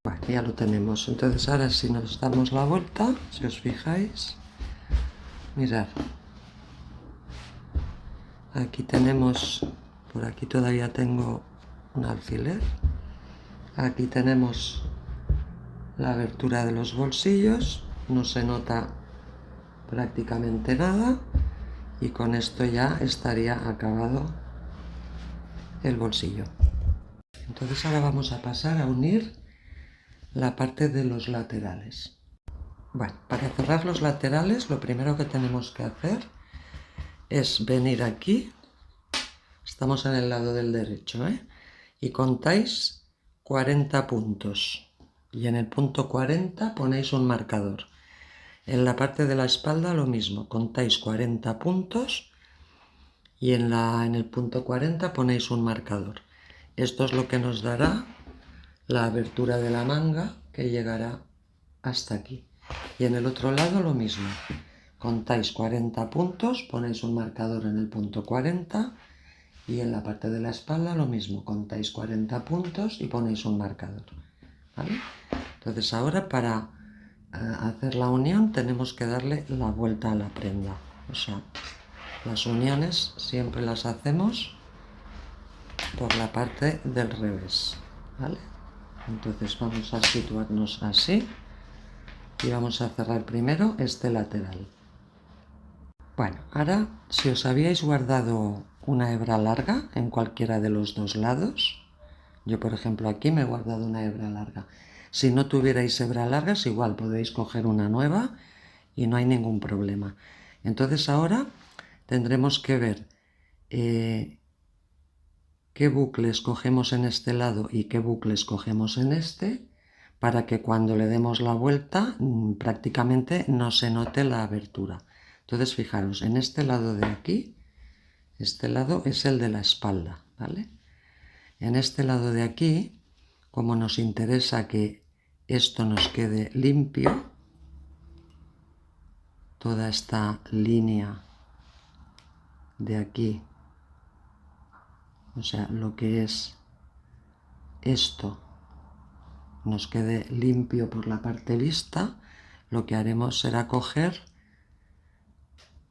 Bueno, ya lo tenemos. Entonces ahora si nos damos la vuelta, si os fijáis, mirad, aquí tenemos, por aquí todavía tengo un alfiler, aquí tenemos la abertura de los bolsillos, no se nota prácticamente nada y con esto ya estaría acabado el bolsillo. Entonces ahora vamos a pasar a unir la parte de los laterales. Bueno, para cerrar los laterales lo primero que tenemos que hacer es venir aquí, estamos en el lado del derecho, y contáis 40 puntos y en el punto 40 ponéis un marcador. En la parte de la espalda lo mismo, contáis 40 puntos y en el punto 40 ponéis un marcador. Esto es lo que nos dará la abertura de la manga, que llegará hasta aquí. Y en el otro lado lo mismo, contáis 40 puntos, ponéis un marcador en el punto 40 y en la parte de la espalda lo mismo, contáis 40 puntos y ponéis un marcador, ¿vale? Entonces ahora para hacer la unión tenemos que darle la vuelta a la prenda, o sea, las uniones siempre las hacemos por la parte del revés, ¿vale? Entonces vamos a situarnos así y vamos a cerrar primero este lateral. Bueno, ahora si os habíais guardado una hebra larga en cualquiera de los dos lados, yo por ejemplo aquí me he guardado una hebra larga. Si no tuvierais hebra largas, igual podéis coger una nueva y no hay ningún problema. Entonces ahora tendremos que ver qué bucles cogemos en este lado y qué bucles cogemos en este, para que cuando le demos la vuelta prácticamente no se note la abertura. Entonces fijaros, en este lado de aquí, este lado es el de la espalda, ¿vale? En este lado de aquí, como nos interesa que esto nos quede limpio, toda esta línea de aquí, o sea, lo que es esto, nos quede limpio por la parte vista, lo que haremos será coger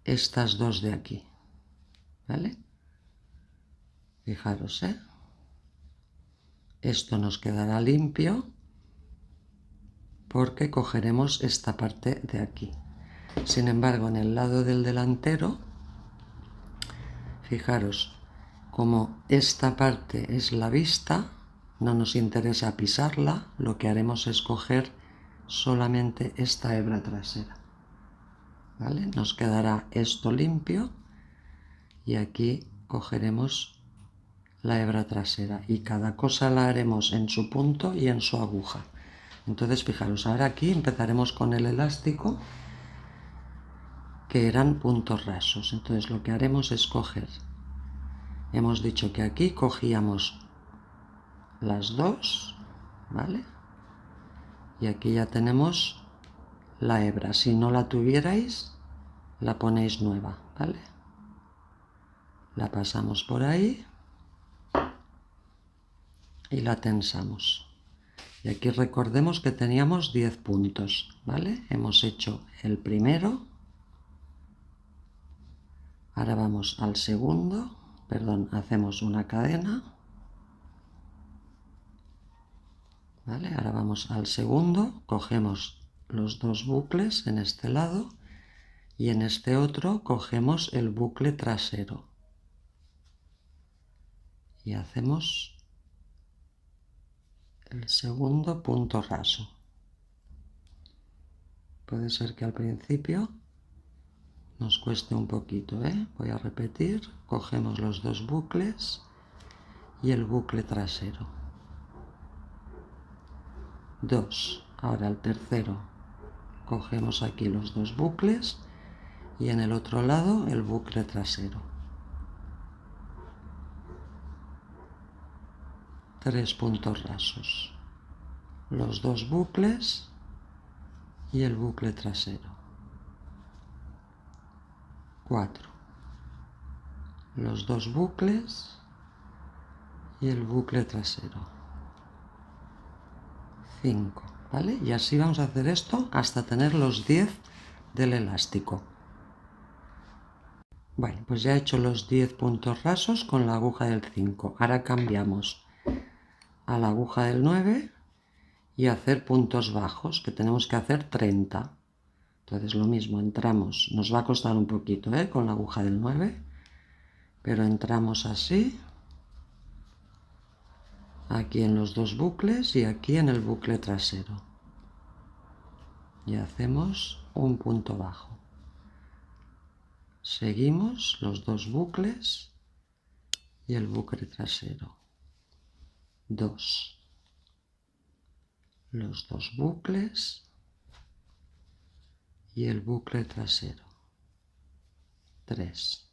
estas dos de aquí, ¿vale? Fijaros, esto nos quedará limpio porque cogeremos esta parte de aquí. Sin embargo, en el lado del delantero, fijaros, como esta parte es la vista, no nos interesa pisarla, lo que haremos es coger solamente esta hebra trasera, ¿vale? Nos quedará esto limpio y aquí cogeremos la hebra trasera y cada cosa la haremos en su punto y en su aguja. Entonces fijaros, ahora aquí empezaremos con el elástico, que eran puntos rasos. Entonces lo que haremos es coger, hemos dicho que aquí cogíamos las dos, ¿vale? Y aquí ya tenemos la hebra. Si no la tuvierais, la ponéis nueva, ¿vale? La pasamos por ahí y la tensamos. Y aquí recordemos que teníamos 10 puntos, ¿vale? Hemos hecho el primero. Ahora vamos al segundo, perdón, hacemos una cadena, ¿vale? Ahora vamos al segundo, cogemos los dos bucles en este lado y en este otro cogemos el bucle trasero y hacemos el segundo punto raso. Puede ser que al principio nos cueste un poquito, Voy a repetir, cogemos los dos bucles y el bucle trasero. 2. Ahora el tercero, cogemos aquí los dos bucles y en el otro lado el bucle trasero. 3 puntos rasos, los dos bucles y el bucle trasero. 4. Los dos bucles y el bucle trasero. 5, ¿vale? Y así vamos a hacer esto hasta tener los 10 del elástico. Bueno, pues ya he hecho los 10 puntos rasos con la aguja del 5. Ahora cambiamos a la aguja del 9 y hacer puntos bajos, que tenemos que hacer 30. Entonces lo mismo, entramos, nos va a costar un poquito, con la aguja del 9, pero entramos así, aquí en los dos bucles y aquí en el bucle trasero. Y hacemos un punto bajo. Seguimos los dos bucles y el bucle trasero. 2. Los dos bucles y el bucle trasero. 3.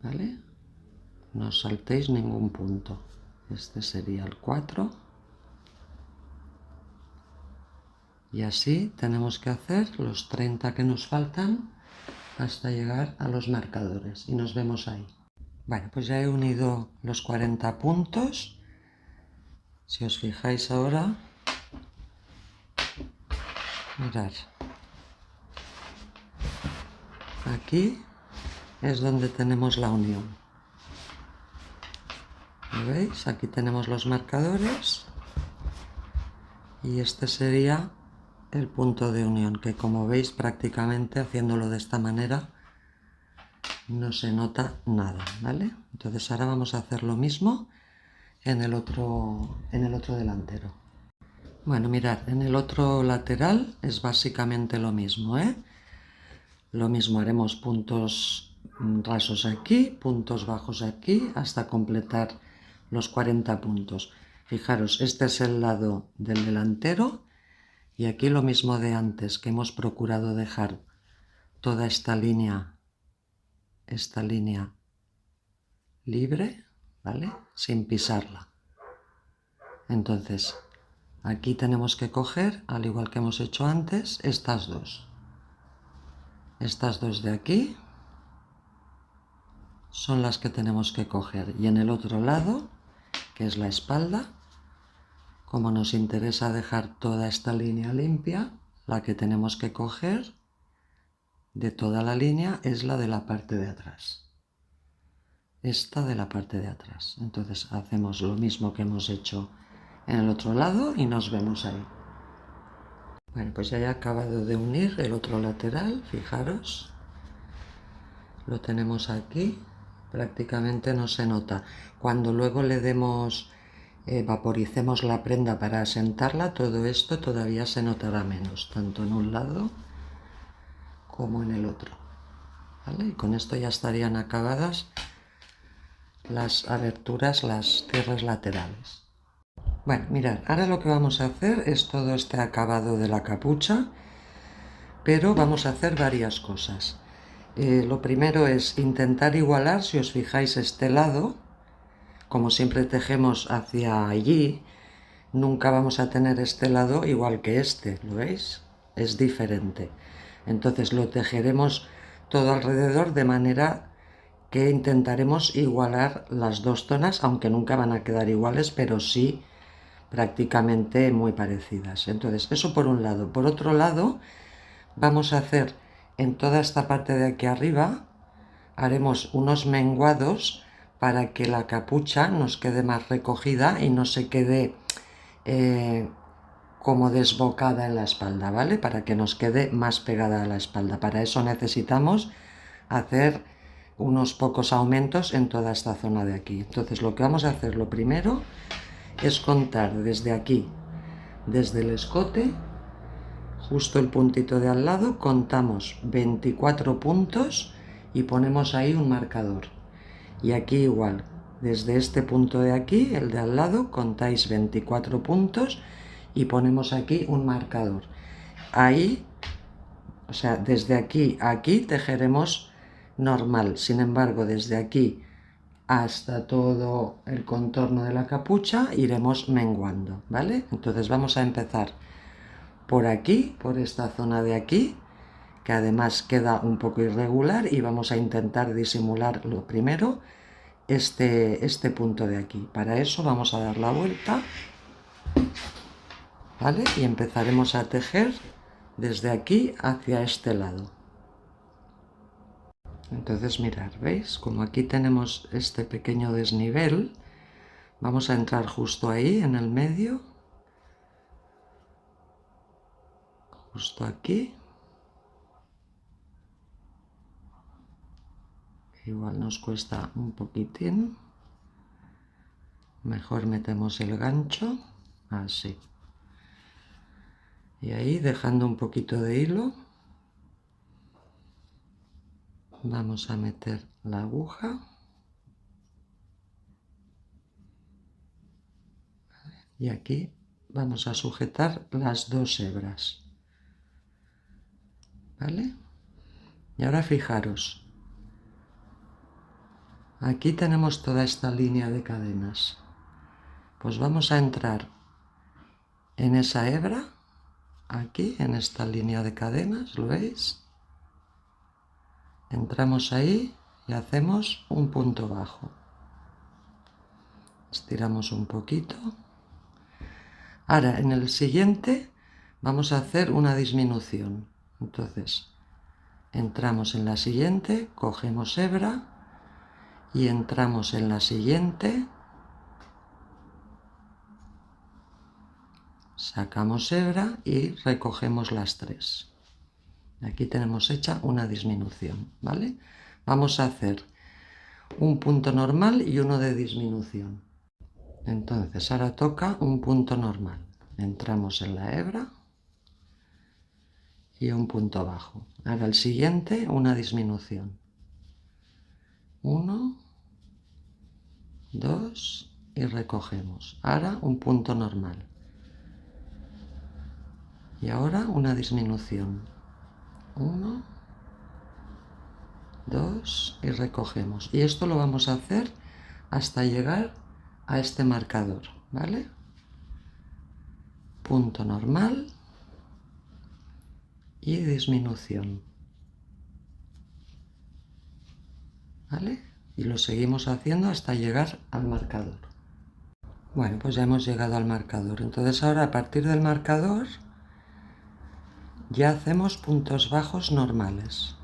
¿Vale? No os saltéis ningún punto. Este sería el 4. Y así tenemos que hacer los 30 que nos faltan hasta llegar a los marcadores. Y nos vemos ahí. Bueno, pues ya he unido los 40 puntos. Si os fijáis ahora, mirad. Aquí es donde tenemos la unión. ¿Lo veis? Aquí tenemos los marcadores y este sería el punto de unión, que como veis prácticamente haciéndolo de esta manera no se nota nada, ¿vale? Entonces ahora vamos a hacer lo mismo en el otro delantero. Bueno, mirad, en el otro lateral es básicamente lo mismo, ¿eh? Lo mismo, haremos puntos rasos aquí, puntos bajos aquí, hasta completar los 40 puntos. Fijaros, este es el lado del delantero y aquí lo mismo de antes, que hemos procurado dejar toda esta línea libre, ¿vale? Sin pisarla. Entonces, aquí tenemos que coger, al igual que hemos hecho antes, estas dos. Estas dos de aquí son las que tenemos que coger. Y en el otro lado, que es la espalda, como nos interesa dejar toda esta línea limpia, la que tenemos que coger de toda la línea es la de la parte de atrás. Esta de la parte de atrás. Entonces hacemos lo mismo que hemos hecho en el otro lado y nos vemos ahí. Bueno, pues ya he acabado de unir el otro lateral, fijaros. Lo tenemos aquí, prácticamente no se nota. Cuando luego le demos, vaporicemos la prenda para asentarla, todo esto todavía se notará menos, tanto en un lado como en el otro. ¿Vale? Y con esto ya estarían acabadas las aberturas, las cierres laterales. Bueno, mirad, ahora lo que vamos a hacer es todo este acabado de la capucha, pero vamos a hacer varias cosas. Lo primero es intentar igualar, si os fijáis, este lado. Como siempre tejemos hacia allí, nunca vamos a tener este lado igual que este, ¿lo veis? Es diferente. Entonces lo tejeremos todo alrededor de manera que intentaremos igualar las dos zonas, aunque nunca van a quedar iguales, pero sí prácticamente muy parecidas. Entonces, eso por un lado. Por otro lado, vamos a hacer en toda esta parte de aquí arriba, haremos unos menguados para que la capucha nos quede más recogida y no se quede como desbocada en la espalda, ¿vale? Para que nos quede más pegada a la espalda. Para eso necesitamos hacer unos pocos aumentos en toda esta zona de aquí. Entonces lo que vamos a hacer, lo primero, es contar desde aquí, desde el escote, justo el puntito de al lado, contamos 24 puntos y ponemos ahí un marcador. Y aquí igual, desde este punto de aquí, el de al lado, contáis 24 puntos y ponemos aquí un marcador. Ahí, o sea, desde aquí a aquí tejeremos normal. Sin embargo, desde aquí hasta todo el contorno de la capucha iremos menguando, ¿vale? Entonces vamos a empezar por aquí, por esta zona de aquí, que además queda un poco irregular, y vamos a intentar disimular lo primero este punto de aquí. Para eso vamos a dar la vuelta, ¿vale? Y empezaremos a tejer desde aquí hacia este lado. Entonces mirad, ¿veis? Como aquí tenemos este pequeño desnivel, vamos a entrar justo ahí en el medio, justo aquí. Igual nos cuesta un poquitín. Mejor metemos el gancho, así. Y ahí, dejando un poquito de hilo, vamos a meter la aguja. Y aquí vamos a sujetar las dos hebras. ¿Vale? Y ahora fijaros. Aquí tenemos toda esta línea de cadenas. Pues vamos a entrar en esa hebra, aquí, en esta línea de cadenas, ¿lo veis? Entramos ahí y hacemos un punto bajo. Estiramos un poquito. Ahora, en el siguiente, vamos a hacer una disminución. Entonces, entramos en la siguiente, cogemos hebra y entramos en la siguiente Sacamos hebra y recogemos las 3. Aquí tenemos hecha una disminución, ¿vale? Vamos a hacer un punto normal y uno de disminución. Entonces ahora toca un punto normal. Entramos en la hebra y un punto bajo. Ahora el siguiente, una disminución. 1, 2 y recogemos. Ahora un punto normal. Y ahora una disminución. 1, 2 y recogemos. Y esto lo vamos a hacer hasta llegar a este marcador, ¿vale? Punto normal y disminución, ¿vale? Y lo seguimos haciendo hasta llegar al marcador. Bueno, pues ya hemos llegado al marcador. Entonces ahora a partir del marcador ya hacemos puntos bajos normales.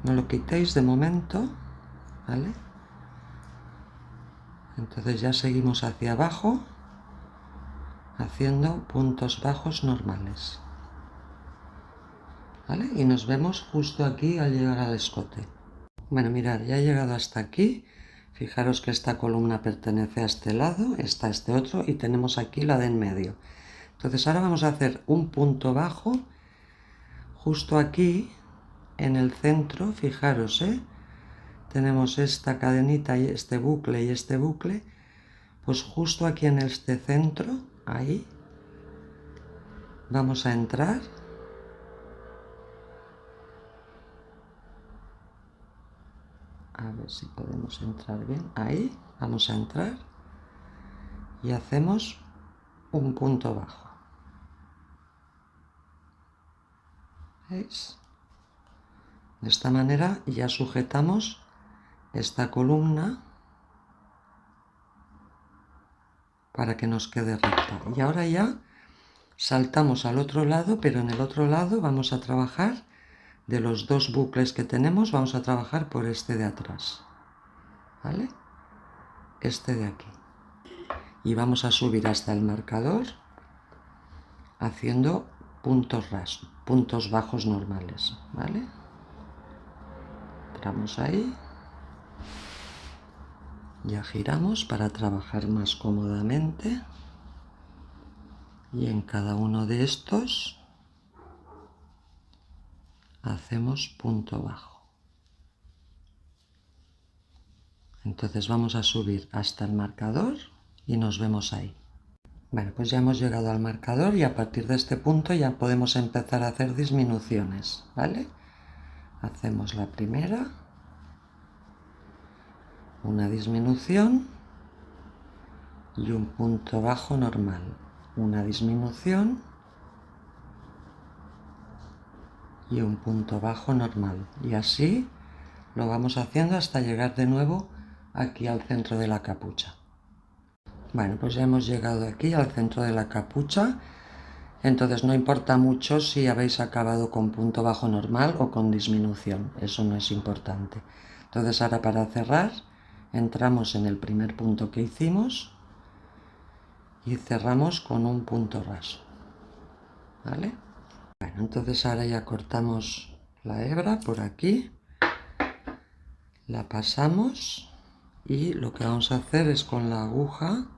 No lo quitéis de momento, ¿vale? Entonces ya seguimos hacia abajo haciendo puntos bajos normales, ¿vale? Y nos vemos justo aquí al llegar al escote. Bueno, mirad, ya he llegado hasta aquí. Fijaros que esta columna pertenece a este lado, está este otro y tenemos aquí la de en medio. Entonces ahora vamos a hacer un punto bajo justo aquí en el centro. Fijaros, tenemos esta cadenita y este bucle, pues justo aquí en este centro, ahí, vamos a entrar. A ver si podemos entrar bien. Ahí vamos a entrar y hacemos un punto bajo. ¿Veis? De esta manera ya sujetamos esta columna para que nos quede recta. Y ahora ya saltamos al otro lado, pero en el otro lado vamos a trabajar de los 2 bucles que tenemos, vamos a trabajar por este de atrás, ¿vale? Este de aquí. Y vamos a subir hasta el marcador haciendo puntos bajos normales, ¿vale? Entramos ahí. Ya giramos para trabajar más cómodamente. Y en cada uno de estos hacemos punto bajo. Entonces vamos a subir hasta el marcador y nos vemos ahí. Bueno, pues ya hemos llegado al marcador y a partir de este punto ya podemos empezar a hacer disminuciones, ¿vale? Hacemos la primera, una disminución y un punto bajo normal, una disminución y un punto bajo normal. Y así lo vamos haciendo hasta llegar de nuevo aquí al centro de la capucha. Bueno, pues ya hemos llegado aquí al centro de la capucha. Entonces no importa mucho si habéis acabado con punto bajo normal o con disminución, eso no es importante. Entonces ahora para cerrar entramos en el primer punto que hicimos y cerramos con un punto raso, ¿vale? Bueno, entonces ahora ya cortamos la hebra por aquí, la pasamos y lo que vamos a hacer es con la aguja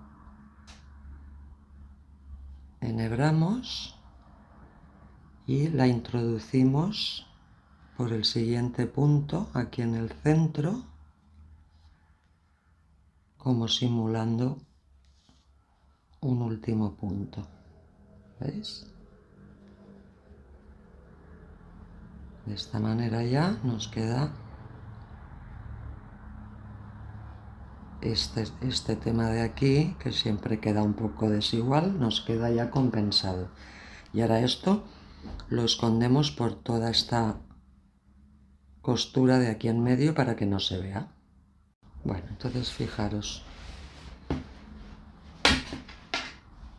enhebramos y la introducimos por el siguiente punto aquí en el centro, como simulando un último punto. ¿Veis? De esta manera ya nos queda este tema de aquí, que siempre queda un poco desigual, nos queda ya compensado. Y ahora esto lo escondemos por toda esta costura de aquí en medio para que no se vea. Bueno, entonces fijaros.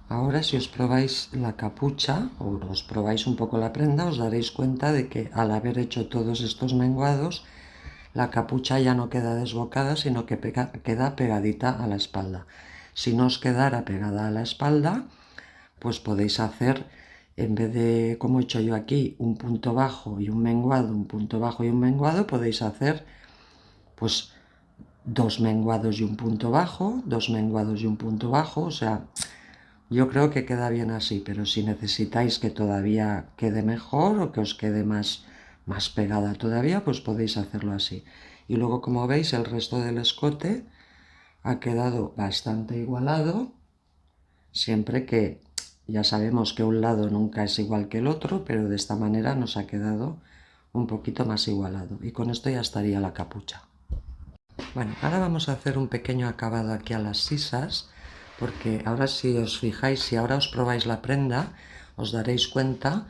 Ahora si os probáis la capucha o os probáis un poco la prenda, os daréis cuenta de que al haber hecho todos estos menguados, la capucha ya no queda desbocada, sino que queda pegadita a la espalda. Si no os quedara pegada a la espalda, pues podéis hacer, en vez de, como he hecho yo aquí, un punto bajo y un menguado, un punto bajo y un menguado, podéis hacer pues 2 menguados y un punto bajo, 2 menguados y un punto bajo, o sea, yo creo que queda bien así, pero si necesitáis que todavía quede mejor o que os quede más pegada todavía, pues podéis hacerlo así. Y luego, como veis, el resto del escote ha quedado bastante igualado, siempre que ya sabemos que un lado nunca es igual que el otro, pero de esta manera nos ha quedado un poquito más igualado. Y con esto ya estaría la capucha. Bueno, ahora vamos a hacer un pequeño acabado aquí a las sisas, porque ahora si os fijáis, si ahora os probáis la prenda, os daréis cuenta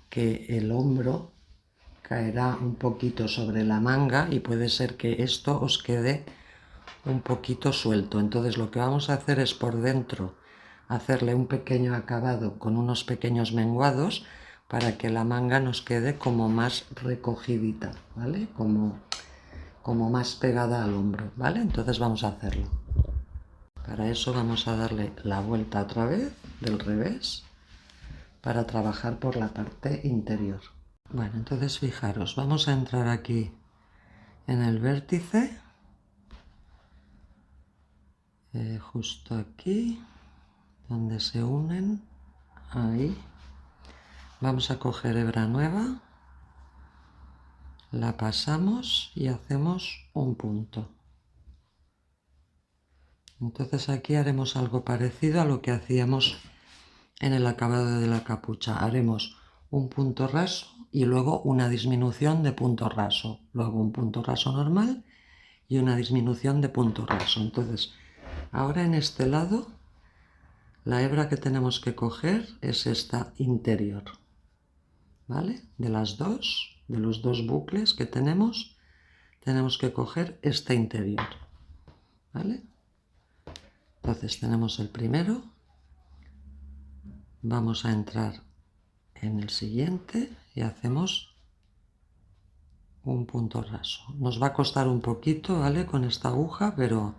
que el hombro caerá un poquito sobre la manga y puede ser que esto os quede un poquito suelto. Entonces lo que vamos a hacer es por dentro hacerle un pequeño acabado con unos pequeños menguados para que la manga nos quede como más recogidita, ¿vale? Como más pegada al hombro, ¿vale? Entonces vamos a hacerlo. Para eso vamos a darle la vuelta otra vez del revés para trabajar por la parte interior. Bueno, entonces fijaros, vamos a entrar aquí en el vértice, justo aquí, donde se unen, ahí. Vamos a coger hebra nueva, la pasamos y hacemos un punto. Entonces aquí haremos algo parecido a lo que hacíamos en el acabado de la capucha. Haremos un punto raso y luego una disminución de punto raso, luego un punto raso normal y una disminución de punto raso. Entonces, ahora en este lado, la hebra que tenemos que coger es esta interior, ¿vale? De los dos bucles que tenemos que coger esta interior, ¿vale? Entonces tenemos el primero, vamos a entrar en el siguiente y hacemos un punto raso. Nos va a costar un poquito, ¿vale? Con esta aguja, pero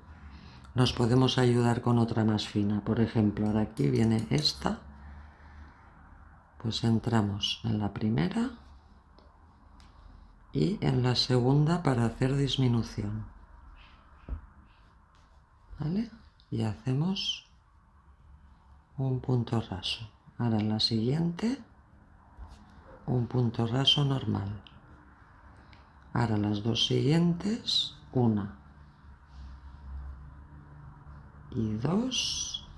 nos podemos ayudar con otra más fina. Por ejemplo, ahora aquí viene esta, pues entramos en la primera y en la segunda para hacer disminución, ¿vale? Y hacemos un punto raso. Ahora en la siguiente, un punto raso normal. Ahora las dos siguientes, una y dos.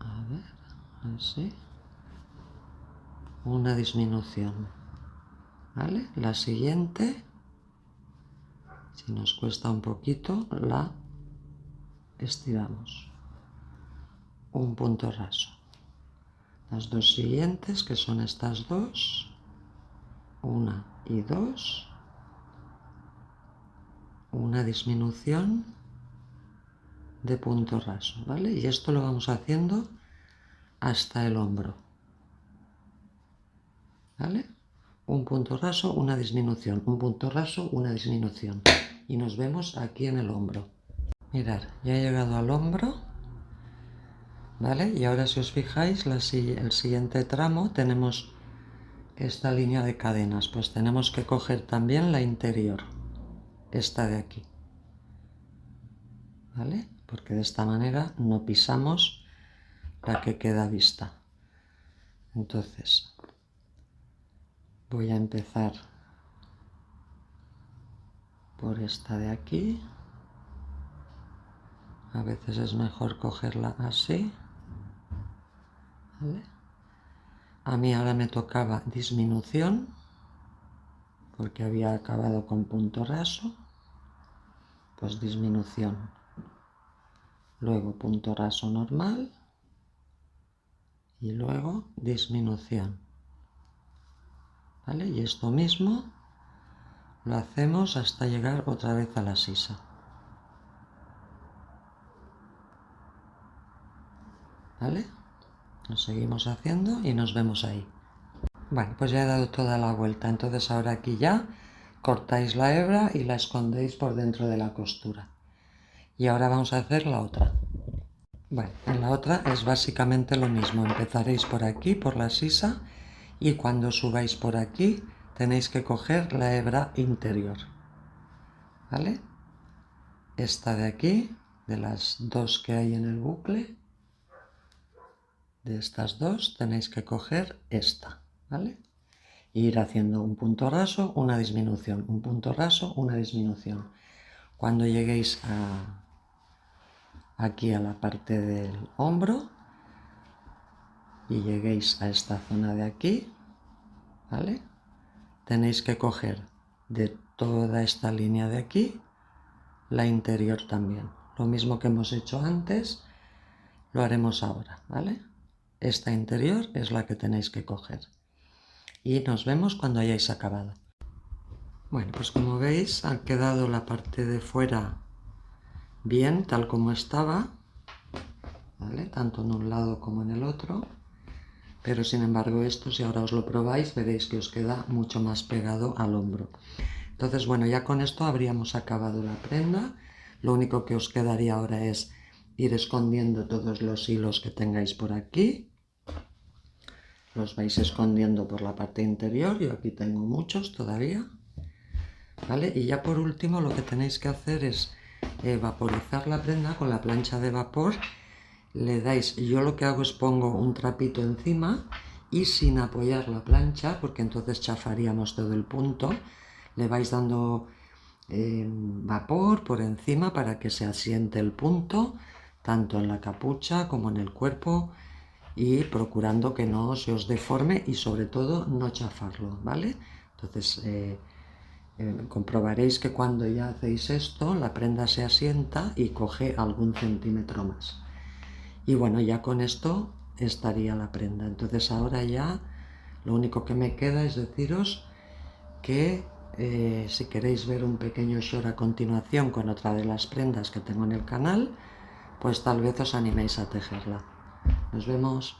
A ver, así. Una disminución, ¿vale? La siguiente, si nos cuesta un poquito, la estiramos. Un punto raso. Las dos siguientes, que son estas dos, una y dos, una disminución de punto raso, ¿vale? Y esto lo vamos haciendo hasta el hombro, ¿vale? Un punto raso, una disminución, un punto raso, una disminución. Y nos vemos aquí en el hombro. Mirad, ya he llegado al hombro, ¿vale? Y ahora si os fijáis, el siguiente tramo tenemos esta línea de cadenas, pues tenemos que coger también la interior, esta de aquí, ¿vale? Porque de esta manera no pisamos la que queda vista. Entonces voy a empezar por esta de aquí. A veces es mejor cogerla así, ¿vale? A mí ahora me tocaba disminución porque había acabado con punto raso, pues disminución, luego punto raso normal y luego disminución, ¿vale? Y esto mismo lo hacemos hasta llegar otra vez a la sisa, ¿vale? Lo seguimos haciendo y nos vemos ahí. Bueno, pues ya he dado toda la vuelta, entonces ahora aquí ya cortáis la hebra y la escondéis por dentro de la costura. Y ahora vamos a hacer la otra. Bueno, en la otra es básicamente lo mismo. Empezaréis por aquí, por la sisa, y cuando subáis por aquí tenéis que coger la hebra interior. ¿Vale? Esta de aquí, de las dos que hay en el bucle, de estas dos tenéis que coger esta, ¿vale? E ir haciendo un punto raso, una disminución, un punto raso, una disminución. Cuando lleguéis aquí a la parte del hombro y lleguéis a esta zona de aquí, ¿vale? Tenéis que coger de toda esta línea de aquí la interior también. Lo mismo que hemos hecho antes, lo haremos ahora, ¿vale? Esta interior es la que tenéis que coger. Y nos vemos cuando hayáis acabado. Bueno, pues como veis ha quedado la parte de fuera bien, tal como estaba, ¿vale? Tanto en un lado como en el otro. Pero sin embargo esto, si ahora os lo probáis, veréis que os queda mucho más pegado al hombro. Entonces, bueno, ya con esto habríamos acabado la prenda. Lo único que os quedaría ahora es ir escondiendo todos los hilos que tengáis por aquí. Los vais escondiendo por la parte interior. Yo aquí tengo muchos todavía. ¿Vale? Y ya por último lo que tenéis que hacer es vaporizar la prenda con la plancha de vapor. Le dais, yo lo que hago es pongo un trapito encima y sin apoyar la plancha, porque entonces chafaríamos todo el punto, le vais dando vapor por encima para que se asiente el punto, tanto en la capucha como en el cuerpo, y procurando que no se os deforme y sobre todo no chafarlo, ¿vale? Entonces comprobaréis que cuando ya hacéis esto, la prenda se asienta y coge algún centímetro más. Y bueno, ya con esto estaría la prenda. Entonces ahora ya lo único que me queda es deciros que si queréis ver un pequeño short a continuación con otra de las prendas que tengo en el canal, pues tal vez os animéis a tejerla. Nos vemos.